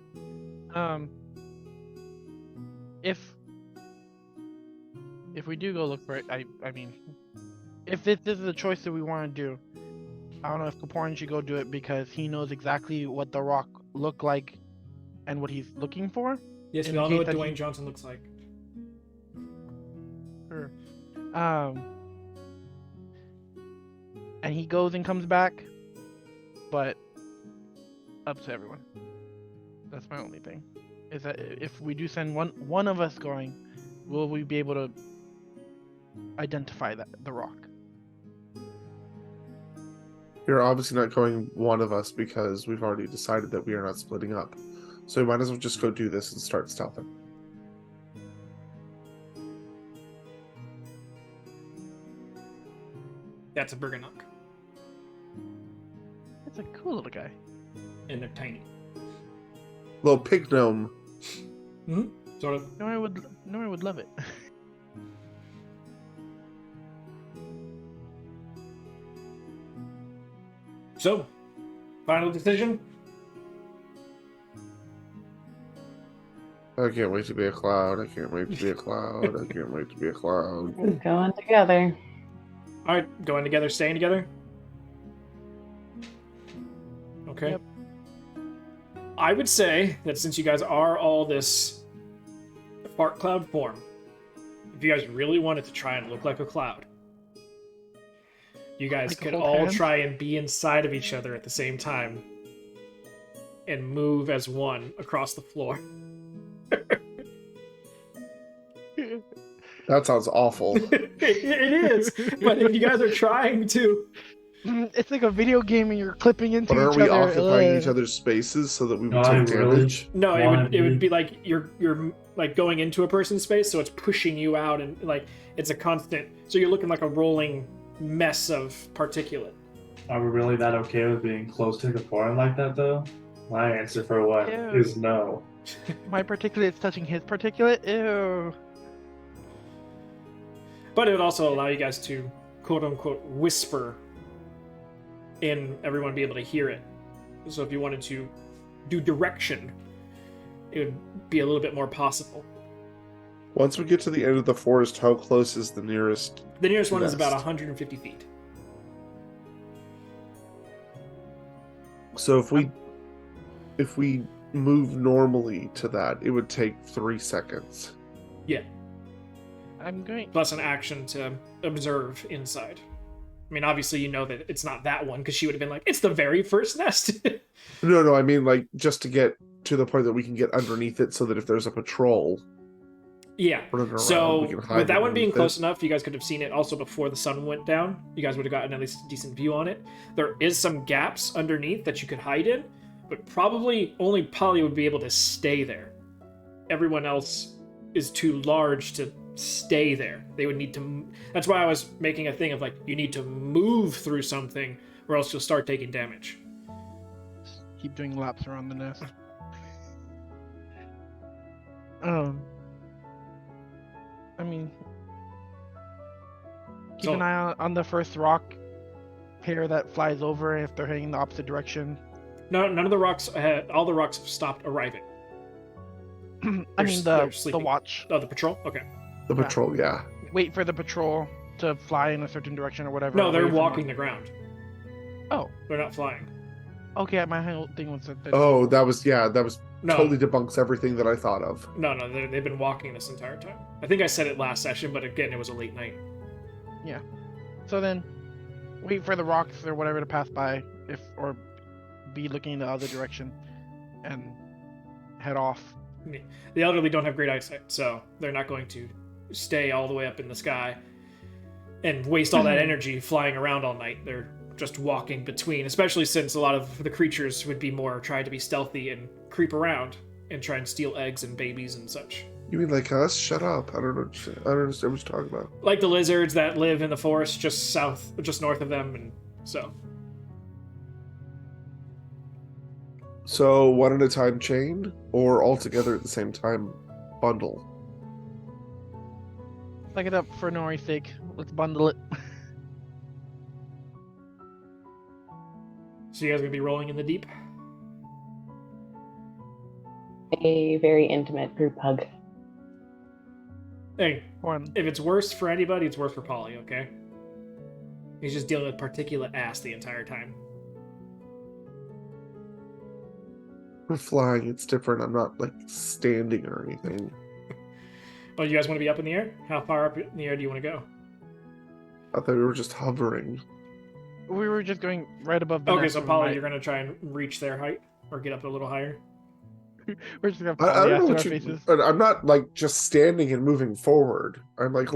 If we do go look for it, I mean, if this is a choice that we want to do, I don't know if Kaporn should go do it because he knows exactly what the rock looked like and what he's looking for. Yes, In we all case know what that Dwayne Johnson looks like. Sure. And he goes and comes back, but up to everyone. That's my only thing. Is that if we do send one of us going, will we be able to identify the rock? You're obviously not going one of us because we've already decided that we are not splitting up. So we might as well just go do this and start stealthing. That's a Briganock. It's a cool little guy. And they're tiny. Little pig gnome. Mm-hmm. Sort of. Nori would love it. So, final decision? I can't wait to be a cloud. I can't wait to be a cloud. I can't wait to be a cloud. Going together. Alright, going together, staying together? Okay. Yep. I would say that since you guys are all this fart cloud form, if you guys really wanted to try and look like a cloud, you guys Like could hold all hands? try and be inside of each other at the same time and move as one across the floor. That sounds awful. It is, but if you guys are trying to, It's like a video game and you're clipping into But aren't each we other. occupying Ugh. each other's spaces so that we would No, I take really- damage? no, it One, would dude. be like you're like going into a person's space, so it's pushing you out, and like it's a constant. So you're looking like a rolling mess of particulate. Are we really that okay with being close to the foreign like that, though? My answer for what Ew. is no. My particulate's touching his particulate. Ew. But it would also allow you guys to quote unquote whisper and everyone be able to hear it. So if you wanted to do direction, it would be a little bit more possible. Once we get to the end of the forest, how close is the nearest? The nearest one is about Nest. 150 feet. So if we move normally to that, it would take 3 seconds. Yeah, I'm going. plus an action to observe inside. I mean, obviously you know that it's not that one because she would have been like, it's the very first nest. No, I mean like just to get to the point that we can get underneath it, so that if there's a patrol Yeah. running around, So we can hide with that one being underneath close it. enough, you guys could have seen it also before the sun went down. You guys would have gotten at least a decent view on it. There is some gaps underneath that you could hide in, but probably only Polly would be able to stay there. Everyone else is too large to stay there. They would need to. That's why I was making a thing of like, you need to move through something, or else you'll start taking damage. Keep doing laps around the nest. I mean, keep So- an eye on the first rock pair that flies over if they're heading the opposite direction. No, none of the rocks. All the rocks have stopped arriving. I mean they're the sleeping. watch. Oh, the patrol. Okay. The patrol, yeah. Wait for the patrol to fly in a certain direction or whatever. No, they're away from walking the ground. Oh. They're not flying. Okay, my whole thing was that. Oh, that was No. totally debunks everything that I thought of. No, they've been walking this entire time. I think I said it last session, but again, it was a late night. So then, wait for the rocks or whatever to pass by, or be looking in the other direction, and head off. The elderly don't have great eyesight, so they're not going to stay all the way up in the sky and waste all that energy flying around all night. They're just walking between, especially since a lot of the creatures would be more trying to be stealthy and creep around and try and steal eggs and babies and such. You mean like us? Shut up! I don't understand what you're talking about. Like the lizards that live in the forest just north of them, and so. So one at a time chain, or all together at the same time bundle? Suck it up for Nori's sake. Let's bundle it. So you guys gonna be rolling in the deep? A very intimate group hug. Hey, One. if it's worse for anybody, it's worse for Polly, okay? He's just dealing with particulate ass the entire time. We're flying. It's different. I'm not like standing or anything. Oh, you guys want to be up in the air? How far up in the air do you want to go? I thought we were just hovering. We were just going right above the Okay, nest. so We Polly, might- you're gonna try and reach their height or get up a little higher. We're just gonna I follow don't know our what you. faces. But I'm not like just standing and moving forward. I'm like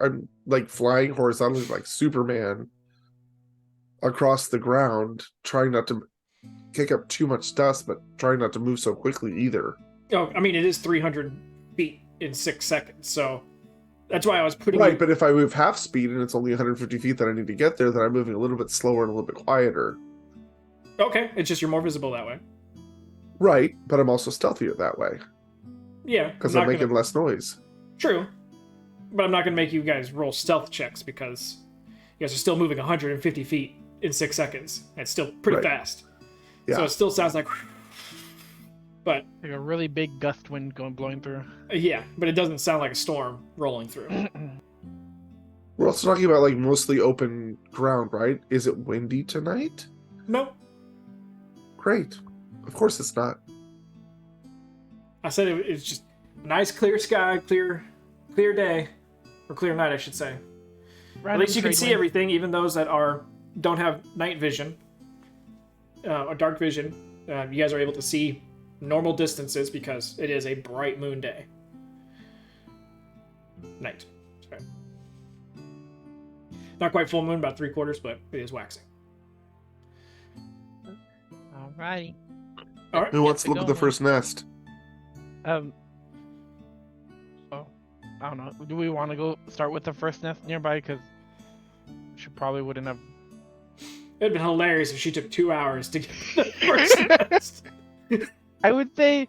I'm like flying horizontally like Superman across the ground, trying not to kick up too much dust, but trying not to move so quickly either. Oh, I mean, it is 300 feet in 6 seconds, so that's why I was putting Right, you- but if I move half speed and it's only 150 feet that I need to get there, then I'm moving a little bit slower and a little bit quieter. Okay, it's just you're more visible that way. Right, but I'm also stealthier that way Yeah, because I'm I'm not making gonna- less noise. True, but I'm not gonna make you guys roll stealth checks because you guys are still moving 150 feet in 6 seconds. It's still pretty Right. fast. Yeah. So it still sounds like, but Like a really big gust wind blowing through. yeah, but it doesn't sound like a storm rolling through. We're also talking about like mostly open ground, right? Is it windy tonight? No, Great. Of course it's not. I said it's just nice, clear sky, clear day, or clear night, I should say. At least you can see everything, even those that don't have night vision or dark vision. You guys are able to see normal distances because it is a bright moon day. Night. Sorry. Not quite full moon, about 3/4, but it is waxing. Alrighty. All right. Who wants to Get look at the going. first nest? Oh, I don't know. Do we want to go start with the first nest nearby? Because she probably wouldn't have. It'd been hilarious if she took 2 hours to get to the first nest. I would say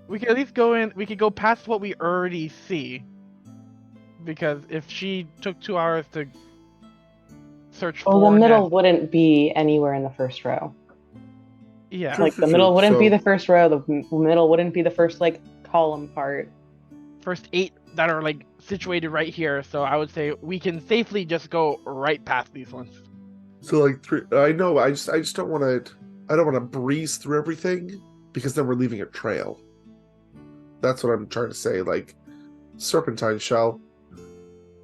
we could at least go in. We could go past what we already see. Because if she took 2 hours to search Well, for the middle nest- wouldn't be anywhere in the first row. yeah, True. Like the middle wouldn't be So- the first row. The middle wouldn't be the first like column part. first 8 that are like situated right here. So I would say we can safely just go right past these ones. So like three. I know. I just don't want to. I don't want to breeze through everything because then we're leaving a trail. That's what I'm trying to say. Like serpentine shell.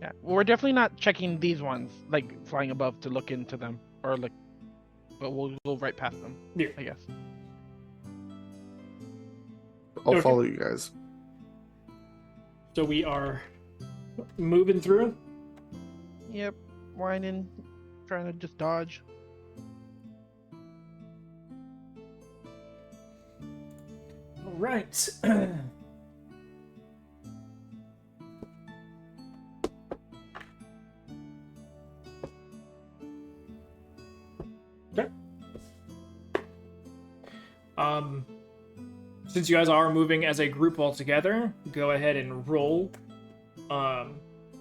Yeah, we're definitely not checking these ones, like flying above to look into them, or like, but we'll go right past them. Yeah. I guess. I'll Okay. follow you guys. So we are moving through. Yep, whining, trying to just dodge. All right. Okay. Since you guys are moving as a group all together, go ahead and roll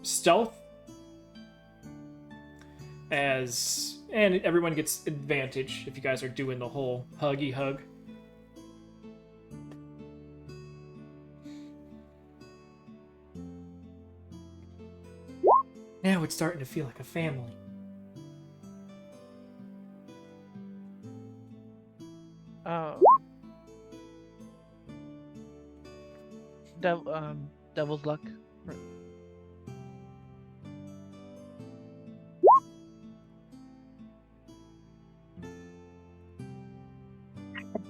stealth. And everyone gets advantage if you guys are doing the whole huggy hug. Now it's starting to feel like a family. Devil's luck.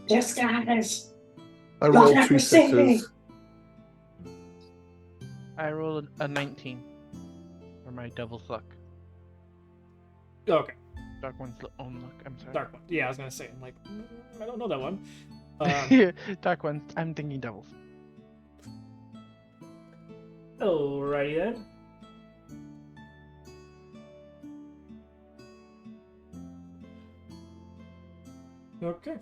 Just guys. I rolled 2 6s. I rolled a 19 for my devil's luck. Okay. Dark one's own luck. I'm sorry. Dark one. Yeah, I was gonna say. I'm like, I don't know that one. Dark one. I'm thinking devils. Alrighty then. Okay.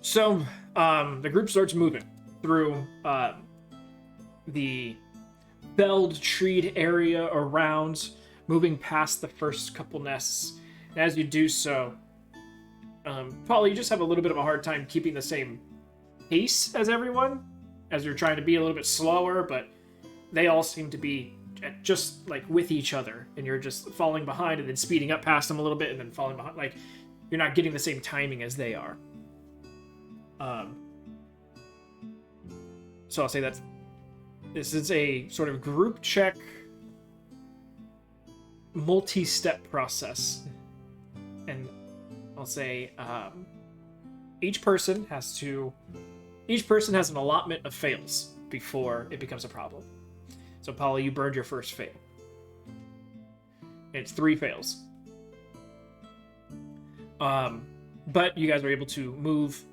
So, the group starts moving through the felled, treed area around, moving past the first couple nests. And as you do so, Polly, you just have a little bit of a hard time keeping the same pace as everyone, as you're trying to be a little bit slower, but they all seem to be just like with each other, and you're just falling behind and then speeding up past them a little bit and then falling behind. Like, you're not getting the same timing as they are. So I'll say that this is a sort of group check, multi-step process. And I'll say each person has an allotment of fails before it becomes a problem. So Polly, you burned your first fail. It's 3 fails. But you guys are able to move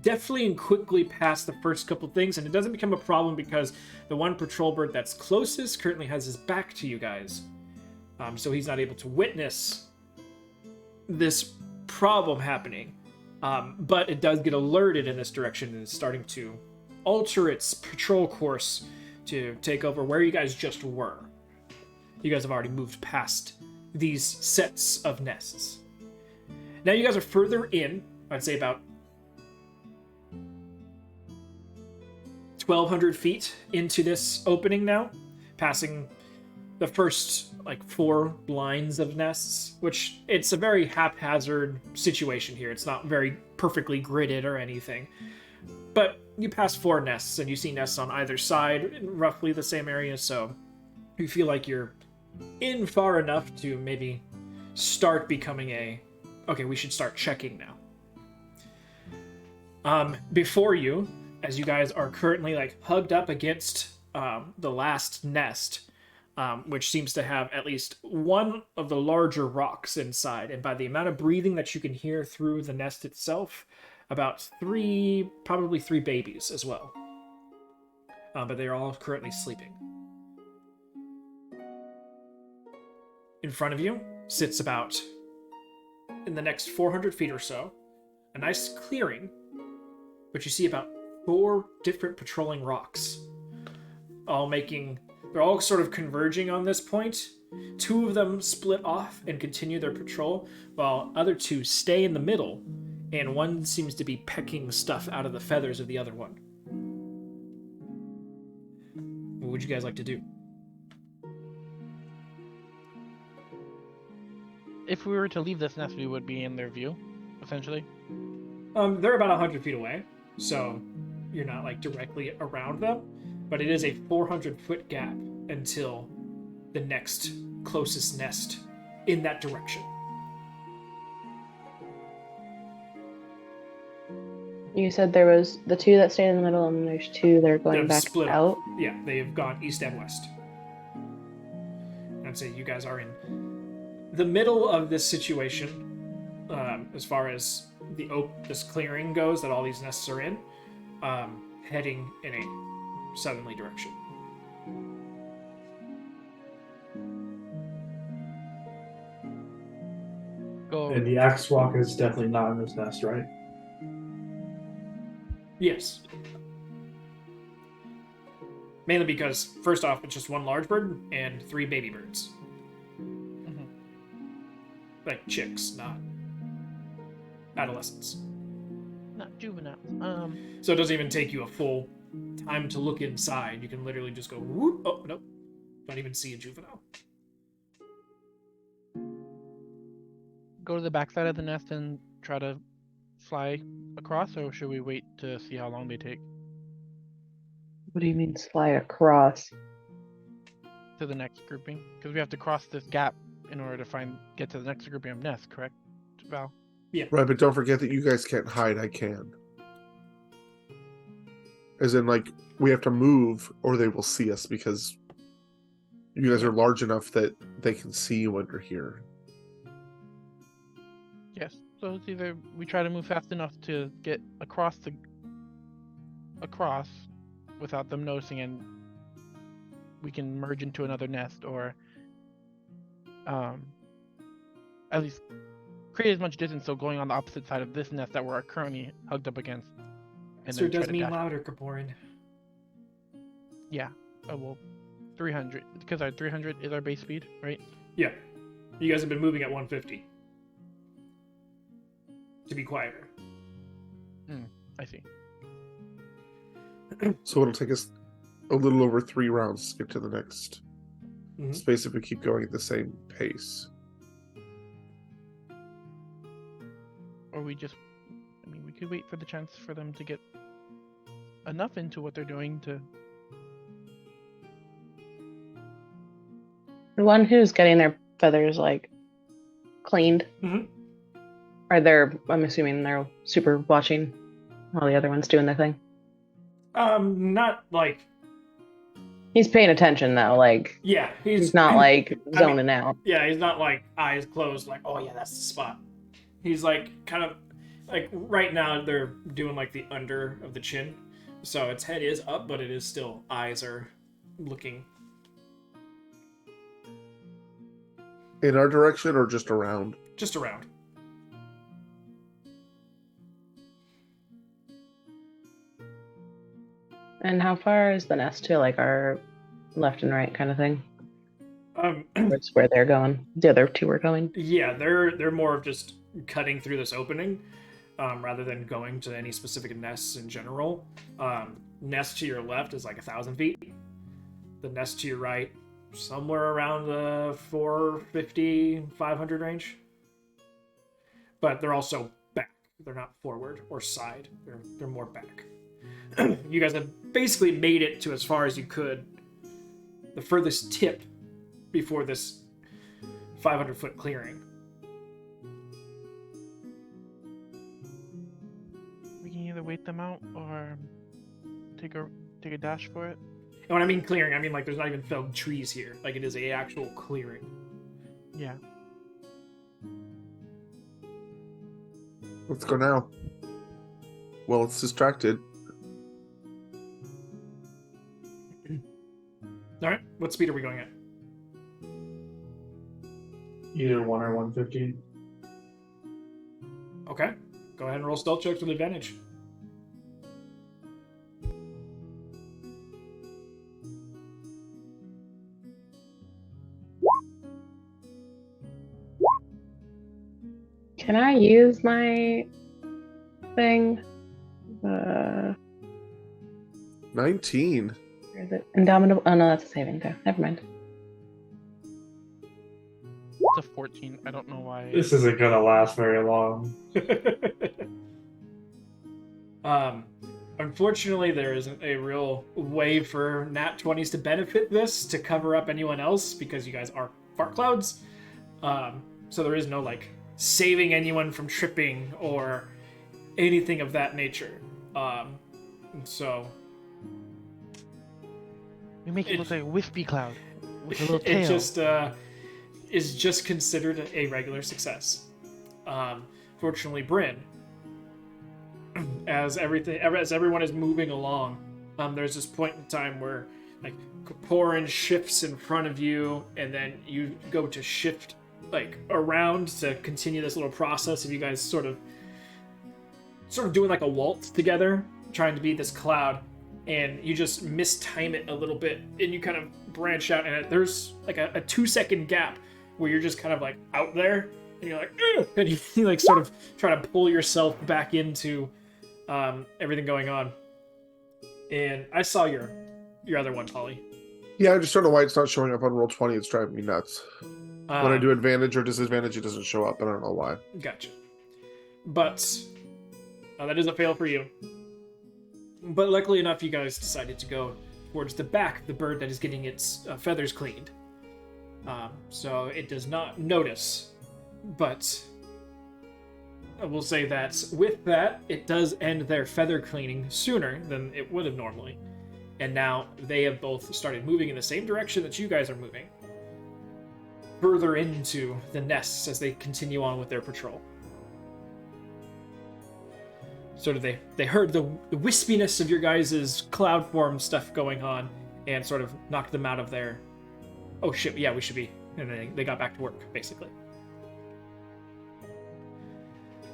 deftly and quickly past the first couple things, and it doesn't become a problem because the one patrol bird that's closest currently has his back to you guys. So he's not able to witness this problem happening. But it does get alerted in this direction and is starting to alter its patrol course to take over where you guys just were. You guys have already moved past these sets of nests. Now you guys are further in, I'd say about 1,200 feet into this opening now, passing the first, 4 lines of nests, which it's a very haphazard situation here. It's not very perfectly gridded or anything. But you pass 4 nests, and you see nests on either side in roughly the same area, so you feel like you're in far enough to maybe start becoming okay, we should start checking now. Before you, as you guys are currently hugged up against the last nest, which seems to have at least one of the larger rocks inside, and by the amount of breathing that you can hear through the nest itself, about probably 3 babies as well. But they're all currently sleeping. In front of you sits about, in the next 400 feet or so, a nice clearing, but you see about 4 different patrolling rocks, they're all sort of converging on this point. 2 of them split off and continue their patrol, while other 2 stay in the middle, and one seems to be pecking stuff out of the feathers of the other one. What would you guys like to do? If we were to leave this nest, we would be in their view, essentially. They're about 100 feet away, so you're not directly around them. but it is a 400-foot gap until the next closest nest in that direction. You said there was the two that stayed in the middle, and there's two that are going They've back split out. up. Yeah, they have gone east and west. I'd say you guys are in the middle of this situation, as far as this clearing goes that all these nests are in, heading in a southerly direction. Go. And the axe rock is definitely not in this nest, right? Yes. Mainly because, first off, it's just one large bird and 3 baby birds. Mhm. Like chicks, not adolescents. Not juveniles. So it doesn't even take you a full time to look inside. You can literally just go, whoop, oh, nope. Don't even see a juvenile. Go to the backside of the nest and try to fly across, or should we wait to see how long they take What do you mean slide across? to the next grouping? Because we have to cross this gap in order to get to the next grouping of nests, correct, Val? Right, but don't forget that you guys can't hide. I can. As in, like, we have to move or they will see us because you guys are large enough that they can see you under here. Yes. So it's either we try to move fast enough to get across without them noticing, and we can merge into another nest, or at least create as much distance so going on the opposite side of this nest that we're currently hugged up against. And Sir then try does to mean dash. louder, Kaporin. Yeah. Oh, well, 300 because our 300 is our base speed, right? Yeah. You guys have been moving at 150. To be quieter. I see. So it'll take us a little over 3 rounds to get to the next Mhm. space if we keep going at the same pace. Or we could wait for the chance for them to get enough into what they're doing to. The one who's getting their feathers like cleaned. Mhm. I'm assuming they're super watching while the other one's doing their thing. Not like. He's paying attention though, like Yeah, he's not like zoning out. Yeah, he's not like eyes closed, like, oh yeah, that's the spot. He's like kind of like right now they're doing like the under of the chin, so its head is up, but it is still eyes are looking. In our direction or just around? Just around. And how far is the nest to like our left and right kind of thing? That's where they're going. The other two are going. Yeah, they're more of just cutting through this opening, rather than going to any specific nests in general. Nest to your left is like 1,000 feet. The nest to your right, somewhere around the 450, 500 range. But they're also back. They're not forward or side. They're more back. You guys have basically made it to as far as you could. The furthest tip before this 500-foot clearing. We can either wait them out or take a dash for it. And when I mean clearing, I mean like there's not even felled trees here. Like it is a actual clearing. Yeah. Let's go now. Well, it's distracted. All right, what speed are we going at? Either 1 or 150. Okay, go ahead and roll stealth checks with advantage. Can I use my thing? 19. Where is it? Indomitable. Oh no, that's a saving throw. Never mind. It's a 14. I don't know why. This isn't gonna last very long. Unfortunately, there isn't a real way for Nat 20s to benefit this to cover up anyone else because you guys are fart clouds. So there is no like saving anyone from tripping or anything of that nature. So We make it look like a wispy cloud with a little tail. it just is just considered a regular success. Fortunately, Bryn, as everyone is moving along, there's this point in time where like Kaporin shifts in front of you, and then you go to shift like around to continue this little process of you guys sort of doing like a waltz together, trying to be this cloud, and you just mistime it a little bit, and you kind of branch out, and there's like a 2-second gap where you're just kind of like out there, and you're like, ugh! And you like sort of try to pull yourself back into everything going on. And I saw your other one, Polly. Yeah, I just don't know why it's not showing up on Roll20. It's driving me nuts. When I do advantage or disadvantage, it doesn't show up. I don't know why. Gotcha. But that is a fail for you. But luckily enough, you guys decided to go towards the back of the bird that is getting its feathers cleaned. So it does not notice. But I will say that with that, it does end their feather cleaning sooner than it would have normally. And now they have both started moving in the same direction that you guys are moving, further into the nests as they continue on with their patrol. Sort of they heard the wispiness of your guys' cloud form stuff going on and sort of knocked them out of their, oh shit, yeah, we should be. And then they got back to work, basically.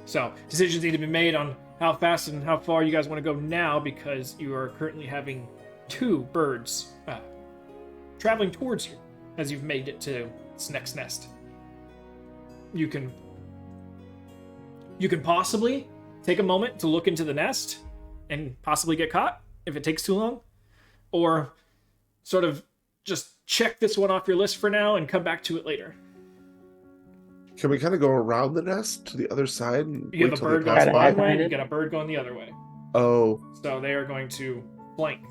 So, decisions need to be made on how fast and how far you guys want to go now, because you are currently having 2 birds traveling towards you as you've made it to its next nest. You can possibly take a moment to look into the nest and possibly get caught if it takes too long, or sort of just check this one off your list for now and come back to it later. Can we kind of go around the nest to the other side? And You have a bird going one way, and you got a bird going the other way. Oh. So they are going to flank.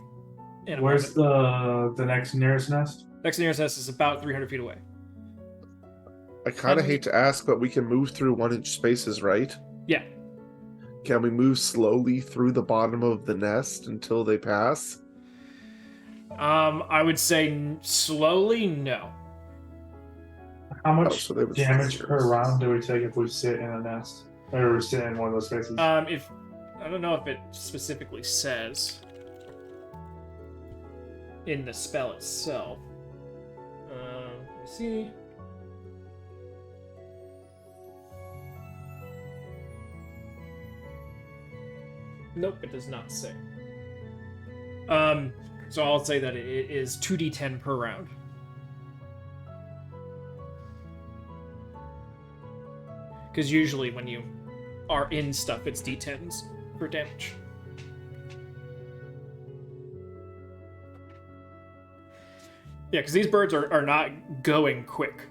Where's the next nearest nest? Next nearest nest is about 300 feet away. I kind of hate to ask, but we can move through 1-inch spaces, right? Yeah. Can we move slowly through the bottom of the nest until they pass? I would say slowly, no. How much so they would damage per round do we take if we sit in a nest? Or we sit in one of those spaces? If I don't know if it specifically says in the spell itself. Let me see. Nope, it does not say. So I'll say that it is 2d10 per round. Because usually when you are in stuff, it's d10s for damage. Yeah, because these birds are not going quick.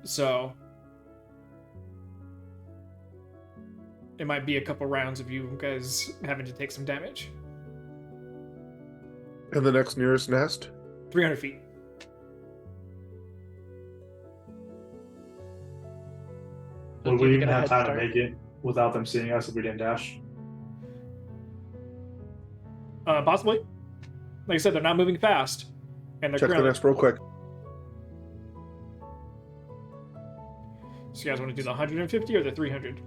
So it might be a couple rounds of you guys having to take some damage. And the next nearest nest? 300 feet. Would Do we you even get a have head time to start? make it without them seeing us if we didn't dash? Possibly. Like I said, they're not moving fast. And they're Check the currently... nest real quick. So you guys want to do the 150 or the 300?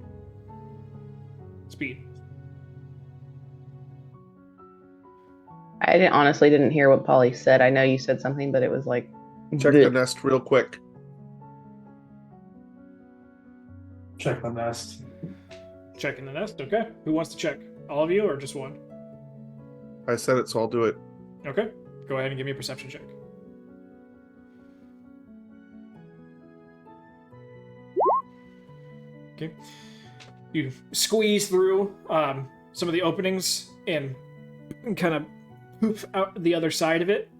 Speed. I honestly didn't hear what Polly said. I know you said something, but it was like... Check the nest real quick. Check the nest. Checking the nest, okay. Who wants to check? All of you or just one? I said it, so I'll do it. Okay. Go ahead and give me a perception check. Okay. You squeeze through some of the openings and kind of poof out the other side of it.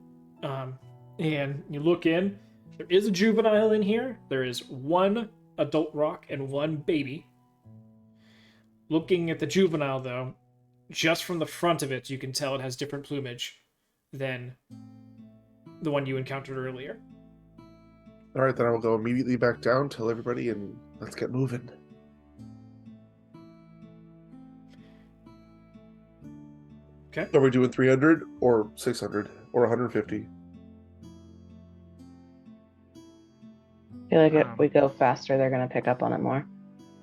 And you look in. There is a juvenile in here. There is one adult rock and one baby. Looking at the juvenile, though, just from the front of it, you can tell it has different plumage than the one you encountered earlier. All right, then I will go immediately back down, tell everybody, and let's get moving. Okay. Are we doing 300 or 600 or 150? I feel like if we go faster, they're going to pick up on it more.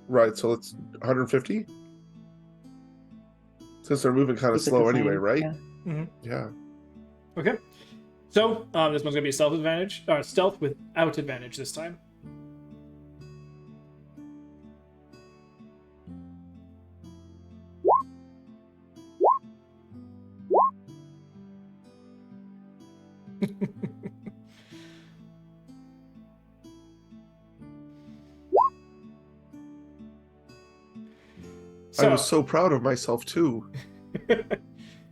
Right, so let's 150? Since they're moving kind of Keep it slow the anyway, same, right? yeah. Mm-hmm. Yeah. Okay. So, this one's going to be a stealth advantage. Stealth without advantage this time. I was so proud of myself, too.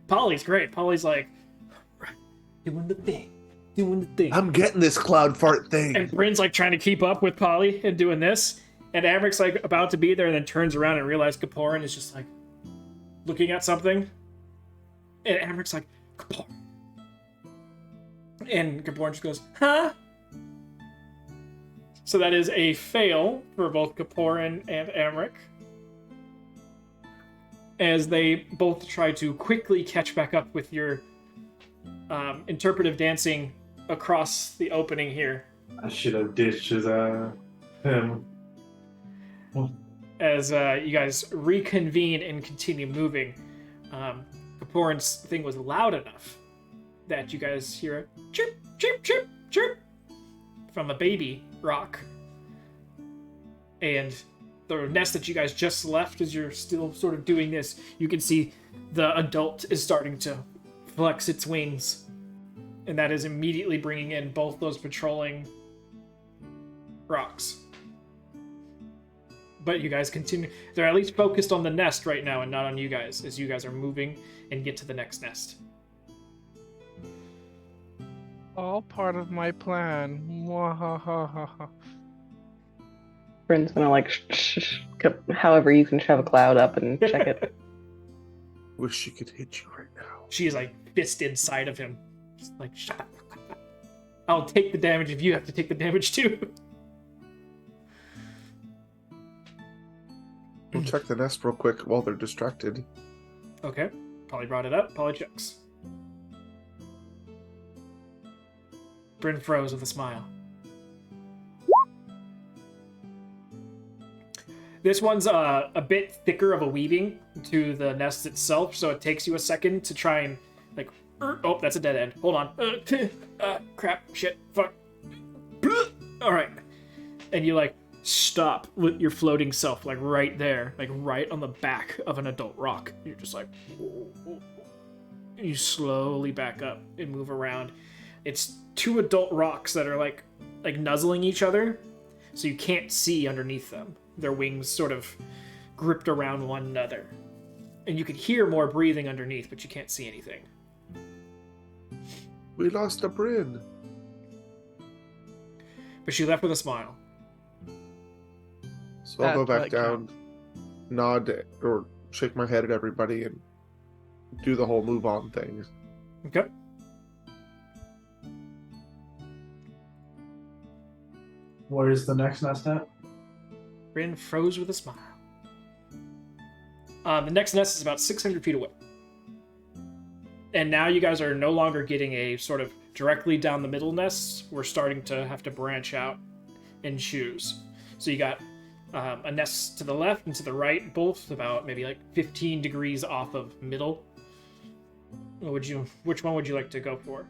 Polly's great. Polly's like, doing the thing. I'm getting this cloud fart thing. And Bryn's like trying to keep up with Polly and doing this. And Amric's like about to be there and then turns around and realizes Kaporin is just like looking at something. And Amric's like, Kaporin. And Kaporin just goes, huh? So that is a fail for both Kaporin and Amric, as they both try to quickly catch back up with your interpretive dancing across the opening here. I should have ditched him. As you guys reconvene and continue moving, Kaporin's thing was loud enough that you guys hear a chirp, chirp, chirp, chirp from a baby rock. And the nest that you guys just left, as you're still sort of doing this, you can see the adult is starting to flex its wings. And that is immediately bringing in both those patrolling rocks. But you guys continue. They're at least focused on the nest right now and not on you guys, as you guys are moving and get to the next nest. All part of my plan. Mwahahaha. Bryn's gonna like, however you can shove a cloud up and check it. Wish she could hit you right now. She is like fist inside of him. Just like, shut up. I'll take the damage if you have to take the damage too. We'll check the nest real quick while they're distracted. Okay. Polly brought it up. Polly checks. Bryn froze with a smile. This one's a bit thicker of a weaving to the nest itself, so it takes you a second to try and, like, oh, that's a dead end. Hold on. Crap, shit, fuck. Alright. And you, like, stop with your floating self, like, right there, like, right on the back of an adult rock. You're just like, you slowly back up and move around. It's two adult rocks that are, like nuzzling each other, so you can't see underneath them. Their wings sort of gripped around one another. And you can hear more breathing underneath, but you can't see anything. We lost a Bryn. But she left with a smile. So I'll go That back down, nod or shake my head at everybody, and do the whole move on thing. Okay. Where's the next nest at? Bryn froze with a smile. The next nest is about 600 feet away. And now you guys are no longer getting a sort of directly down the middle nest. We're starting to have to branch out and choose. So you got a nest to the left and to the right, both about maybe like 15 degrees off of middle. Which one would you like to go for?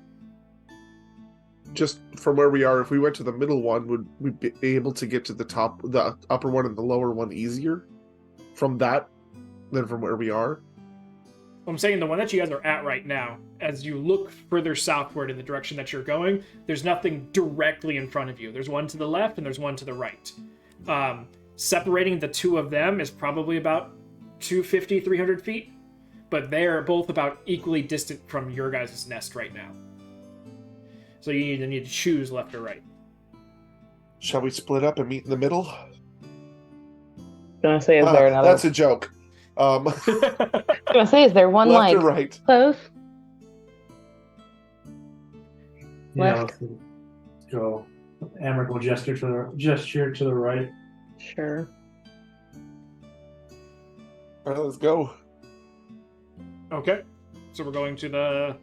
Just from where we are, if we went to the middle one, would we be able to get to the upper one and the lower one easier from that than from where we are? I'm saying the one that you guys are at right now, as you look further southward in the direction that you're going, there's nothing directly in front of you. There's one to the left and there's one to the right. Separating the two of them is probably about 250, 300 feet, but they're both about equally distant from your guys' nest right now. So you either need to choose left or right. Shall we split up and meet in the middle? Gonna say, is there another? That's a joke. I was gonna say, is there one left or like right? close? Yeah, Left. let's go. Amric will gesture to the right. Sure. All right, let's go. Okay. So we're going to the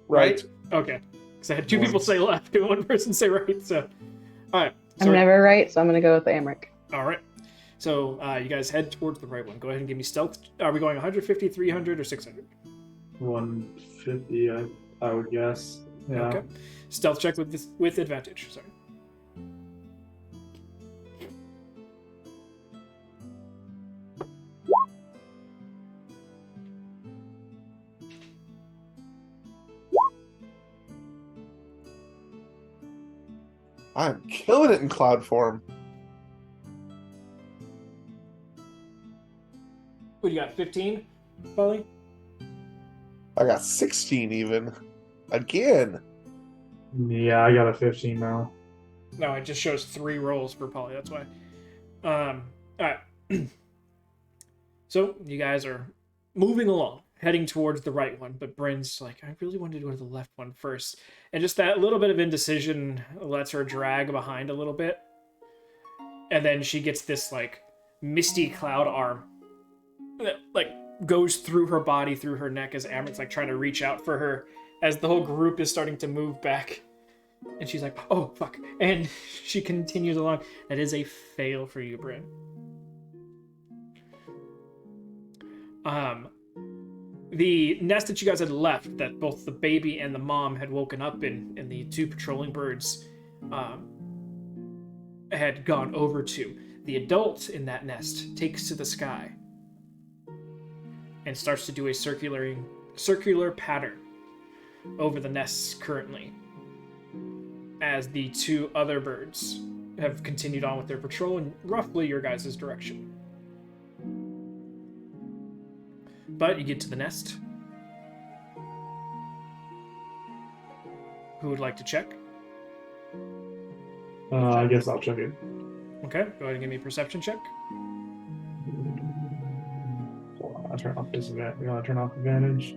Right. Okay. Because I had two people say left and one person say right. So, all right. So I'm never right, so I'm gonna go with Amric. all right. So you guys head towards the right one. Go ahead and give me stealth. Are we going 150, 300, or 600? 150, I would guess. Yeah. Okay. Stealth check with advantage. Sorry. I'm killing it in cloud form. What do you got? 15, Polly? I got 16 even. Again. Yeah, I got a 15 now. No, it just shows 3 rolls for Polly. That's why. All right. So you guys are moving along, heading towards the right one, but Bryn's like, I really wanted to go to the left one first. And just that little bit of indecision lets her drag behind a little bit. And then she gets this, like, misty cloud arm that, like, goes through her body, through her neck, as Amric's, like, trying to reach out for her as the whole group is starting to move back. And she's like, oh, fuck. And she continues along. That is a fail for you, Bryn. The nest that you guys had left, that both the baby and the mom had woken up in, and the 2 patrolling birds had gone over to, the adult in that nest takes to the sky and starts to do a circular pattern over the nests currently, as the 2 other birds have continued on with their patrol in roughly your guys' direction. But you get to the nest. Who would like to check? I guess I'll check it. Okay, go ahead and give me a perception check. Hold on, I'll turn off disadvantage. We gotta turn off advantage.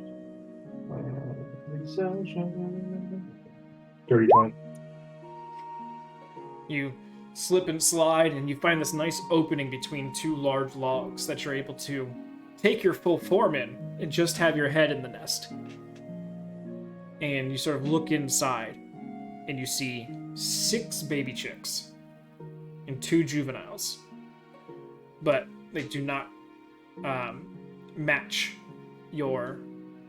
30 20. You slip and slide, and you find this nice opening between 2 large logs that you're able to take your full form in and just have your head in the nest. And you sort of look inside, and you see 6 baby chicks and 2 juveniles. But they do not match your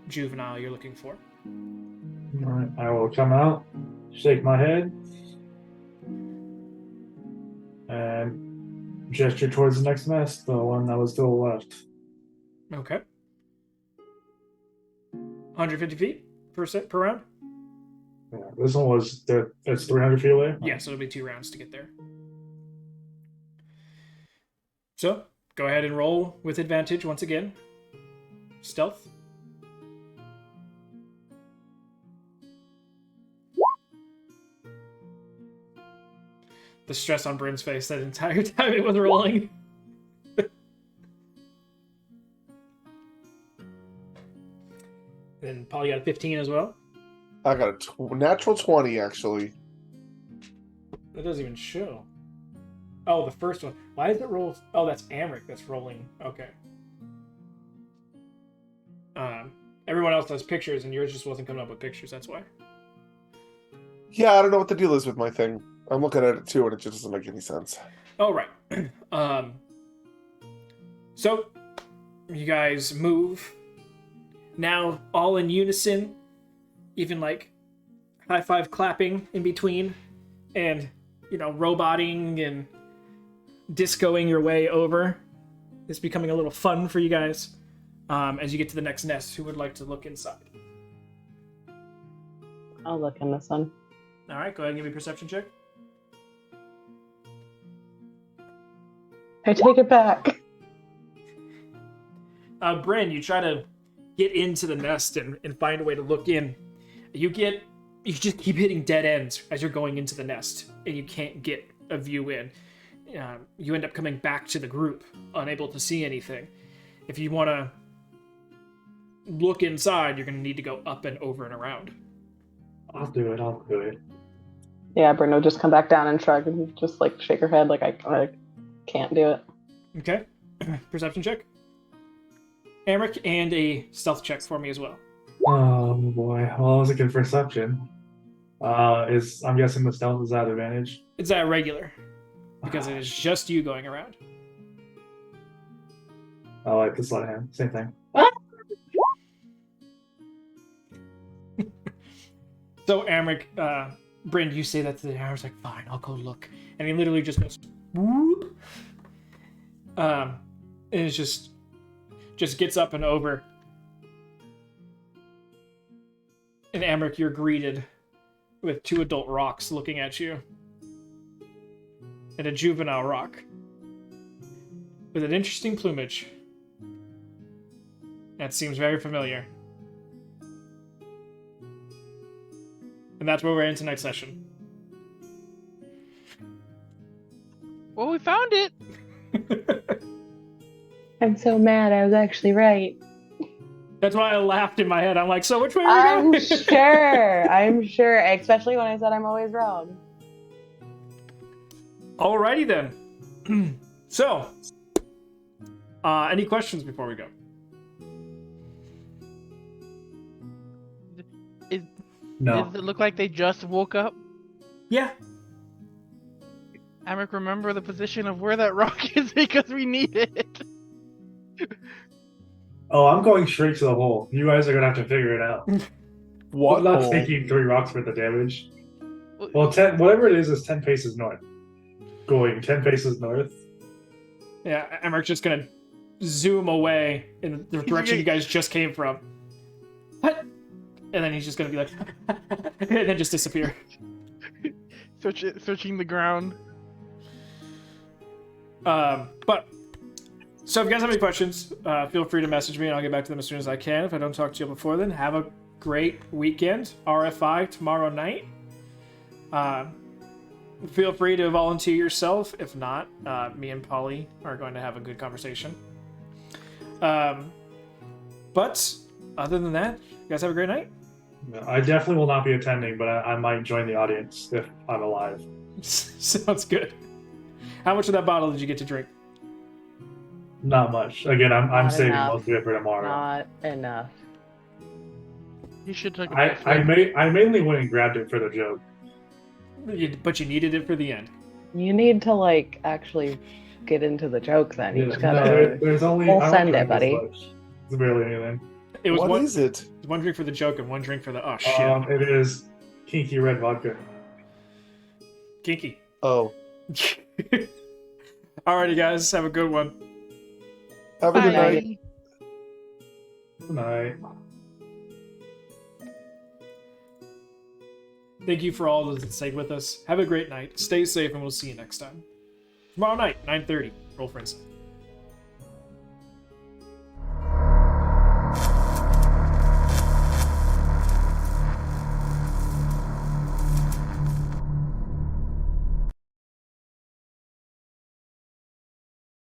juvenile you're looking for. Alright, I will come out, shake my head, and gesture towards the next nest, the one that was still left. Okay. 150 feet per round? Yeah, this one was there. It's 300 feet away. Yeah, so it'll be 2 rounds to get there. So, go ahead and roll with advantage once again. Stealth. The stress on Bryn's face that entire time it was rolling. And Paul, you got a 15 as well? I got a natural 20, actually. That doesn't even show. Oh, the first one. Why is it roll? Oh, that's Amric that's rolling. Okay. Everyone else has pictures, and yours just wasn't coming up with pictures. That's why. Yeah, I don't know what the deal is with my thing. I'm looking at it too, and it just doesn't make any sense. Oh, right. So, you guys move. Now, all in unison. Even, like, high-five clapping in between. And, you know, roboting and discoing your way over. It's becoming a little fun for you guys. As you get to the next nest, who would like to look inside? I'll look in this one. All right, go ahead and give me a perception check. I take it back. Bryn, you try to get into the nest and find a way to look in. You just keep hitting dead ends as you're going into the nest, and you can't get a view in. you end up coming back to the group, unable to see anything. If you want to look inside, you're going to need to go up and over and around. I'll do it. Yeah, Brenda will just come back down and shrug and just like shake her head like I can't do it. Okay. Perception check. Amric, and a stealth check for me as well. Oh boy. Well, I was a good perception. I'm guessing the stealth is at advantage. It's at regular, because it is just you going around. Oh, like the sleight of hand. Same thing. So Amric, Bryn, you say that to the I was like, fine, I'll go look. And he literally just goes, whoop. And it's just gets up and over. And Amric, you're greeted with 2 adult rocks looking at you. And a juvenile rock. With an interesting plumage. That seems very familiar. And that's where we're in tonight's session. Well, we found it. I'm so mad. I was actually right. That's why I laughed in my head. I'm like, so which way are we I'm going? sure. I'm sure. Especially when I said I'm always wrong. Alrighty then. So, any questions before we go? No. Does it look like they just woke up? Yeah. Amric, remember the position of where that rock is because we need it. Oh, I'm going straight to the hole. You guys are gonna have to figure it out. What I'm not hole? taking 3 rocks worth of damage. Well, 10, whatever it is 10 paces north. Going 10 paces north. Yeah, Amric's just gonna zoom away in the direction you guys just came from. What? And then he's just gonna be like, and then just disappear. Searching the ground. But so if you guys have any questions, feel free to message me and I'll get back to them as soon as I can. If I don't talk to you before then, have a great weekend. RFI tomorrow night. Feel free to volunteer yourself. If not, me and Polly are going to have a good conversation. But other than that, you guys have a great night. I definitely will not be attending, but I might join the audience if I'm alive. Sounds good. How much of that bottle did you get to drink? Not much. Again, I'm Not saving enough. most of it for tomorrow. Not enough. You should take a I mainly went and grabbed it for the joke. But you needed it for the end. You need to like actually get into the joke then. You Yeah, just no, gotta. there's only. We'll I don't send drink it, buddy. this much. It's barely anything. It was What is it? one drink for the joke and one drink for the oh shit. It is kinky red vodka. Kinky. Oh, Alrighty guys, have a good one. have a good Bye. night. Good night. Thank you for all that stayed with us. Have a great night. Stay safe and we'll see you next time. Tomorrow night, 9:30. Roll for Insight.